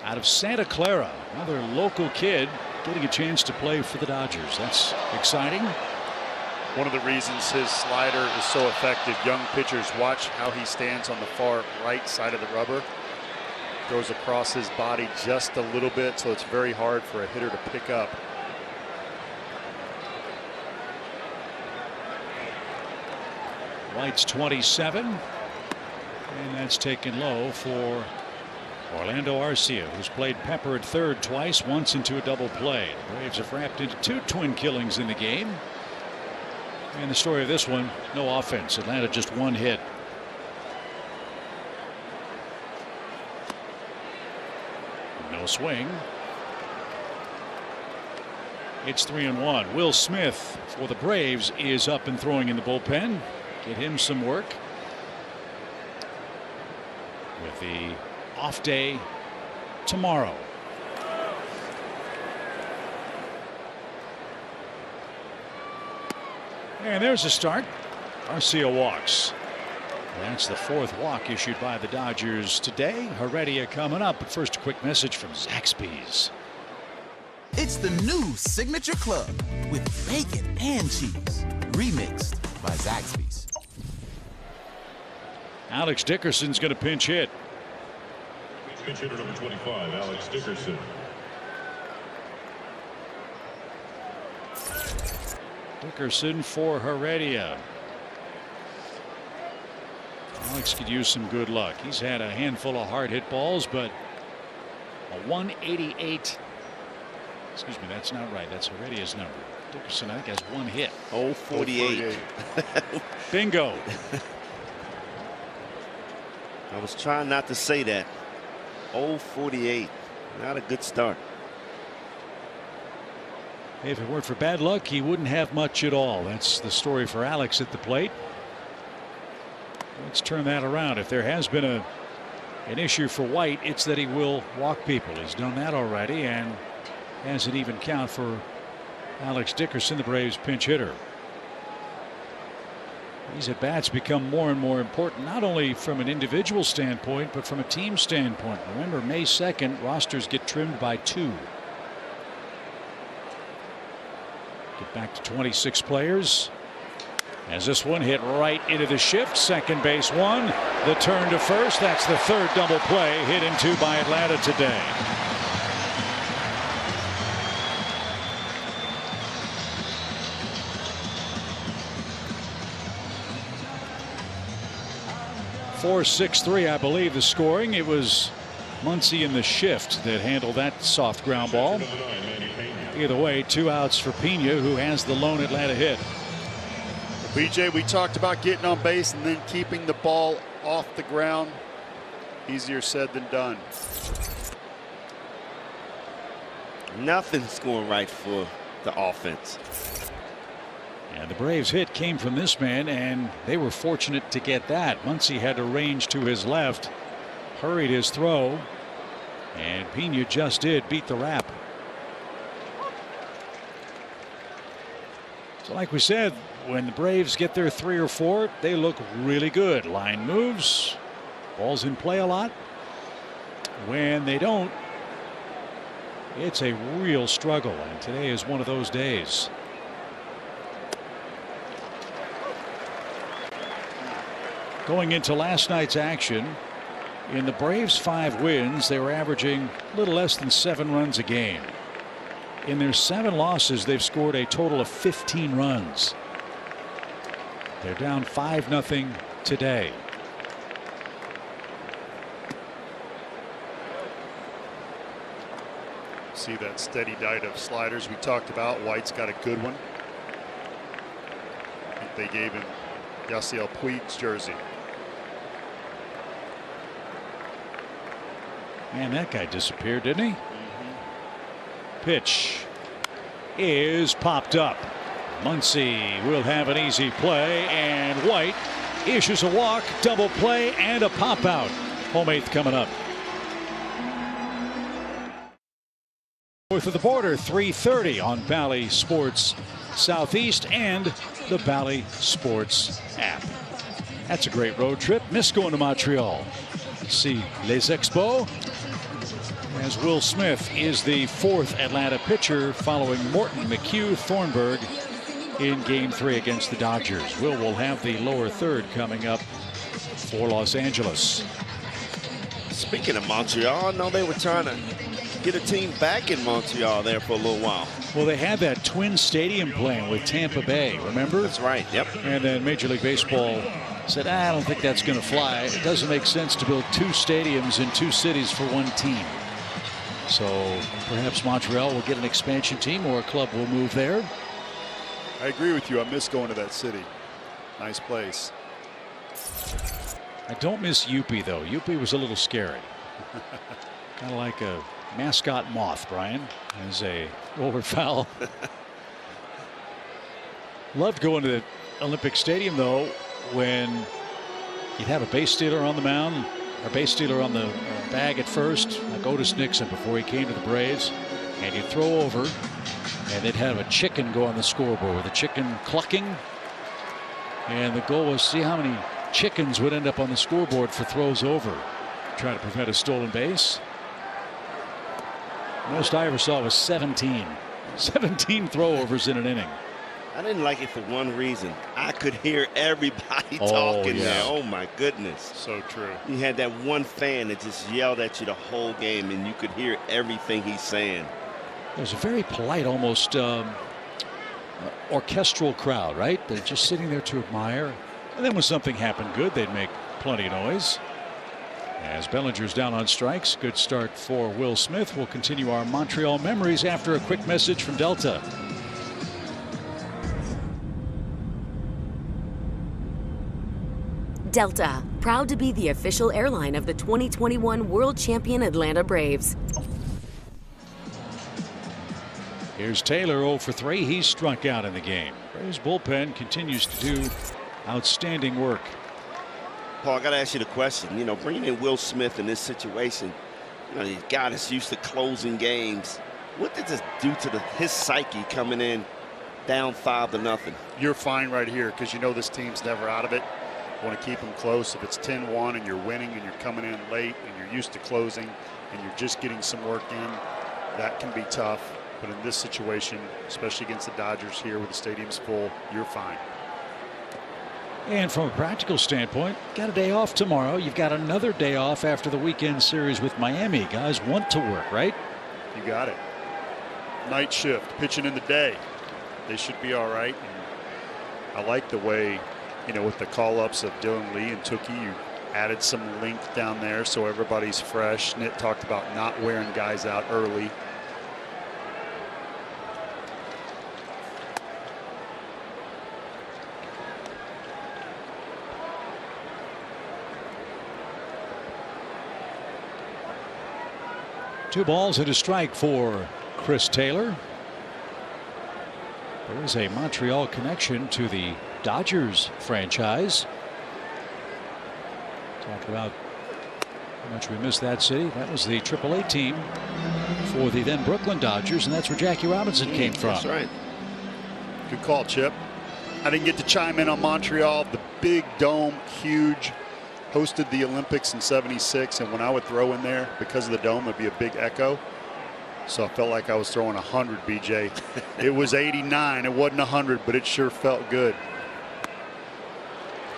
B: Out of Santa Clara, another local kid getting a chance to play for the Dodgers. That's exciting.
C: One of the reasons his slider is so effective, young pitchers watch how he stands on the far right side of the rubber. Goes across his body just a little bit, so it's very hard for a hitter to pick up.
B: White's 27, and that's taken low for Orlando Arcia, who's played Pepper at third twice, once into a double play. The Braves have wrapped into 2 twin killings in the game. And the story of this one, no offense. Atlanta just 1 hit. No swing. It's 3-1. Will Smith for the Braves is up and throwing in the bullpen. Get him some work with the off day tomorrow. And there's a start. Arcia walks. That's the 4th walk issued by the Dodgers today. Heredia coming up, but first a quick message from Zaxby's.
L: It's the new Signature Club with bacon and cheese, remixed by Zaxby's.
B: Alex Dickerson's going to pinch hit.
G: Pinch hitter number 25, Alex Dickerson.
B: Dickerson for Heredia. Alex could use some good luck. He's had a handful of hard hit balls, but a 188. Excuse me, that's not right. That's Heredia's number. Dickerson, I think, has 1 hit.
D: 048.
B: Bingo.
D: I was trying not to say that. 048. Not a good start.
B: If it weren't for bad luck, he wouldn't have much at all. That's the story for Alex at the plate. Let's turn that around. If there has been an issue for White, it's that he will walk people. He's done that already and has an even count for Alex Dickerson, the Braves pinch hitter. These at bats become more and more important, not only from an individual standpoint, but from a team standpoint. Remember, May 2nd, rosters get trimmed by 2. Get back to 26 players. As this one hit right into the shift, second base one, the turn to first. That's the 3rd double play hit into by Atlanta today. .463, I believe, the scoring. It was Muncy in the shift that handled that soft ground ball. Either way, 2 outs for Pena, who has the lone Atlanta hit.
C: BJ, we talked about getting on base and then keeping the ball off the ground. Easier said than done.
D: Nothing's going right for the offense.
B: And the Braves hit came from this man, and they were fortunate to get that. Muncy had to range to his left, hurried his throw, and Pena just did beat the wrap. So like we said, when the Braves get their 3 or 4, they look really good. Line moves, balls in play a lot. When they don't, it's a real struggle, and today is one of those days. Going into last night's action, in the Braves' 5 wins, they were averaging a little less than 7 runs a game. In their 7 losses, they've scored a total of 15 runs. They're down 5-0 today.
C: See that steady diet of sliders we talked about. White's got a good one. I think they gave him Yasiel Puig's jersey.
B: Man, that guy disappeared, didn't he? Pitch is popped up. Muncy will have an easy play, and White issues a walk, double play, and a pop out. Home 8th coming up. North of the border, 3:30 on Bally Sports Southeast and the Bally Sports app. That's a great road trip. Miss going to Montreal. See Les Expos. As Will Smith is the 4th Atlanta pitcher following Morton, McHugh, Thornburg in Game 3 against the Dodgers. Will have the lower third coming up for Los Angeles.
D: Speaking of Montreal, I know they were trying to get a team back in Montreal there for a little while.
B: Well, they had that Twin Stadium playing with Tampa Bay, remember?
D: That's right, yep.
B: And then Major League Baseball said, I don't think that's going to fly. It doesn't make sense to build 2 stadiums in 2 cities for 1 team. So perhaps Montreal will get an expansion team or a club will move there.
I: I agree with you. I miss going to that city. Nice place.
B: I don't miss Youppi, though. Youppi was a little scary. Kind of like a mascot moth, Brian, as a roller foul. Loved going to the Olympic Stadium, though, when you'd have a base stealer on the mound, or base stealer on the bag at first, like Otis Nixon before he came to the Braves, and you'd throw over, and they'd have a chicken go on the scoreboard with a chicken clucking. And the goal was see how many chickens would end up on the scoreboard for throws over. Try to prevent a stolen base. Most I ever saw was 17. 17 throwovers in an inning.
D: I didn't like it for one reason. I could hear everybody talking there. Oh, my goodness.
I: So true.
D: You had that one fan that just yelled at you the whole game, and you could hear everything he's saying.
B: It was a very polite, almost orchestral crowd, right? They're just sitting there to admire. And then when something happened good, they'd make plenty of noise. As Bellinger's down on strikes, good start for Will Smith. We'll continue our Montreal memories after a quick message from Delta.
M: Delta, proud to be the official airline of the 2021 World Champion Atlanta Braves.
B: Here's Taylor 0 for 3. He's struck out in the game. Braves bullpen continues to do outstanding work.
D: Paul, I got to ask you the question. You know, bringing in Will Smith in this situation, you know, the guy that's used to closing games, what did this do to his psyche coming in down 5-0?
C: You're fine right here because you know this team's never out of it. Want to keep them close. If it's 10-1 and you're winning and you're coming in late and you're used to closing and you're just getting some work in, that can be tough. But in this situation, especially against the Dodgers here with the stadium's full, you're fine.
B: And from a practical standpoint, got a day off tomorrow. You've got another day off after the weekend series with Miami. Guys want to work, right?
C: You got it. Night shift, pitching in the day. They should be all right. And I like the way, you know, with the call-ups of Dylan Lee and Tookie, you added some length down there so everybody's fresh. Nick talked about not wearing guys out early.
B: Two balls and a strike for Chris Taylor. There is a Montreal connection to the Dodgers franchise. Talk about how much we miss that city. That was the AAA team for the then Brooklyn Dodgers, and that's where Jackie Robinson came from.
C: That's right. Good call, Chip. I didn't get to chime in on Montreal. The big dome, huge. Hosted the Olympics in '76, and when I would throw in there, because of the dome, it'd be a big echo. So I felt like I was throwing 100, BJ. It was 89. It wasn't 100, but it sure felt good.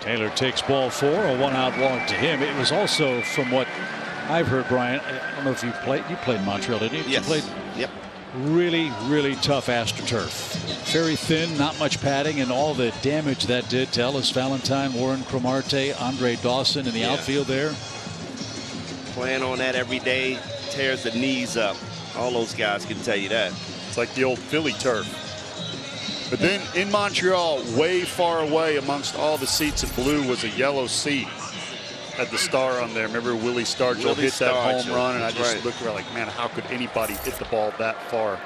B: Taylor takes ball 4, a 1-out walk to him. It was also, from what I've heard, Brian, I don't know if you played Montreal, didn't you?
D: Yes.
B: You played really tough AstroTurf. Very thin, not much padding, and all the damage that did to Ellis Valentine, Warren Cromartie, Andre Dawson in the outfield there.
D: Playing on that every day tears the knees up. All those guys can tell you that.
C: It's like the old Philly turf. But then in Montreal, way far away amongst all the seats in blue was a yellow seat. Had the star on there. Remember Willie Stargell hit that home run, and I just looked around like, man, how could anybody hit the ball that far?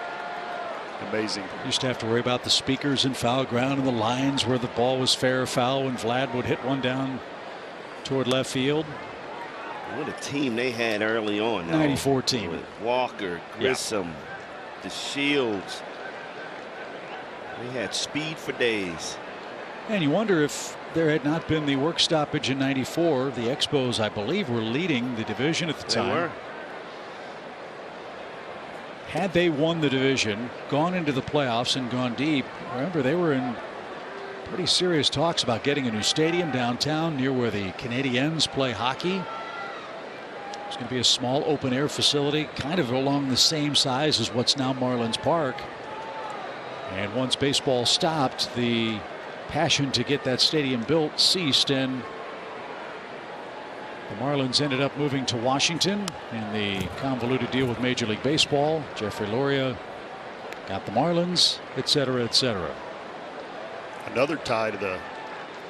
C: Amazing.
B: Used to have to worry about the speakers in foul ground and the lines where the ball was fair or foul when Vlad would hit one down toward left field.
D: What a team they had early on.
B: 94 team.
D: With Walker, Grissom, DeShields. They had speed for days.
B: And you wonder if there had not been the work stoppage in '94, the Expos, I believe, were leading the division at the time.
D: They were.
B: Had they won the division, gone into the playoffs and gone deep, remember they were in pretty serious talks about getting a new stadium downtown near where the Canadiens play hockey. It's going to be a small open air facility, kind of along the same size as what's now Marlins Park. And once baseball stopped, the passion to get that stadium built ceased, and the Marlins ended up moving to Washington in the convoluted deal with Major League Baseball. Jeffrey Loria got the Marlins, etc., etc.
I: Another tie to the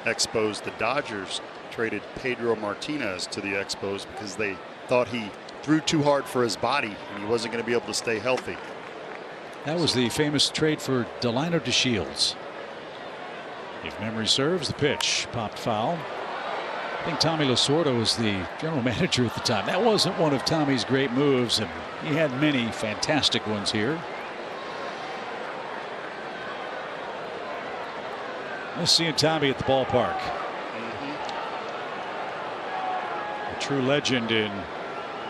I: Expos, the Dodgers traded Pedro Martinez to the Expos because they thought he threw too hard for his body and he wasn't going to be able to stay healthy.
B: That was the famous trade for Delino DeShields. If memory serves, the pitch popped foul. I think Tommy Lasorda was the general manager at the time. That wasn't one of Tommy's great moves, and he had many fantastic ones here. Let's see Tommy at the ballpark. A true legend in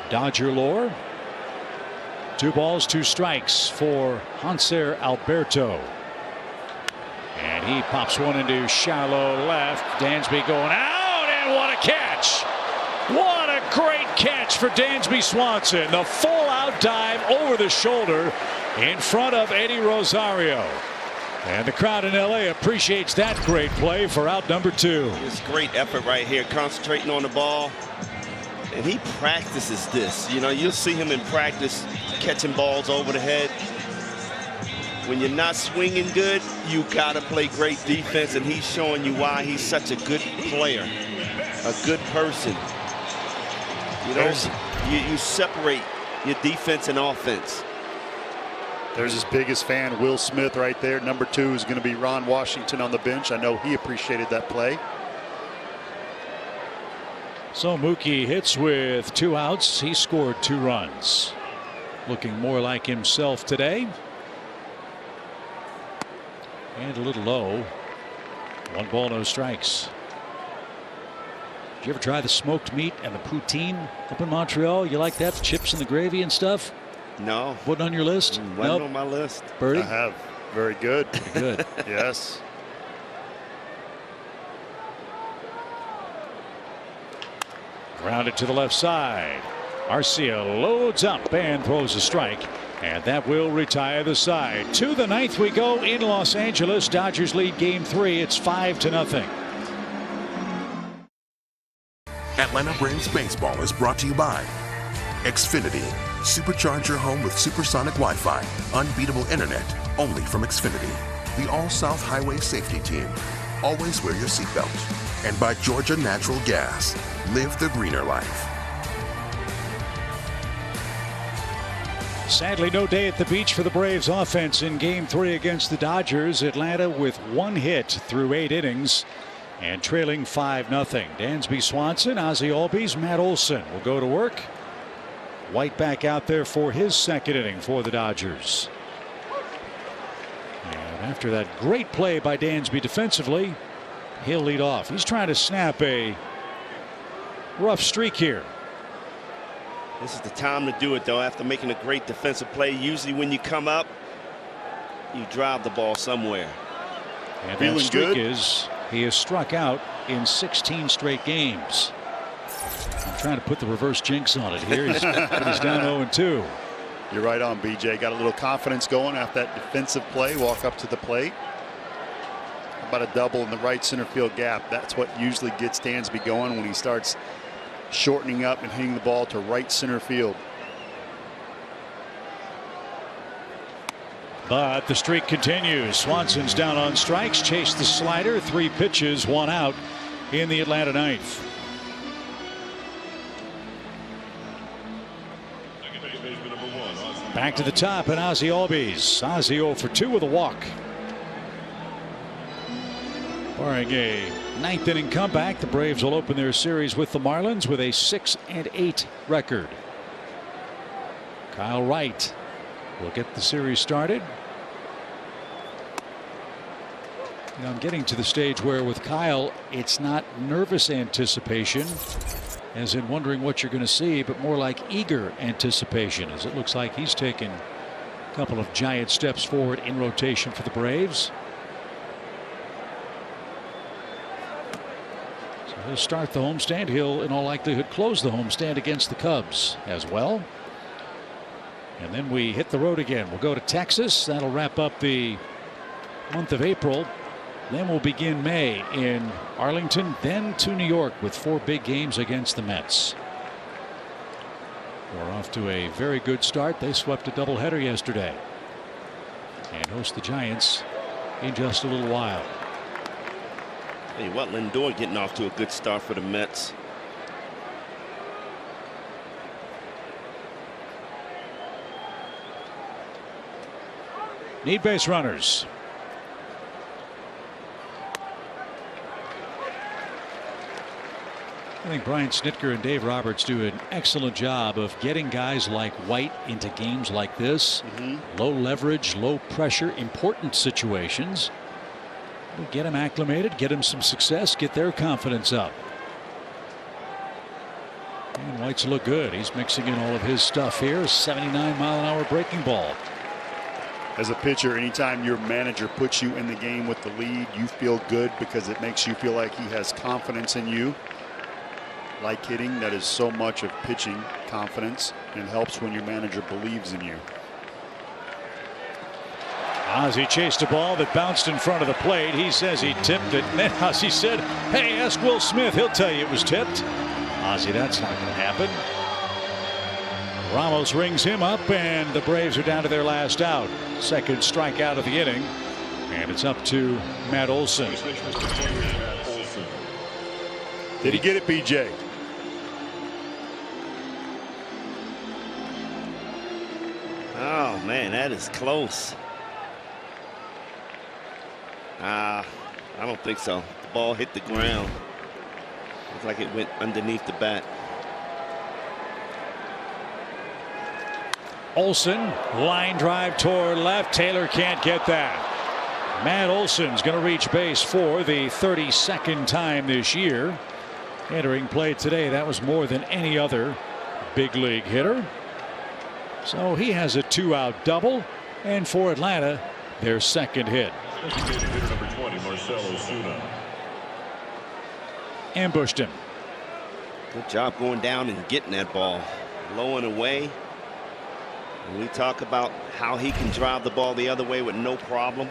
B: Dodger lore. 2 balls, 2 strikes for Hanser Alberto. And he pops one into shallow left. Dansby going out, and what a catch! What a great catch for Dansby Swanson. The full out dive over the shoulder in front of Eddie Rosario. And the crowd in LA appreciates that great play for out number 2.
D: It's great effort right here, concentrating on the ball. And he practices this. You know, you'll see him in practice catching balls over the head. When you're not swinging good, you got to play great defense, and he's showing you why he's such a good player, a good person. You know, you separate your defense and offense.
I: There's his biggest fan, Will Smith, right there. Number 2 is going to be Ron Washington on the bench. I know he appreciated that play.
B: So Mookie hits with 2 outs. He scored 2 runs. Looking more like himself today. And a little low. 1 ball, no strikes. Did you ever try the smoked meat and the poutine up in Montreal? You like that? The chips and the gravy and stuff?
D: No.
B: Wasn't on your list?
D: Wasn't on my list.
B: Birdie?
I: I have. Very good.
B: Good.
I: Yes.
B: Grounded to the left side. Arcia loads up and throws a strike. And that will retire the side. To the 9th we go in Los Angeles. Dodgers lead game 3. It's 5-0.
A: Atlanta Braves Baseball is brought to you by Xfinity. Supercharge your home with supersonic Wi-Fi. Unbeatable internet only from Xfinity. The All-South Highway Safety Team. Always wear your seatbelt. And by Georgia Natural Gas. Live the greener life.
B: Sadly, no day at the beach for the Braves offense in game 3 against the Dodgers. Atlanta with 1 hit through 8 innings and trailing 5-0. Dansby Swanson, Ozzie Albies, Matt Olson will go to work. White back out there for his 2nd inning for the Dodgers. And after that great play by Dansby defensively, he'll lead off. He's trying to snap a rough streak here.
D: This is the time to do it, though, after making a great defensive play. Usually when you come up, you drive the ball somewhere.
B: And that streak is he has struck out in 16 straight games. I'm trying to put the reverse jinx on it here. He's down 0-2.
I: You're right on, BJ. Got a little confidence going after that defensive play. Walk up to the plate. About a double in the right center field gap. That's what usually gets Dansby going when he starts shortening up and hitting the ball to right center field.
B: But the streak continues. Swanson's down on strikes. Chased the slider. 3 pitches, 1 out in the Atlanta 9th. Back to the top and Ozzie Albies. Ozzie 0 for 2 with a walk. Barring a 9th inning comeback, the Braves will open their series with the Marlins with a 6-8 record. Kyle Wright will get the series started. You know, I'm getting to the stage where with Kyle, it's not nervous anticipation, as in wondering what you're going to see, but more like eager anticipation, as it looks like he's taken a couple of giant steps forward in rotation for the Braves. So he'll start the homestand. He'll in all likelihood close the homestand against the Cubs as well. And then we hit the road again. We'll go to Texas. That'll wrap up the month of April. Then we'll begin May in Arlington, then to New York with 4 big games against the Mets. We're off to a very good start. They swept a doubleheader yesterday and host the Giants in just a little while.
D: Hey, what, Lindor getting off to a good start for the Mets.
B: Need base runners. I think Brian Snitker and Dave Roberts do an excellent job of getting guys like White into games like this. Low leverage, low pressure, important situations. We get them acclimated, get them some success, get their confidence up. And White's look good. He's mixing in all of his stuff here. 79-mile-an-hour breaking ball.
C: As a pitcher, anytime your manager puts you in the game with the lead, you feel good because it makes you feel like he has confidence in you. Like hitting, that is so much of pitching confidence, and helps when your manager believes in you.
B: Ozzie chased a ball that bounced in front of the plate. He says he tipped it. And then Ozzie said, hey, ask Will Smith. He'll tell you it was tipped. Ozzie, that's not going to happen. Ramos rings him up, and the Braves are down to their last out. Second strikeout of the inning. And it's up to Matt Olson.
C: Did he get it, BJ?
D: Oh, man, that is close. I don't think so. The ball hit the ground. Looks like it went underneath the bat.
B: Olson, line drive toward left. Taylor can't get that. Matt Olson's going to reach base for the 32nd time this year. Entering play today, that was more than any other big league hitter. So he has a 2-out double, and for Atlanta, their second hit.
G: Hitter number 20, Marcell Ozuna.
B: Ambushed him.
D: Good job going down and getting that ball low and away. And we talk about how he can drive the ball the other way with no problem.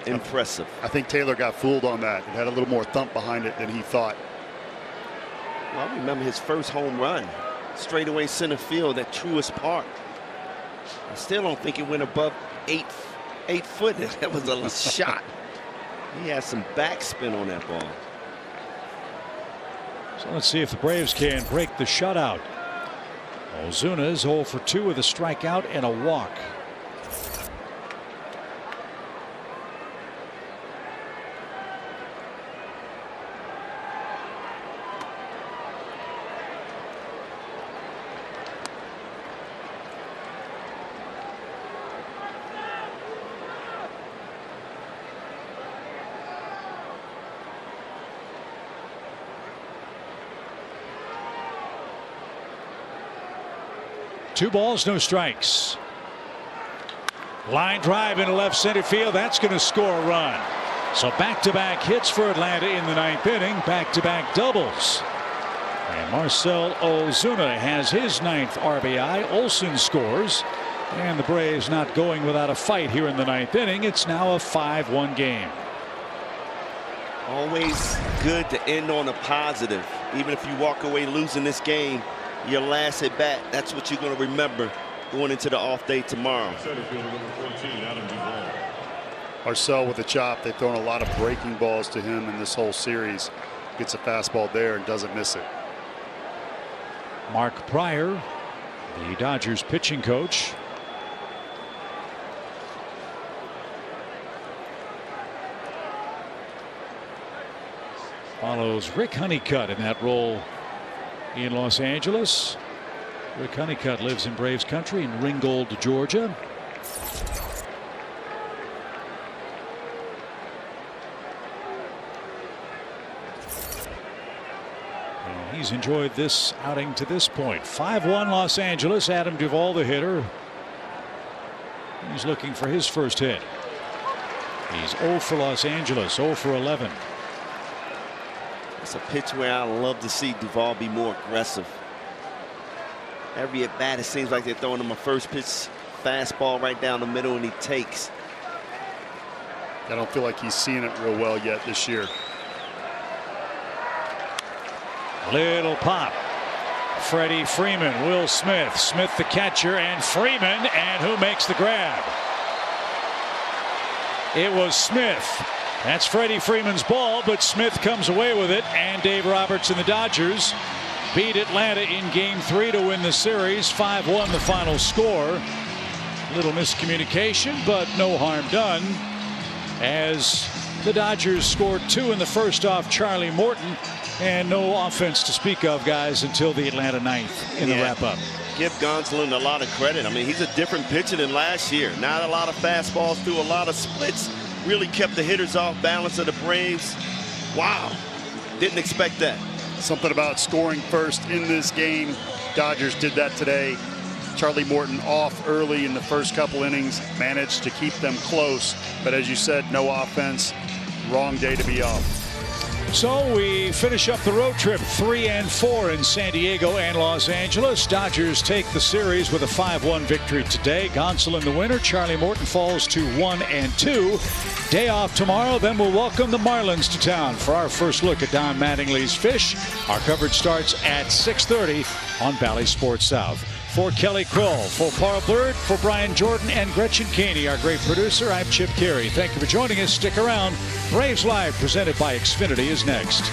D: Impressive.
C: I think Taylor got fooled on that. It had a little more thump behind it than he thought.
D: Well, I remember his first home run, straightaway center field at Truist Park. I still don't think it went above 8 foot. That was a shot. He had some backspin on that ball.
B: So let's see if the Braves can break the shutout. Ozuna's 0 for 2 with a strikeout and a walk. Two balls, no strikes. Line drive into left center field. That's going to score a run. So back-to-back hits for Atlanta in the 9th inning. Back-to-back doubles. And Marcell Ozuna has his 9th RBI. Olson scores. And the Braves not going without a fight here in the 9th inning. It's now a 5-1 game.
D: Always good to end on a positive. Even if you walk away losing this game, your last at bat, that's what you're going to remember going into the off day tomorrow.
C: Marcell with a chop. They've thrown a lot of breaking balls to him in this whole series. Gets a fastball there and doesn't miss it.
B: Mark Prior, the Dodgers pitching coach. Follows Rick Honeycutt in that role in Los Angeles. Rick Honeycutt lives in Braves country in Ringgold, Georgia. And he's enjoyed this outing to this point. 5-1 Los Angeles. Adam Duvall, the hitter. He's looking for his first hit. He's 0 for Los Angeles, 0 for 11.
D: It's a pitch where I love to see Duvall be more aggressive. Every at bat, it seems like they're throwing him a first pitch fastball right down the middle, and he takes.
C: I don't feel like he's seeing it real well yet this year.
B: Little pop. Freddie Freeman, Will Smith, Smith the catcher, and Freeman, and who makes the grab? It was Smith. That's Freddie Freeman's ball, but Smith comes away with it, and Dave Roberts and the Dodgers beat Atlanta in Game 3 to win the series. 5-1 the final score. Little miscommunication, but no harm done, as the Dodgers scored 2 in the first off Charlie Morton, and no offense to speak of, guys, until the Atlanta ninth in the wrap-up.
D: Give Gonsolin a lot of credit. I mean, he's a different pitcher than last year. Not a lot of fastballs, threw a lot of splits. Really kept the hitters off balance of the Braves. Wow. Didn't expect that.
C: Something about scoring first in this game. Dodgers did that today. Charlie Morton off early in the first couple innings, managed to keep them close. But as you said, no offense. Wrong day to be off.
B: So we finish up the road trip 3-4 in San Diego and Los Angeles. Dodgers take the series with a 5-1 victory today. Gonsolin the winner. Charlie Morton falls to 1-2. Day off tomorrow. Then we'll welcome the Marlins to town for our first look at Don Mattingly's Fish. Our coverage starts at 6:30 on Bally Sports South. For Kelly Kroll, for Paul Bird, for Brian Jordan, and Gretchen Caney, our great producer, I'm Chip Carey. Thank you for joining us. Stick around. Braves Live, presented by Xfinity, is next.